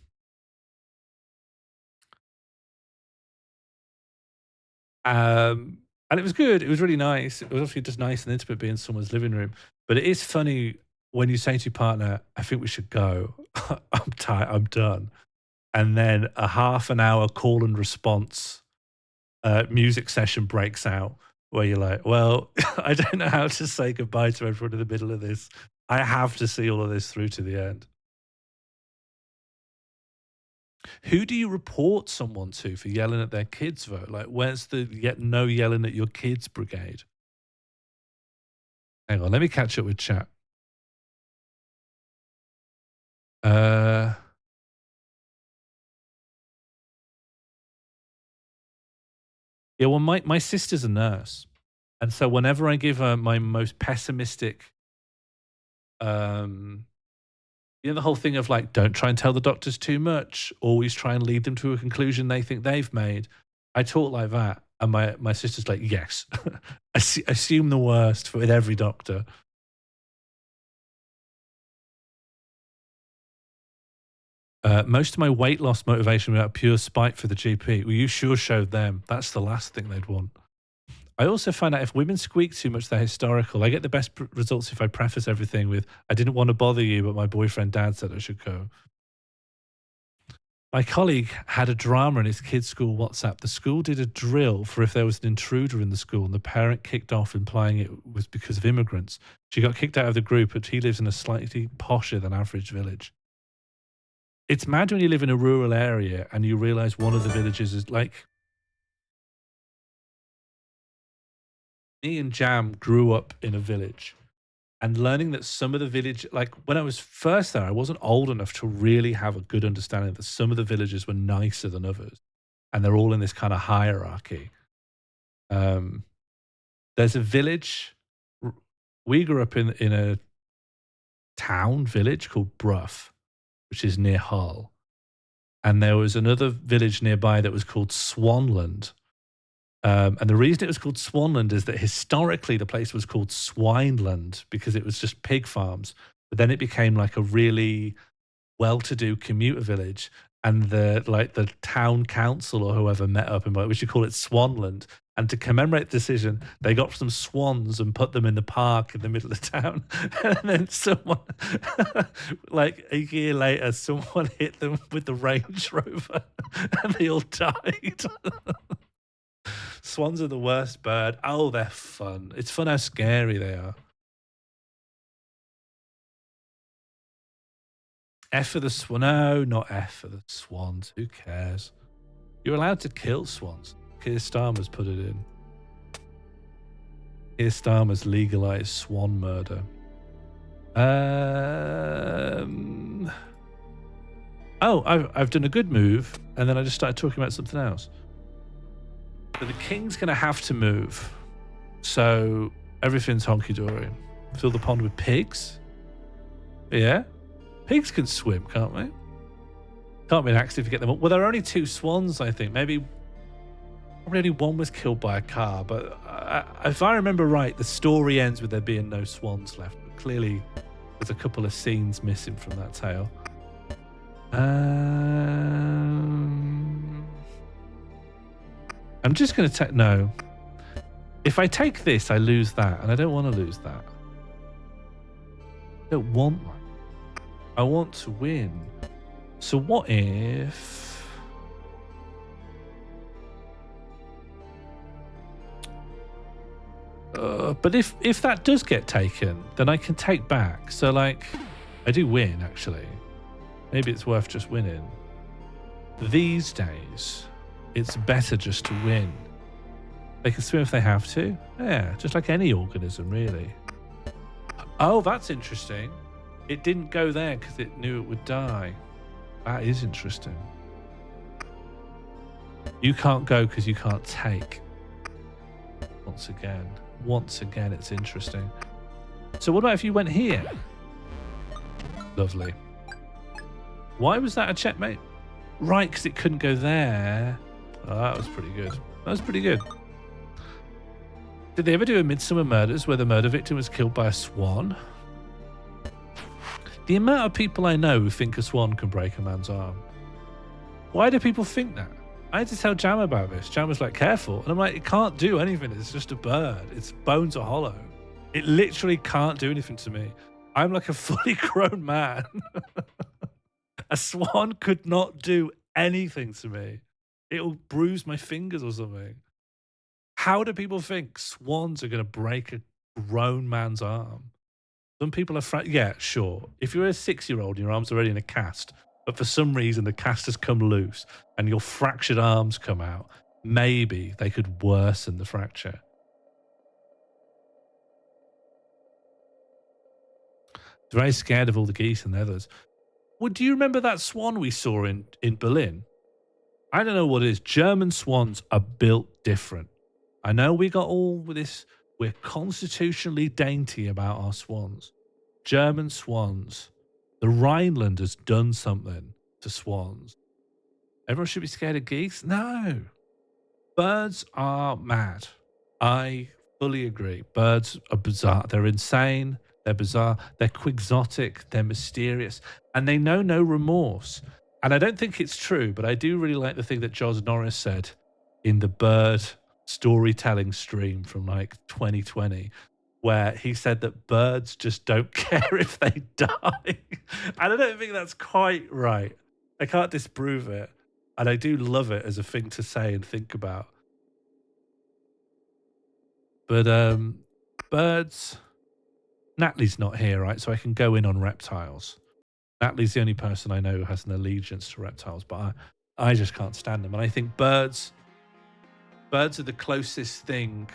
it was good. It was really nice. It was obviously just nice and intimate being in someone's living room. But it is funny when you say to your partner, I think we should go. I'm tired. I'm done. And then a half an hour call and response music session breaks out where you're like, well, I don't know how to say goodbye to everyone in the middle of this. I have to see all of this through to the end. Who do you report someone to for yelling at their kids, though? Like, where's the no yelling at your kids brigade? Hang on, let me catch up with chat. Yeah, well, my sister's a nurse. And so whenever I give her my most pessimistic, you know, the whole thing of like, don't try and tell the doctors too much, always try and lead them to a conclusion they think they've made. I talk like that. And my sister's like, yes, assume the worst with every doctor. Most of my weight loss motivation was out of pure spite for the GP. Well, you sure showed them. That's the last thing they'd want. I also find out if women squeak too much, they're historical. I get the best results if I preface everything with, I didn't want to bother you, but my boyfriend dad said I should go. My colleague had a drama in his kid's school WhatsApp. The school did a drill for if there was an intruder in the school, and the parent kicked off, implying it was because of immigrants. She got kicked out of the group, but he lives in a slightly posher than average village. It's mad when you live in a rural area and you realize one of the villages is like, me and Jam grew up in a village, and learning that some of the village, like when I was first there, I wasn't old enough to really have a good understanding that some of the villages were nicer than others, and they're all in this kind of hierarchy. There's a village. We grew up in a town village called Bruff, which is near Hull. And there was another village nearby that was called Swanland. And the reason it was called Swanland is that historically the place was called Swineland because it was just pig farms. But then it became like a really well-to-do commuter village. And the town council or whoever met up and like, we should call it Swanland. And to commemorate the decision, they got some swans and put them in the park in the middle of town. And then someone, like a year later, someone hit them with the Range Rover and they all died. Swans are the worst bird. Oh, they're fun. It's fun how scary they are. F for the swan. No, not F for the swans. Who cares? You're allowed to kill swans. Keir Starmer's put it in. Keir Starmer's legalized swan murder. Oh, I've done a good move, and then I just started talking about something else. So the king's going to have to move. So everything's honky-dory. Fill the pond with pigs. Yeah. Pigs can swim, can't they? Can't be an accident if you get them up. Well, there are only 2 swans, I think. Probably only one was killed by a car. But if I remember right, the story ends with there being no swans left. But clearly, there's a couple of scenes missing from that tale. I'm just going to take... No. If I take this, I lose that. And I don't want to lose that. I don't want that. I want to win. So what if... but if that does get taken, then I can take back. So, like, I do win, actually. Maybe it's worth just winning. These days, it's better just to win. They can swim if they have to. Yeah, just like any organism, really. Oh, that's interesting. It didn't go there because it knew it would die. That is interesting. You can't go because you can't take. Once again, it's interesting. So what about if you went here? Lovely. Why was that a checkmate? Right, because it couldn't go there. Oh, that was pretty good. That was pretty good. Did they ever do a Midsummer Murders where the murder victim was killed by a swan? The amount of people I know who think a swan can break a man's arm. Why do people think that? I had to tell Jam about this. Jam was like, careful. And I'm like, it can't do anything. It's just a bird. Its bones are hollow. It literally can't do anything to me. I'm like a fully grown man. A swan could not do anything to me. It'll bruise my fingers or something. How do people think swans are going to break a grown man's arm? Some people are... yeah, sure. If you're a 6-year-old and your arm's already in a cast, but for some reason the cast has come loose and your fractured arms come out, maybe they could worsen the fracture. Very scared of all the geese and the others. Well, do you remember that swan we saw in Berlin? I don't know what it is. German swans are built different. I know we got all this... We're constitutionally dainty about our swans. German swans. The Rhineland has done something to swans. Everyone should be scared of geese? No. Birds are mad. I fully agree. Birds are bizarre. They're insane. They're bizarre. They're quixotic. They're mysterious. And they know no remorse. And I don't think it's true, but I do really like the thing that Josh Norris said in the bird storytelling stream from like 2020, where he said that birds just don't care if they die. And I don't think that's quite right. I can't disprove it. And I do love it as a thing to say and think about. But birds... Natalie's not here, right? So I can go in on reptiles. Natalie's the only person I know who has an allegiance to reptiles, but I just can't stand them. And I think birds are the closest thing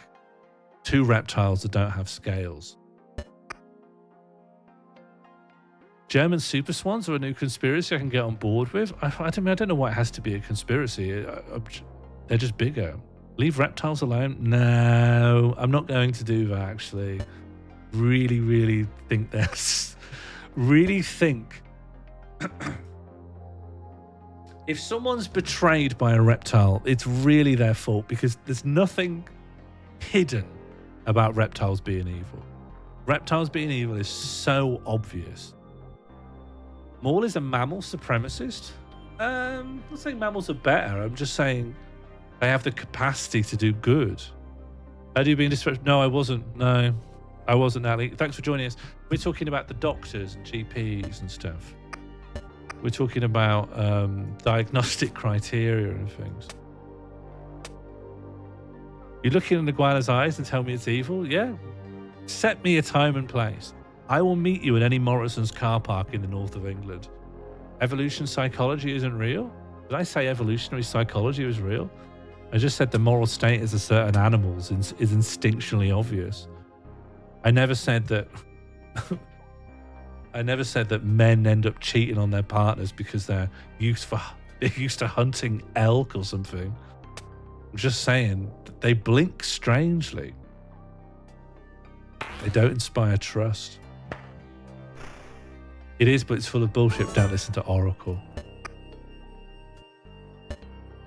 to reptiles that don't have scales. German super swans are a new conspiracy I can get on board with. I don't know why it has to be a conspiracy. They're just bigger. Leave reptiles alone? No, I'm not going to do that, actually. Really think this. Really think. If someone's betrayed by a reptile, it's really their fault, because there's nothing hidden about reptiles being evil. Reptiles being evil is so obvious. Maul is a mammal supremacist. I'm not saying mammals are better. I'm just saying they have the capacity to do good. Are you being disrespectful? No, I wasn't. No, I wasn't, Natalie. Thanks for joining us. We're talking about the doctors and GPs and stuff. We're talking about diagnostic criteria and things. You're looking in Iguana's eyes and tell me it's evil? Yeah. Set me a time and place. I will meet you in any Morrison's car park in the north of England. Evolution psychology isn't real? Did I say evolutionary psychology was real? I just said the moral status of certain animals is instinctually obvious. I never said that. I never said that men end up cheating on their partners because they're used to hunting elk or something. I'm just saying that they blink strangely. They don't inspire trust. It is, but it's full of bullshit. Don't listen to Oracle.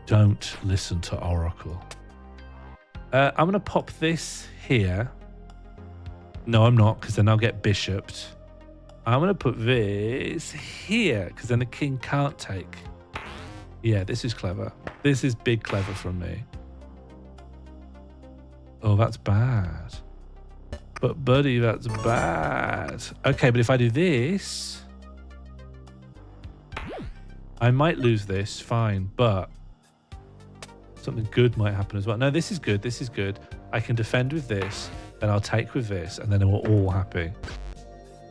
Don't listen to Oracle. I'm going to pop this here. No, I'm not, because then I'll get bishoped. I'm going to put this here, because then the king can't take. Yeah, this is clever. This is big clever from me. Oh, that's bad. But, buddy, that's bad. Okay, but if I do this, I might lose this, fine, but something good might happen as well. No, this is good. This is good. I can defend with this, then I'll take with this, and then we're all happy.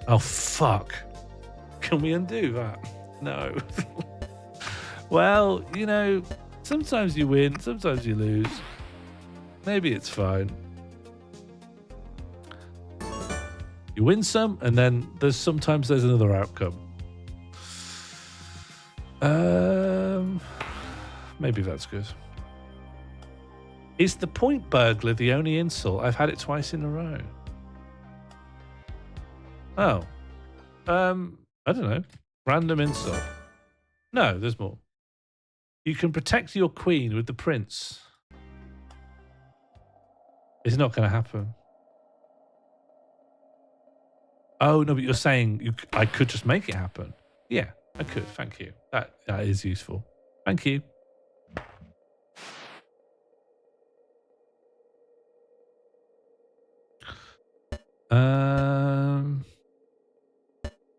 Oh, fuck. Can we undo that? No. Well, you know, sometimes you win, sometimes you lose. Maybe it's fine. You win some, and then sometimes there's another outcome. Maybe that's good. Is the point burglar the only insult? I've had it twice in a row. Oh. I don't know. Random insult. No, there's more. You can protect your queen with the prince. It's not going to happen. Oh, no, but you're saying I could just make it happen. Yeah, I could. Thank you. That is useful. Thank you.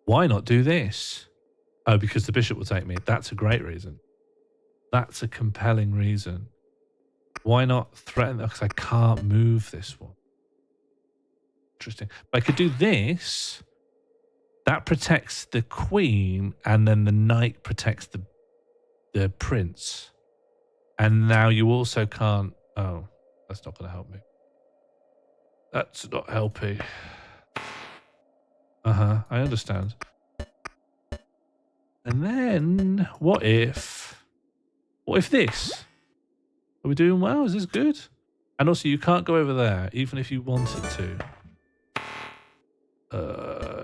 Why not do this? Oh, because the bishop will take me. That's a great reason. That's a compelling reason. Why not threaten? Because I can't move this one. Interesting. But I could do this. That protects the queen, and then the knight protects the prince. And now you also can't... Oh, that's not going to help me. That's not helping. I understand. And then, what if this? Are we doing well? Is this good? And also, you can't go over there, even if you wanted to.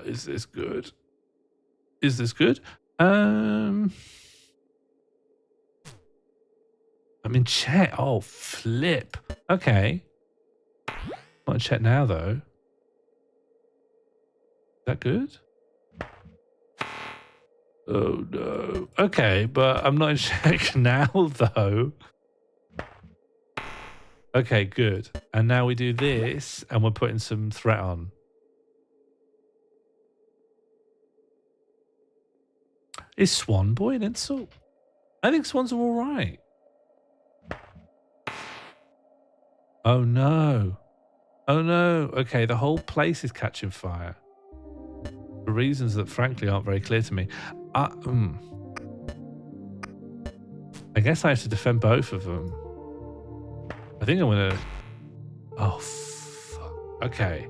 Is this good? Is this good? I'm in check. Oh, flip. Okay. Not in check now, though. Is that good? Oh, no. Okay, but I'm not in check now, though. Okay, good. And now we do this, and we're putting some threat on. Is Swan Boy an insult? I think swans are all right. Oh, no. Oh, no. Okay, the whole place is catching fire. For reasons that, frankly, aren't very clear to me. I guess I have to defend both of them. I think I'm going to... Oh, fuck. Okay.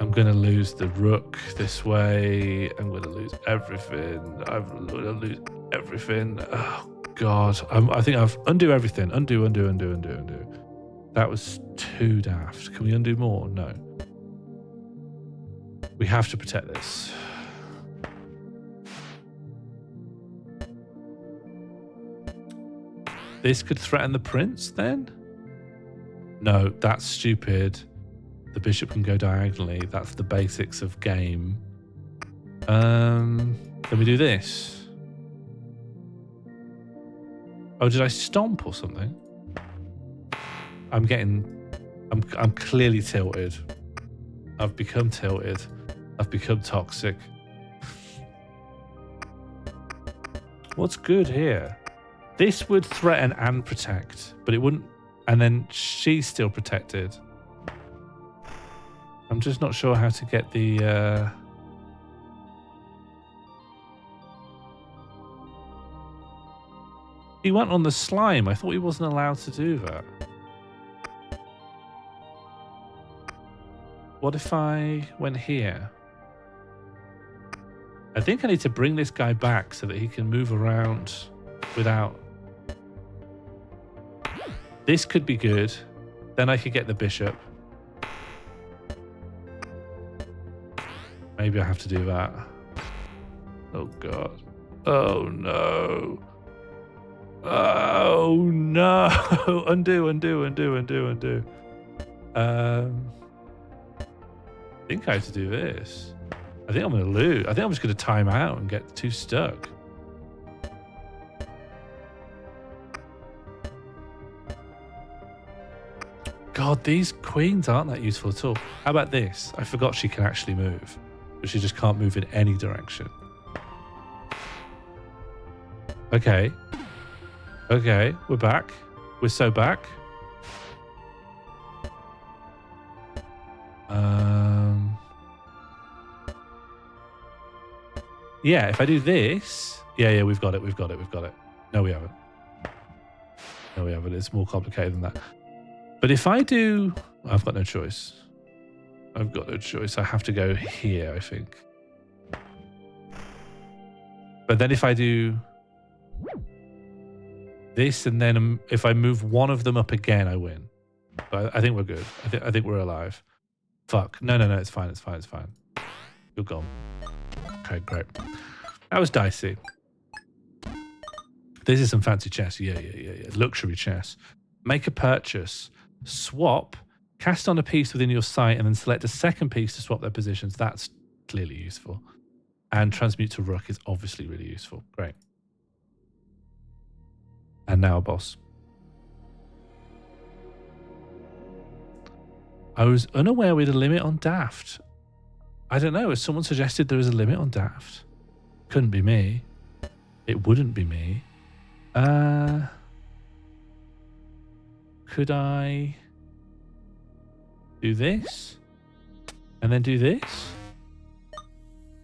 I'm going to lose the rook this way. I'm going to lose everything. I'm going to lose everything. Oh, God. I think I've... Undo everything. Undo. That was too daft. Can we undo more? No. We have to protect this. This could threaten the prince then? No, that's stupid. The bishop can go diagonally. That's the basics of game. Can we do this? Oh, did I stomp or something? I'm clearly tilted. I've become tilted. I've become toxic. What's good here? This would threaten and protect, but it wouldn't. And then she's still protected. I'm just not sure how to get the... He went on the slime. I thought he wasn't allowed to do that. What if I went here? I think I need to bring this guy back so that he can move around without... This could be good. Then I could get the bishop. Maybe I have to do that. Oh, God. Oh, no. Oh, no. Undo. I think I have to do this. I think I'm going to lose. I think I'm just going to time out and get too stuck. God, these queens aren't that useful at all. How about this? I forgot she can actually move, but she just can't move in any direction. Okay. Okay, we're back. We're so back. Yeah, if I do this... Yeah, we've got it. No, we haven't. It's more complicated than that. But if I do... I've got no choice. I have to go here, I think. But then if I do this, and then if I move one of them up again, I win. But I think we're good. I think we're alive. Fuck. No, it's fine. You're gone. Okay, great. That was dicey. This is some fancy chess. Yeah. Luxury chess. Make a purchase. Swap. Cast on a piece within your sight and then select a second piece to swap their positions. That's clearly useful. And transmute to rook is obviously really useful. Great. And now a boss. I was unaware we had a limit on daft. I don't know. Has someone suggested there was a limit on daft? Couldn't be me. It wouldn't be me. Could I do this? And then do this?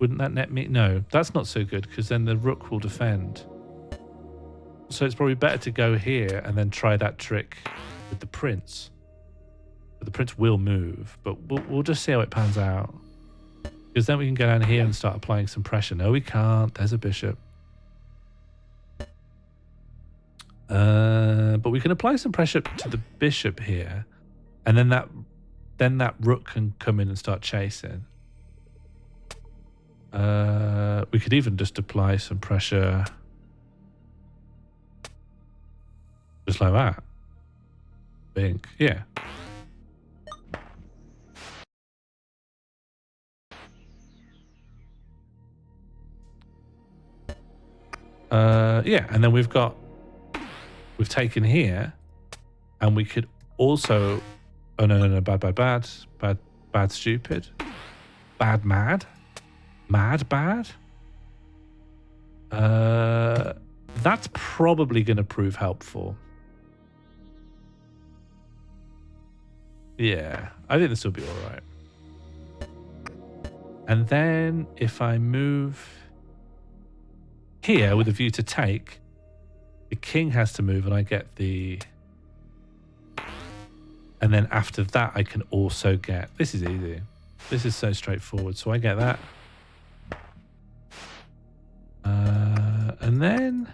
Wouldn't that net me? No, that's not so good because then the rook will defend. So it's probably better to go here and then try that trick with the prince. But the prince will move, but we'll just see how it pans out. Because then we can go down here and start applying some pressure. No, we can't. There's a bishop. But we can apply some pressure to the bishop here. And then that rook can come in and start chasing. We could even just apply some pressure just like that. Bink. Yeah. Yeah, and then we've taken here, and we could also... Oh, no, bad, stupid. Bad, mad. Mad, bad. That's probably going to prove helpful. Yeah, I think this will be all right. And then if I move here with a view to take, the king has to move and I get the... And then after that, I can also get... This is easy. This is so straightforward. So I get that. And then...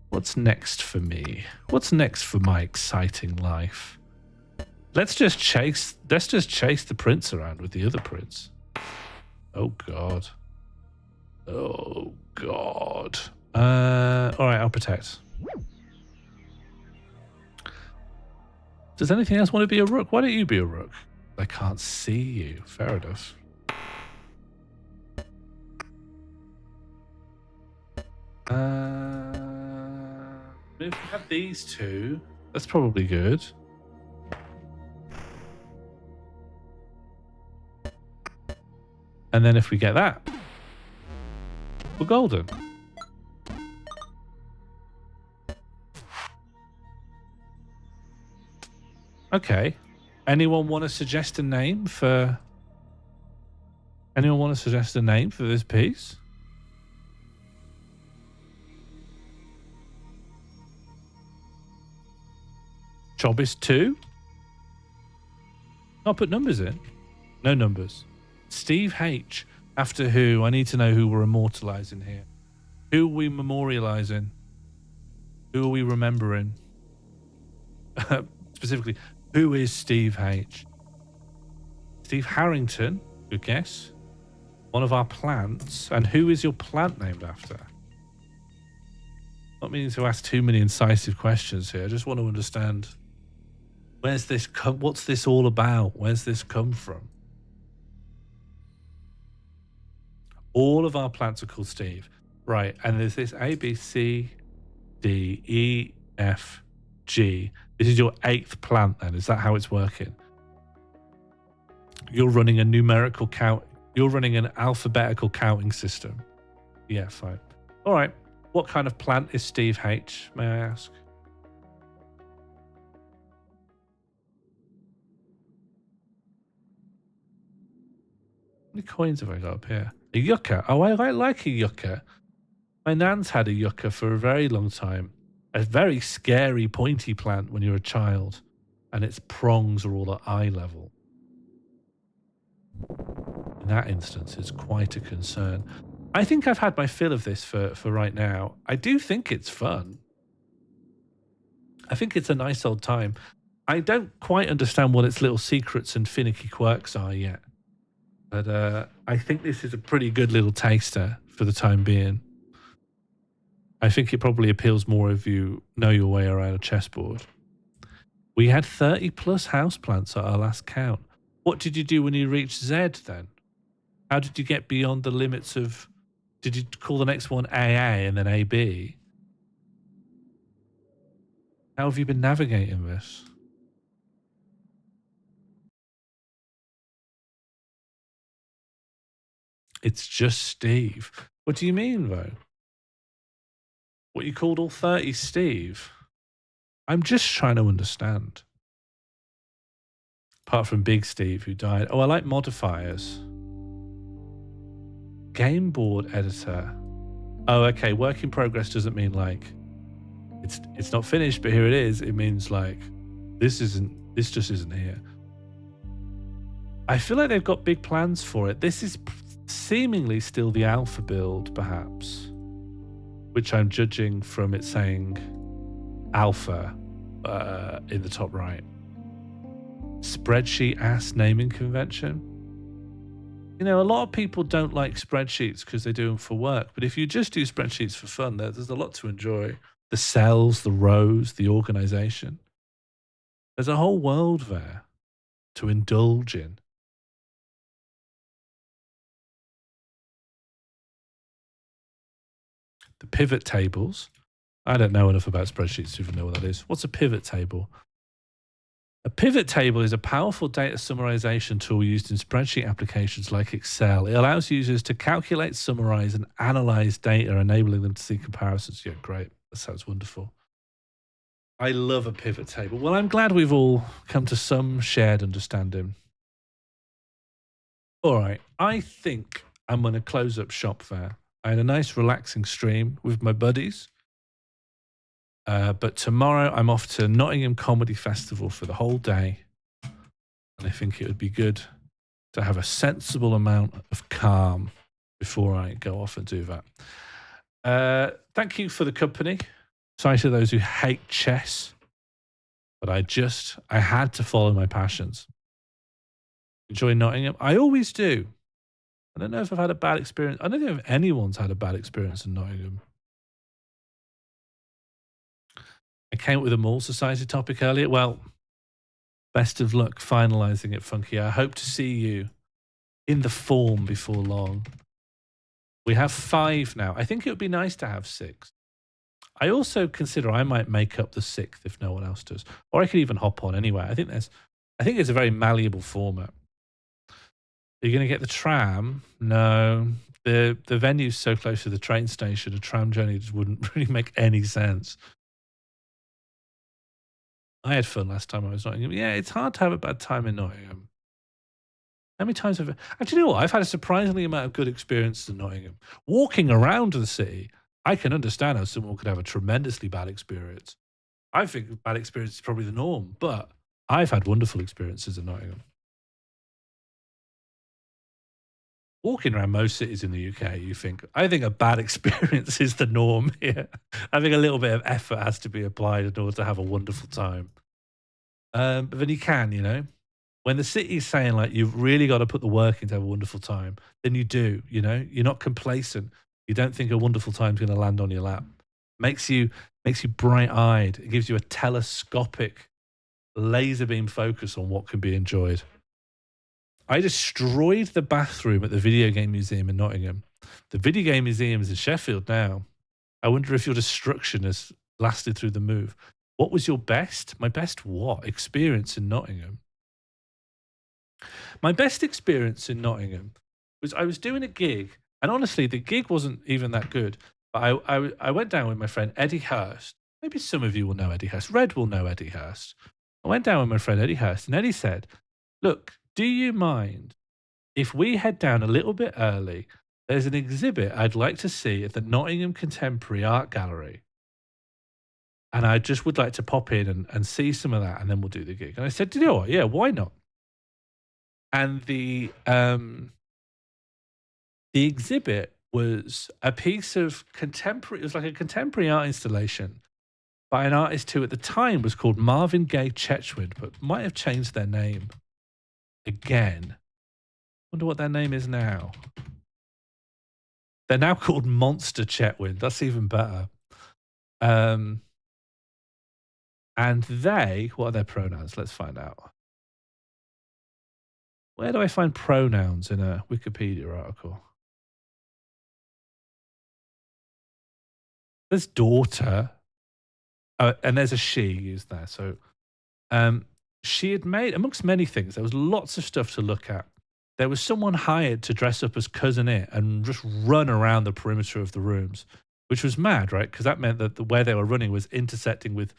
What's next for me? What's next for my exciting life? Let's just chase the prince around with the other prince. Oh, God. Oh, God. All right, I'll protect. Does anything else want to be a rook? Why don't you be a rook? I can't see you. Fair enough. If we have these two, that's probably good. And then if we get that, we're golden. Okay. Anyone want to suggest a name for... Anyone want to suggest a name for this piece? Chobis 2? I'll put numbers in. No numbers. Steve H. After who? I need to know who we're immortalizing here. Who are we memorializing? Who are we remembering? Specifically, who is Steve H? Steve Harrington, good guess. One of our plants. And who is your plant named after? Not meaning to ask too many incisive questions here. I just want to understand, where's this come? What's this all about? Where's this come from? All of our plants are called Steve. Right, and there's this A, B, C, D, E, F, G. This is your 8th plant then. Is that how it's working? You're running a numerical count. You're running an alphabetical counting system. Yeah, fine. All right. What kind of plant is Steve H, may I ask? How many coins have I got up here? A yucca. Oh, I like a yucca. My nan's had a yucca for a very long time. A very scary pointy plant when you're a child, and its prongs are all at eye level. In that instance, it's quite a concern. I think I've had my fill of this for right now. I do think it's fun. I think it's a nice old time. I don't quite understand what its little secrets and finicky quirks are yet. But I think this is a pretty good little taster for the time being. I think it probably appeals more if you know your way around a chessboard. We had 30 plus houseplants at our last count. What did you do when you reached Z then? How did you get beyond the limits of... Did you call the next one AA and then AB? How have you been navigating this? It's just Steve. What do you mean, though? What, you called all 30 Steve? I'm just trying to understand. Apart from Big Steve, who died. Oh, I like modifiers. Game board editor. Oh, okay. Work in progress doesn't mean like it's not finished, but here it is. It means like this just isn't here. I feel like they've got big plans for it. This is seemingly still the alpha build, perhaps, which I'm judging from it saying alpha in the top right. Spreadsheet ass naming convention. You know, a lot of people don't like spreadsheets because they do them for work. But if you just do spreadsheets for fun, there's a lot to enjoy. The cells, the rows, the organization. There's a whole world there to indulge in. The pivot tables. I don't know enough about spreadsheets to even know what that is. What's a pivot table? A pivot table is a powerful data summarization tool used in spreadsheet applications like Excel. It allows users to calculate, summarize, and analyze data, enabling them to see comparisons. Yeah, great. That sounds wonderful. I love a pivot table. Well, I'm glad we've all come to some shared understanding. All right. I think I'm going to close up shop there. I had a nice relaxing stream with my buddies. But tomorrow I'm off to Nottingham Comedy Festival for the whole day. And I think it would be good to have a sensible amount of calm before I go off and do that. Thank you for the company. Sorry to those who hate chess. But I had to follow my passions. Enjoy Nottingham. I always do. I don't know if I've had a bad experience. I don't think if anyone's had a bad experience in Nottingham. I came up with a Mall Society topic earlier. Well, best of luck finalizing it, Funky. I hope to see you in the form before long. We have 5 now. I think it would be nice to have 6. I also consider I might make up the 6th if no one else does. Or I could even hop on anyway. I think it's a very malleable format. Are you going to get the tram? No. The venue's so close to the train station, a tram journey just wouldn't really make any sense. I had fun last time I was in Nottingham. Yeah, it's hard to have a bad time in Nottingham. How many times have I... Actually, you know what? I've had a surprisingly amount of good experiences in Nottingham. Walking around the city, I can understand how someone could have a tremendously bad experience. I think bad experience is probably the norm, but I've had wonderful experiences in Nottingham. walking around most cities in the UK, I think a bad experience is the norm here. I think a little bit of effort has to be applied in order to have a wonderful time. But then you can, when the city's saying like you've really got to put the work in to have a wonderful time, then you do. You're not complacent. You don't think a wonderful time's going to land on your lap. Makes you bright eyed. It gives you a telescopic laser beam focus on what can be enjoyed. I destroyed the bathroom at the Video Game Museum in Nottingham. The Video Game Museum is in Sheffield now. I wonder if your destruction has lasted through the move. What was your best? My best what? Experience in Nottingham. My best experience in Nottingham was I was doing a gig, and honestly, the gig wasn't even that good. But I went down with my friend Eddie Hurst. Maybe some of you will know Eddie Hurst. Red will know Eddie Hurst. I went down with my friend Eddie Hurst, and Eddie said, "Look, do you mind if we head down a little bit early? There's an exhibit I'd like to see at the Nottingham Contemporary Art Gallery. And I just would like to pop in and see some of that, and then we'll do the gig." And I said, "Do you know what? Yeah, why not?" And the exhibit was a piece of contemporary. It was like a contemporary art installation by an artist who at the time was called Marvin Gaye Chetwynd, but might have changed their name again. Wonder what their name is now. They're now called Monster Chetwynd. That's even better. And what are their pronouns? Let's find out. Where do I find pronouns in a Wikipedia article? There's daughter. And there's a she used there. So she had made, amongst many things, there was lots of stuff to look at. There was someone hired to dress up as Cousin It and just run around the perimeter of the rooms, which was mad, right? Because that meant that where they were running was intersecting with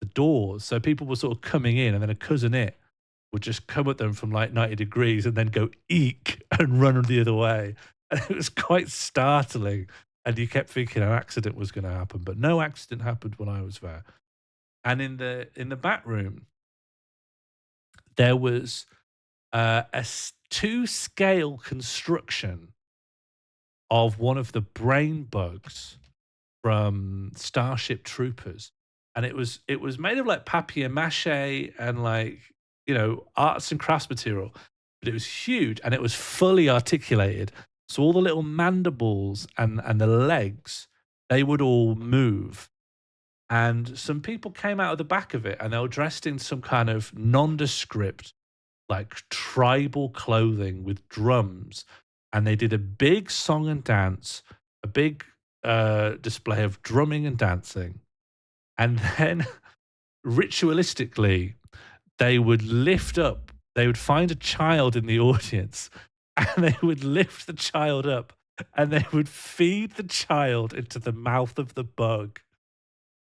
the doors. So people were sort of coming in, and then a Cousin It would just come at them from like 90 degrees and then go eek and run the other way. And it was quite startling. And you kept thinking an accident was going to happen, but no accident happened when I was there. And in the back room, there was a 2-scale construction of one of the brain bugs from Starship Troopers, and it was made of like papier mâché and like arts and crafts material, but it was huge and it was fully articulated. So all the little mandibles and the legs, they would all move. And some people came out of the back of it and they were dressed in some kind of nondescript, like tribal clothing with drums. And they did a big song and dance, a big display of drumming and dancing. And then ritualistically, they would find a child in the audience, and they would lift the child up and they would feed the child into the mouth of the bug.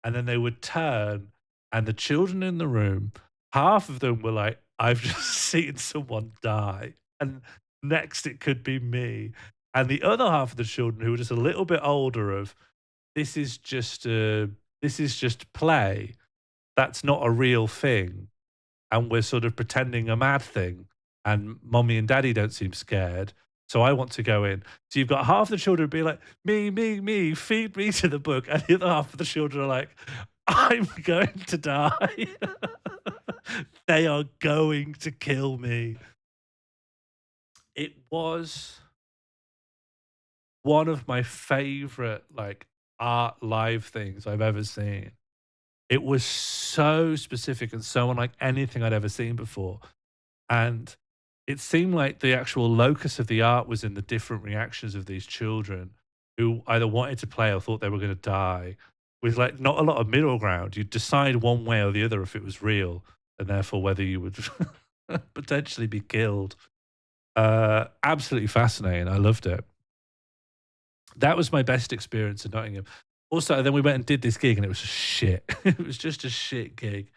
And then they would turn, and the children in the room, half of them were like, "I've just seen someone die, and next it could be me." And the other half of the children, who were just a little bit older, of this is just play. That's not a real thing. And we're sort of pretending a mad thing. And mommy and daddy don't seem scared. So I want to go in. So you've got half the children be like, me, feed me to the book. And the other half of the children are like, "I'm going to die." They are going to kill me. It was one of my favorite like art live things I've ever seen. It was so specific and so unlike anything I'd ever seen before. And it seemed like the actual locus of the art was in the different reactions of these children who either wanted to play or thought they were going to die, with like not a lot of middle ground. You'd decide one way or the other if it was real, and therefore whether you would potentially be killed. Absolutely fascinating. I loved it. That was my best experience in Nottingham. Also, then we went and did this gig, and it was shit. It was just a shit gig.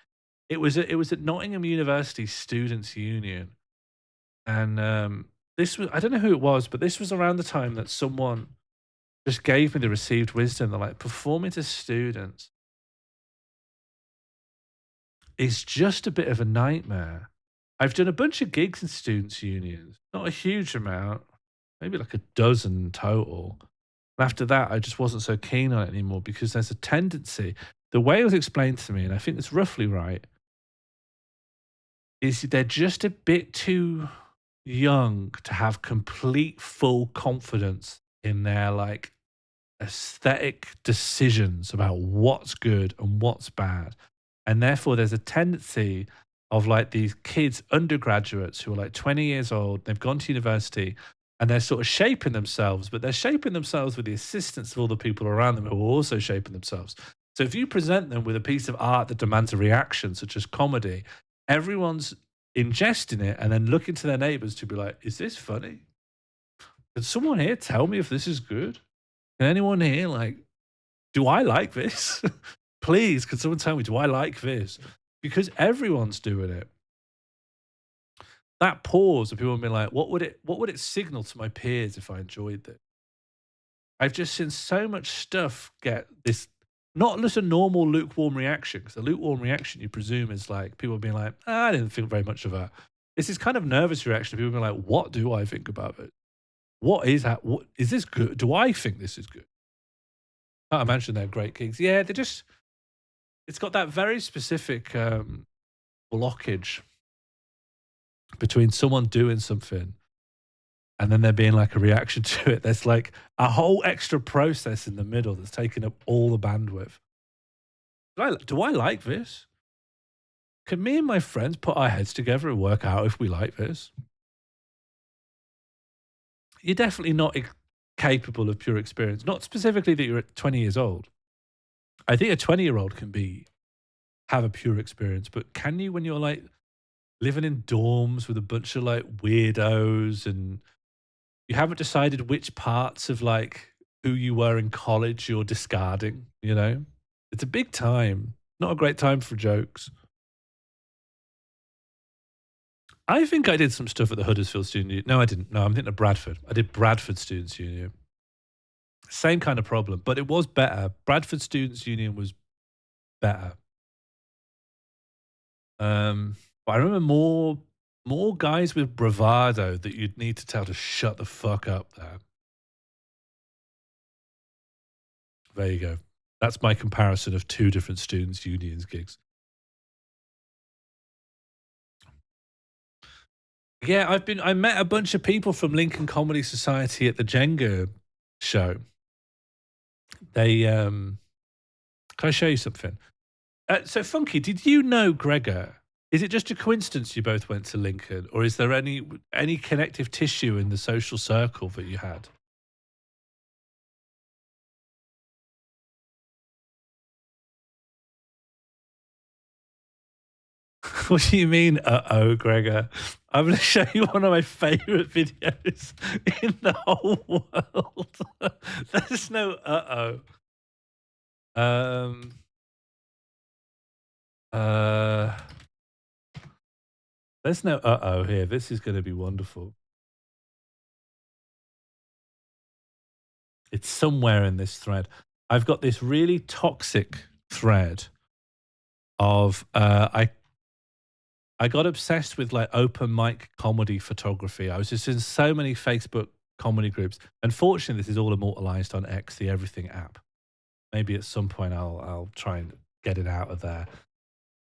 It was at Nottingham University Students' Union. And this was, I don't know who it was, but this was around the time that someone just gave me the received wisdom. They're like, performing to students is just a bit of a nightmare. I've done a bunch of gigs in students' unions, not a huge amount. maybe like a dozen total. And after that, I just wasn't so keen on it anymore because there's a tendency. The way it was explained to me, and I think it's roughly right, is they're just a bit too young to have complete full confidence in their like aesthetic decisions about what's good and what's bad. And therefore there's a tendency of like these kids, undergraduates who are like 20 years old, they've gone to university and they're sort of shaping themselves, but they're shaping themselves with the assistance of all the people around them who are also shaping themselves. So if you present them with a piece of art that demands a reaction, such as comedy, everyone's ingesting it and then looking to their neighbors to be like, is this funny? Can someone here tell me if this is good? Can anyone here, like, do I like this? Please, can someone tell me, do I like this? Because everyone's doing it. That pause of people being like, what would it signal to my peers if I enjoyed this? I've just seen so much stuff get this, not just a normal lukewarm reaction, because a lukewarm reaction you presume is like people being like, I didn't think very much of that. It's this kind of nervous reaction of people being like, what do I think about it? What is that? What is this good? Do I think this is good? I imagine they're great gigs. Yeah, they're just, it's got that very specific blockage between someone doing something and then there being like a reaction to it. There's like a whole extra process in the middle that's taking up all the bandwidth. Do I like this? Can me and my friends put our heads together and work out if we like this? You're definitely not capable of pure experience. Not specifically that you're at 20 years old. I think a 20-year-old can have a pure experience, but can you when you're like living in dorms with a bunch of like weirdos and you haven't decided which parts of like who you were in college you're discarding, you know? It's a big time. Not a great time for jokes. I think I did some stuff at the Huddersfield Student Union. No, I didn't. No, I'm thinking of Bradford. I did Bradford Students Union. Same kind of problem, but it was better. Bradford Students Union was better. But I remember more guys with bravado that you'd need to tell to shut the fuck up there. There you go. That's my comparison of two different students' unions gigs. Yeah, I met a bunch of people from Lincoln Comedy Society at the Jenga show. They can I show you something? So Funky, did you know Gregor? Is it just a coincidence you both went to Lincoln, or is there any connective tissue in the social circle that you had? What do you mean, uh-oh, Gregor? I'm going to show you one of my favorite videos in the whole world. There's no uh-oh. There's no uh-oh here. This is going to be wonderful. It's somewhere in this thread. I've got this really toxic thread of I got obsessed with like open mic comedy photography. I was just in so many Facebook comedy groups. Unfortunately, this is all immortalized on X, the Everything app. Maybe at some point I'll try and get it out of there.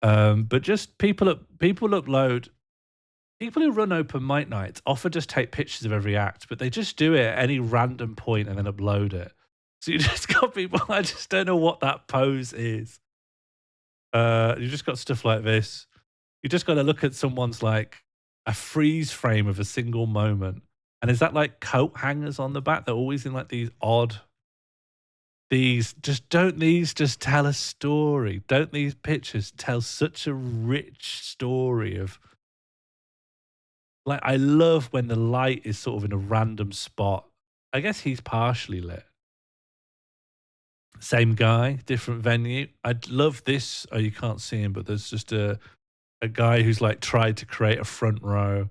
But just people upload. People who run open mic nights often just take pictures of every act, but they just do it at any random point and then upload it. So you just got people. I just don't know what that pose is. You just got stuff like this. You just got to look at someone's like a freeze frame of a single moment. And is that like coat hangers on the back? They're always in like these odd. These just tell a story? Don't these pictures tell such a rich story of like, I love when the light is sort of in a random spot. I guess he's partially lit. Same guy, different venue. I'd love this. Oh, you can't see him, but there's just a guy who's like tried to create a front row.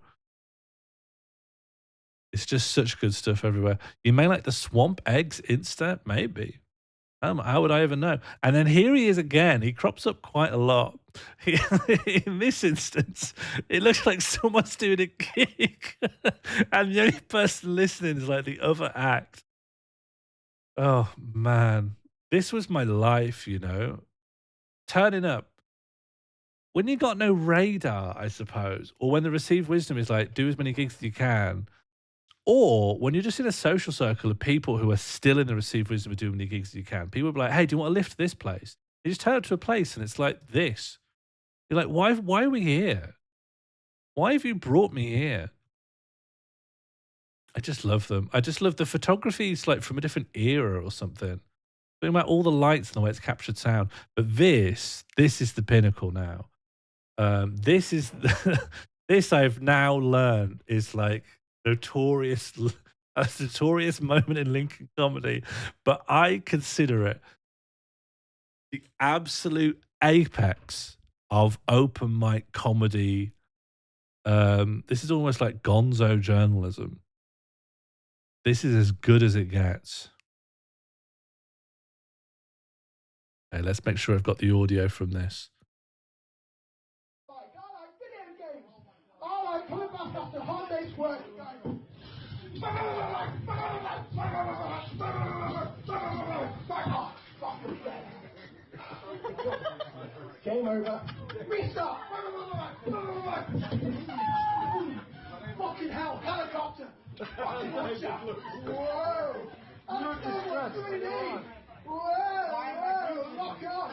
It's just such good stuff everywhere. You may like the Swamp Eggs Insta, maybe. How would I ever know? And then here he is again. He crops up quite a lot. In this instance, it looks like someone's doing a gig, and the only person listening is like the other act. Oh man, this was my life, you know. Turning up when you got no radar, I suppose, or when the received wisdom is like, do as many gigs as you can, or when you're just in a social circle of people who are still in the received wisdom of doing as many gigs as you can. People will be like, hey, do you want to lift this place? You just turn up to a place and it's like this. You're like, why are we here? Why have you brought me here? I just love them. I just love the photography. It's like from a different era or something. Think about all the lights and the way it's captured sound. But this is the pinnacle now. This is this I've now learned is like notorious, a notorious moment in Lincoln comedy, but I consider it the absolute apex of open mic comedy. This is almost like gonzo journalism. This is as good as it gets. Okay, let's make sure I've got the audio from this. Game over. Restart. Fucking hell, helicopter. Fucking watch out. Whoa. What's going on? Whoa, lock on.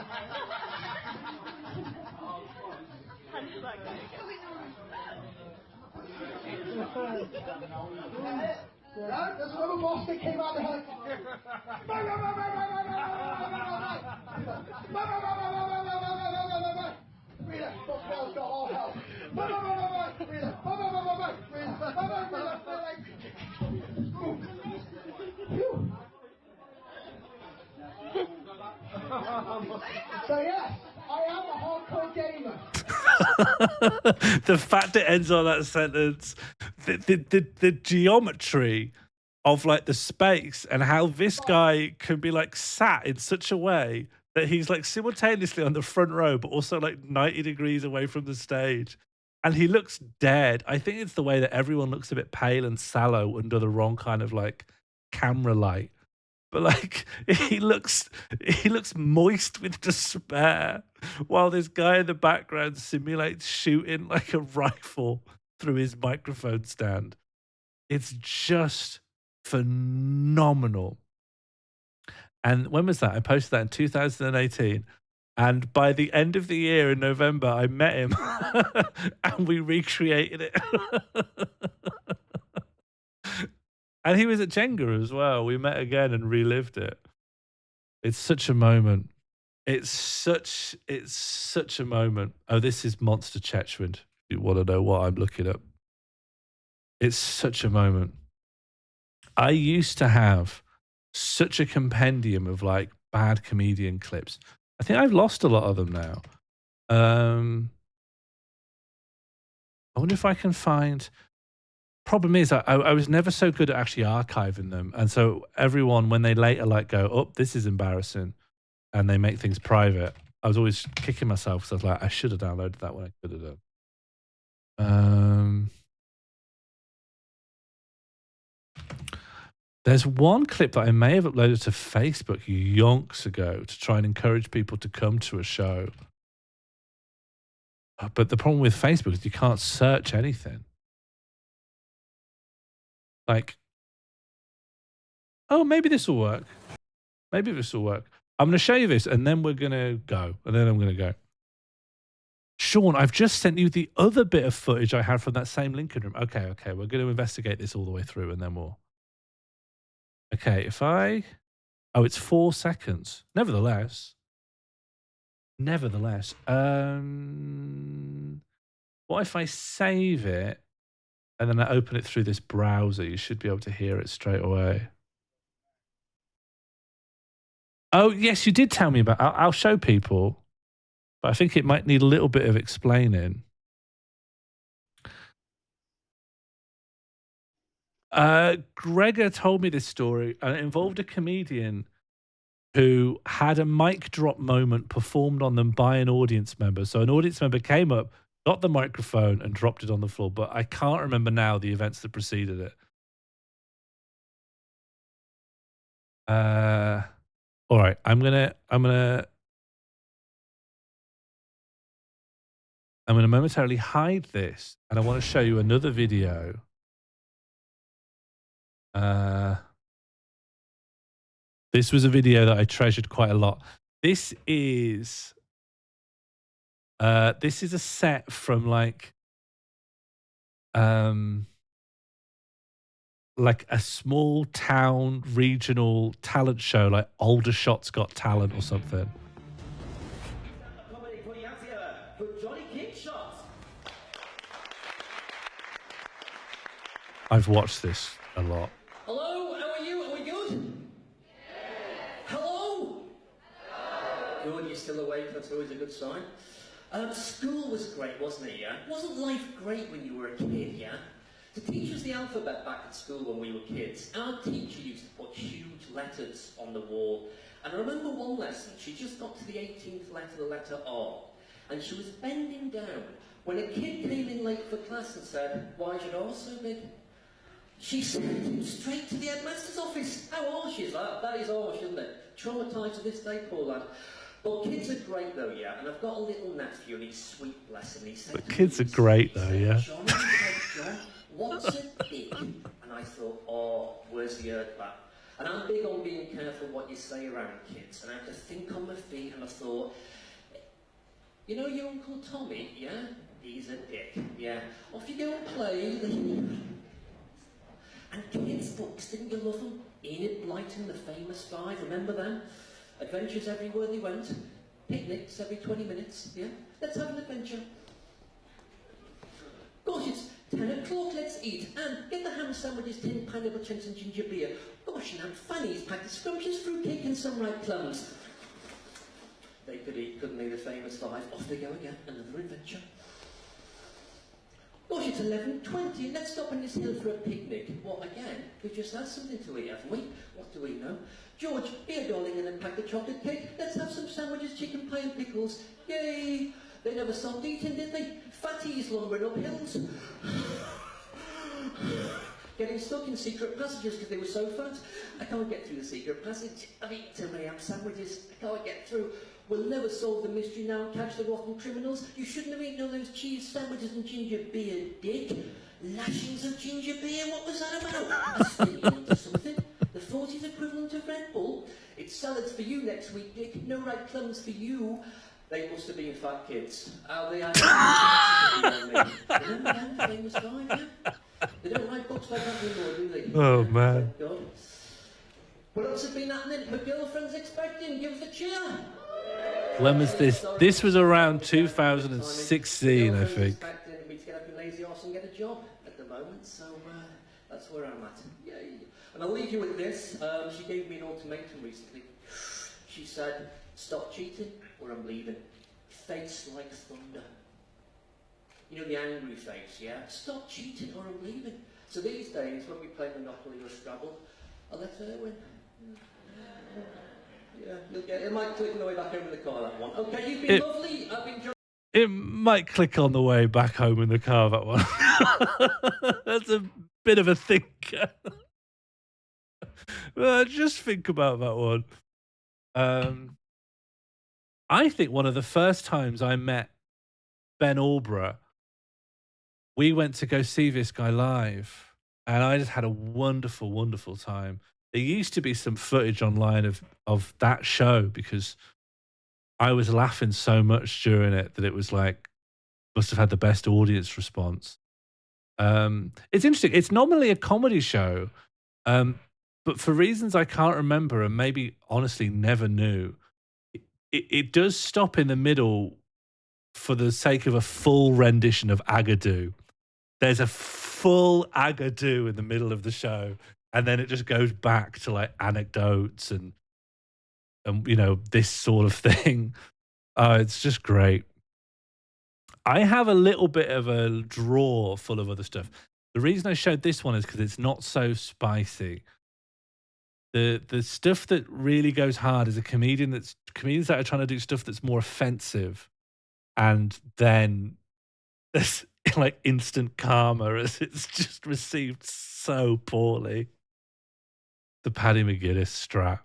There's another boss that came out of the helicopter. Rita, Football's got all help. So yes, I am a hardcore gamer. The fact it ends on that sentence, the geometry of like the space and how this guy can be like sat in such a way that he's like simultaneously on the front row, but also like 90 degrees away from the stage. And he looks dead. I think it's the way that everyone looks a bit pale and sallow under the wrong kind of like camera light. But like he looks moist with despair while this guy in the background simulates shooting like a rifle through his microphone stand. It's just phenomenal. And when was that? I posted that in 2018. And by the end of the year in November, I met him and we recreated it. And he was at Jenga as well. We met again and relived it. It's such a moment. It's such a moment. Oh, this is Monster Chetwynd. You want to know what I'm looking at? It's such a moment. I used to have such a compendium of like bad comedian clips. I think I've lost a lot of them now. I wonder if I can find. Problem is, I was never so good at actually archiving them, and so everyone, when they later like go, "Oh, this is embarrassing," and they make things private, I was always kicking myself because I was like, I should have downloaded that when I could have done. There's one clip that I may have uploaded to Facebook yonks ago to try and encourage people to come to a show. But the problem with Facebook is you can't search anything. Like, oh, maybe this will work. Maybe this will work. I'm going to show you this, and then we're going to go. And then I'm going to go. Sean, I've just sent you the other bit of footage I had from that same Lincoln room. Okay. We're going to investigate this all the way through, and then we'll... Okay, if I... Oh, it's 4 seconds. Nevertheless. What if I save it and then I open it through this browser? You should be able to hear it straight away. Oh, yes, you did tell me about. I'll show people, but I think it might need a little bit of explaining. Gregor told me this story, and it involved a comedian who had a mic drop moment performed on them by an audience member. So an audience member came up, got the microphone, and dropped it on the floor. But I can't remember now the events that preceded it. All right, I'm gonna momentarily hide this, and I want to show you another video. This was a video that I treasured quite a lot. This is a set from like a small town regional talent show, like Aldershot's Got Talent or something. I've watched this a lot. Hello, how are you? Are we good? Hello? Good, you're still awake, that's always a good sign. School was great, wasn't it, yeah? Wasn't life great when you were a kid, yeah? To teach us the alphabet back at school when we were kids, our teacher used to put huge letters on the wall. And I remember one lesson, she just got to the 18th letter, the letter R, and she was bending down when a kid came in late for class and said, "Why is your R so big?" She sent him straight to the headmaster's office. How harsh is that? That is harsh, isn't it? Traumatised to this day, poor lad. But kids are great though, yeah, and I've got a little nephew and he's sweet, bless him. He said, but kids are great though, yeah. John, what's a dig? And I thought, oh, where's the earth that? And I'm big on being careful what you say around kids, and I had to think on my feet, and I thought, you know your Uncle Tommy, yeah? He's a dick, yeah. Off you go and play. And kids' books, didn't you love them? Enid Blyton, the famous five, remember them? Adventures everywhere they went. Picnics every 20 minutes, yeah? Let's have an adventure. Gosh, it's 10 o'clock, let's eat. And get the ham sandwiches, tin pineapple chunks and ginger beer. Gosh, and Aunt Fanny's packed a scrumptious fruitcake and some ripe plums. They could eat, couldn't they, the famous five? Off they go again, another adventure. Gosh, it's 11:20, let's stop on this hill for a picnic. What, again? We've just had something to eat, haven't we? What do we know? George, be a darling and then pack the chocolate cake. Let's have some sandwiches, chicken pie and pickles. Yay! They never stopped eating, did they? Fatties lumbering up hills. Getting stuck in secret passages because they were so fat. I can't get through the secret passage. I've eaten too many ham sandwiches. I can't get through. We'll never solve the mystery now and catch the rotten criminals. You shouldn't have eaten all those cheese sandwiches and ginger beer, dick. Lashings of ginger beer, what was that about? A stimulant or something? The 40s equivalent of Red Bull? It's salads for you next week, Dick. No right plums for you. They must have been fat kids. How they had remember them, famous guy, yeah? They don't write books like that anymore, do they? Oh, man. Thank God. What else has been happening? My girlfriend's expecting. Give us a cheer. When was this? This was around 2016, I think. Expecting me to get up in lazy arse and get a job at the moment, so that's where I'm at. Yay. And I'll leave you with this. She gave me an ultimatum recently. She said, "Stop cheating or I'm leaving. Face like thunder." You know, the angry face, yeah? Stop cheating or I'm leaving. So these days, when we play Monopoly or Scrabble, I let her win. Yeah, you'll get it. It might click on the way back home in the car, that one. Okay, you've been lovely. I've been... It might click on the way back home in the car, that one. That's a bit of a thinker. Just think about that one. I think one of the first times I met Ben Alborough, we went to go see this guy live, and I just had a wonderful, wonderful time. There used to be some footage online of that show because I was laughing so much during it that it was like, must have had the best audience response. It's interesting. It's normally a comedy show, but for reasons I can't remember and maybe honestly never knew, it does stop in the middle for the sake of a full rendition of Agadoo. There's a full Agadoo in the middle of the show, and then it just goes back to like anecdotes and you know, this sort of thing. It's just great. I have a little bit of a drawer full of other stuff. The reason I showed this one is because it's not so spicy. The stuff that really goes hard is comedians that are trying to do stuff that's more offensive, and then there's like instant karma as it's just received so poorly. The Paddy McGuinness strat.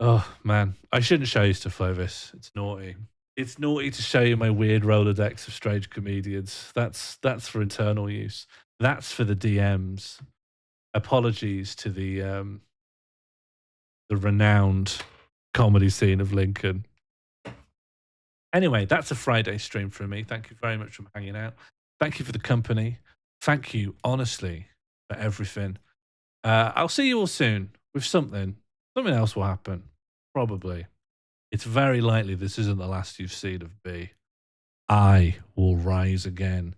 Oh man, I shouldn't show you stuff like this. It's naughty. It's naughty to show you my weird Rolodex of strange comedians. That's for internal use. That's for the DMs. Apologies to the renowned comedy scene of Lincoln. Anyway, that's a Friday stream from me. Thank you very much for hanging out. Thank you for the company. Thank you, honestly, for everything. I'll see you all soon with something. Something else will happen. Probably. It's very likely this isn't the last you've seen of me. I will rise again.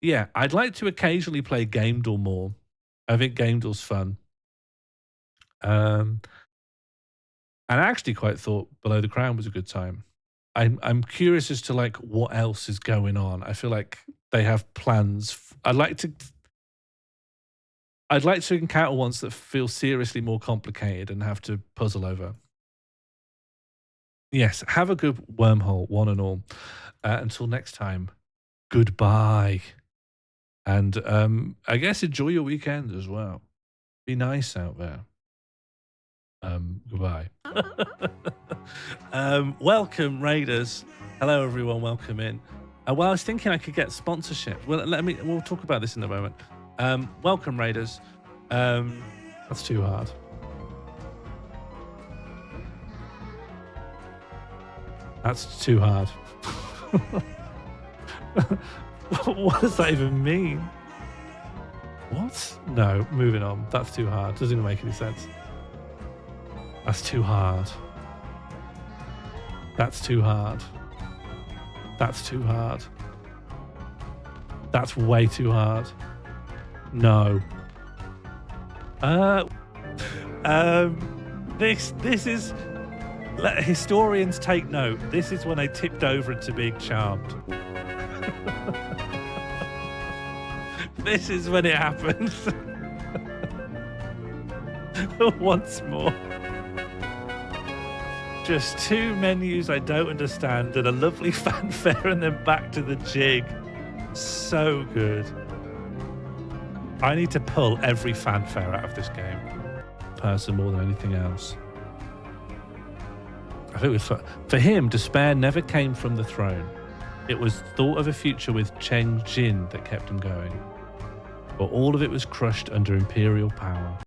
Yeah, I'd like to occasionally play Gamedall more. I think Gamedall's fun. And I actually quite thought Below the Crown was a good time. I'm curious as to like what else is going on. I feel like they have plans. I'd like to encounter ones that feel seriously more complicated and have to puzzle over. Yes, have a good wormhole, one and all. Until next time, goodbye. And I guess enjoy your weekend as well. Be nice out there. Goodbye. Welcome, Raiders. Hello, everyone. Welcome in. Well, I was thinking I could get sponsorship. Well, we'll talk about this in a moment. Welcome, Raiders. That's too hard. That's too hard. What does that even mean? What? No, moving on. That's too hard. Doesn't even make any sense. That's too hard. That's too hard. That's too hard. That's way too hard. No. This is, let historians take note. This is when I tipped over into being charmed. This is when it happens. Once more. Just two menus I don't understand and a lovely fanfare and then back to the jig. So good. I need to pull every fanfare out of this game. Person more than anything else. I think for him, despair never came from the throne. It was thought of a future with Cheng Jin that kept him going. But all of it was crushed under imperial power.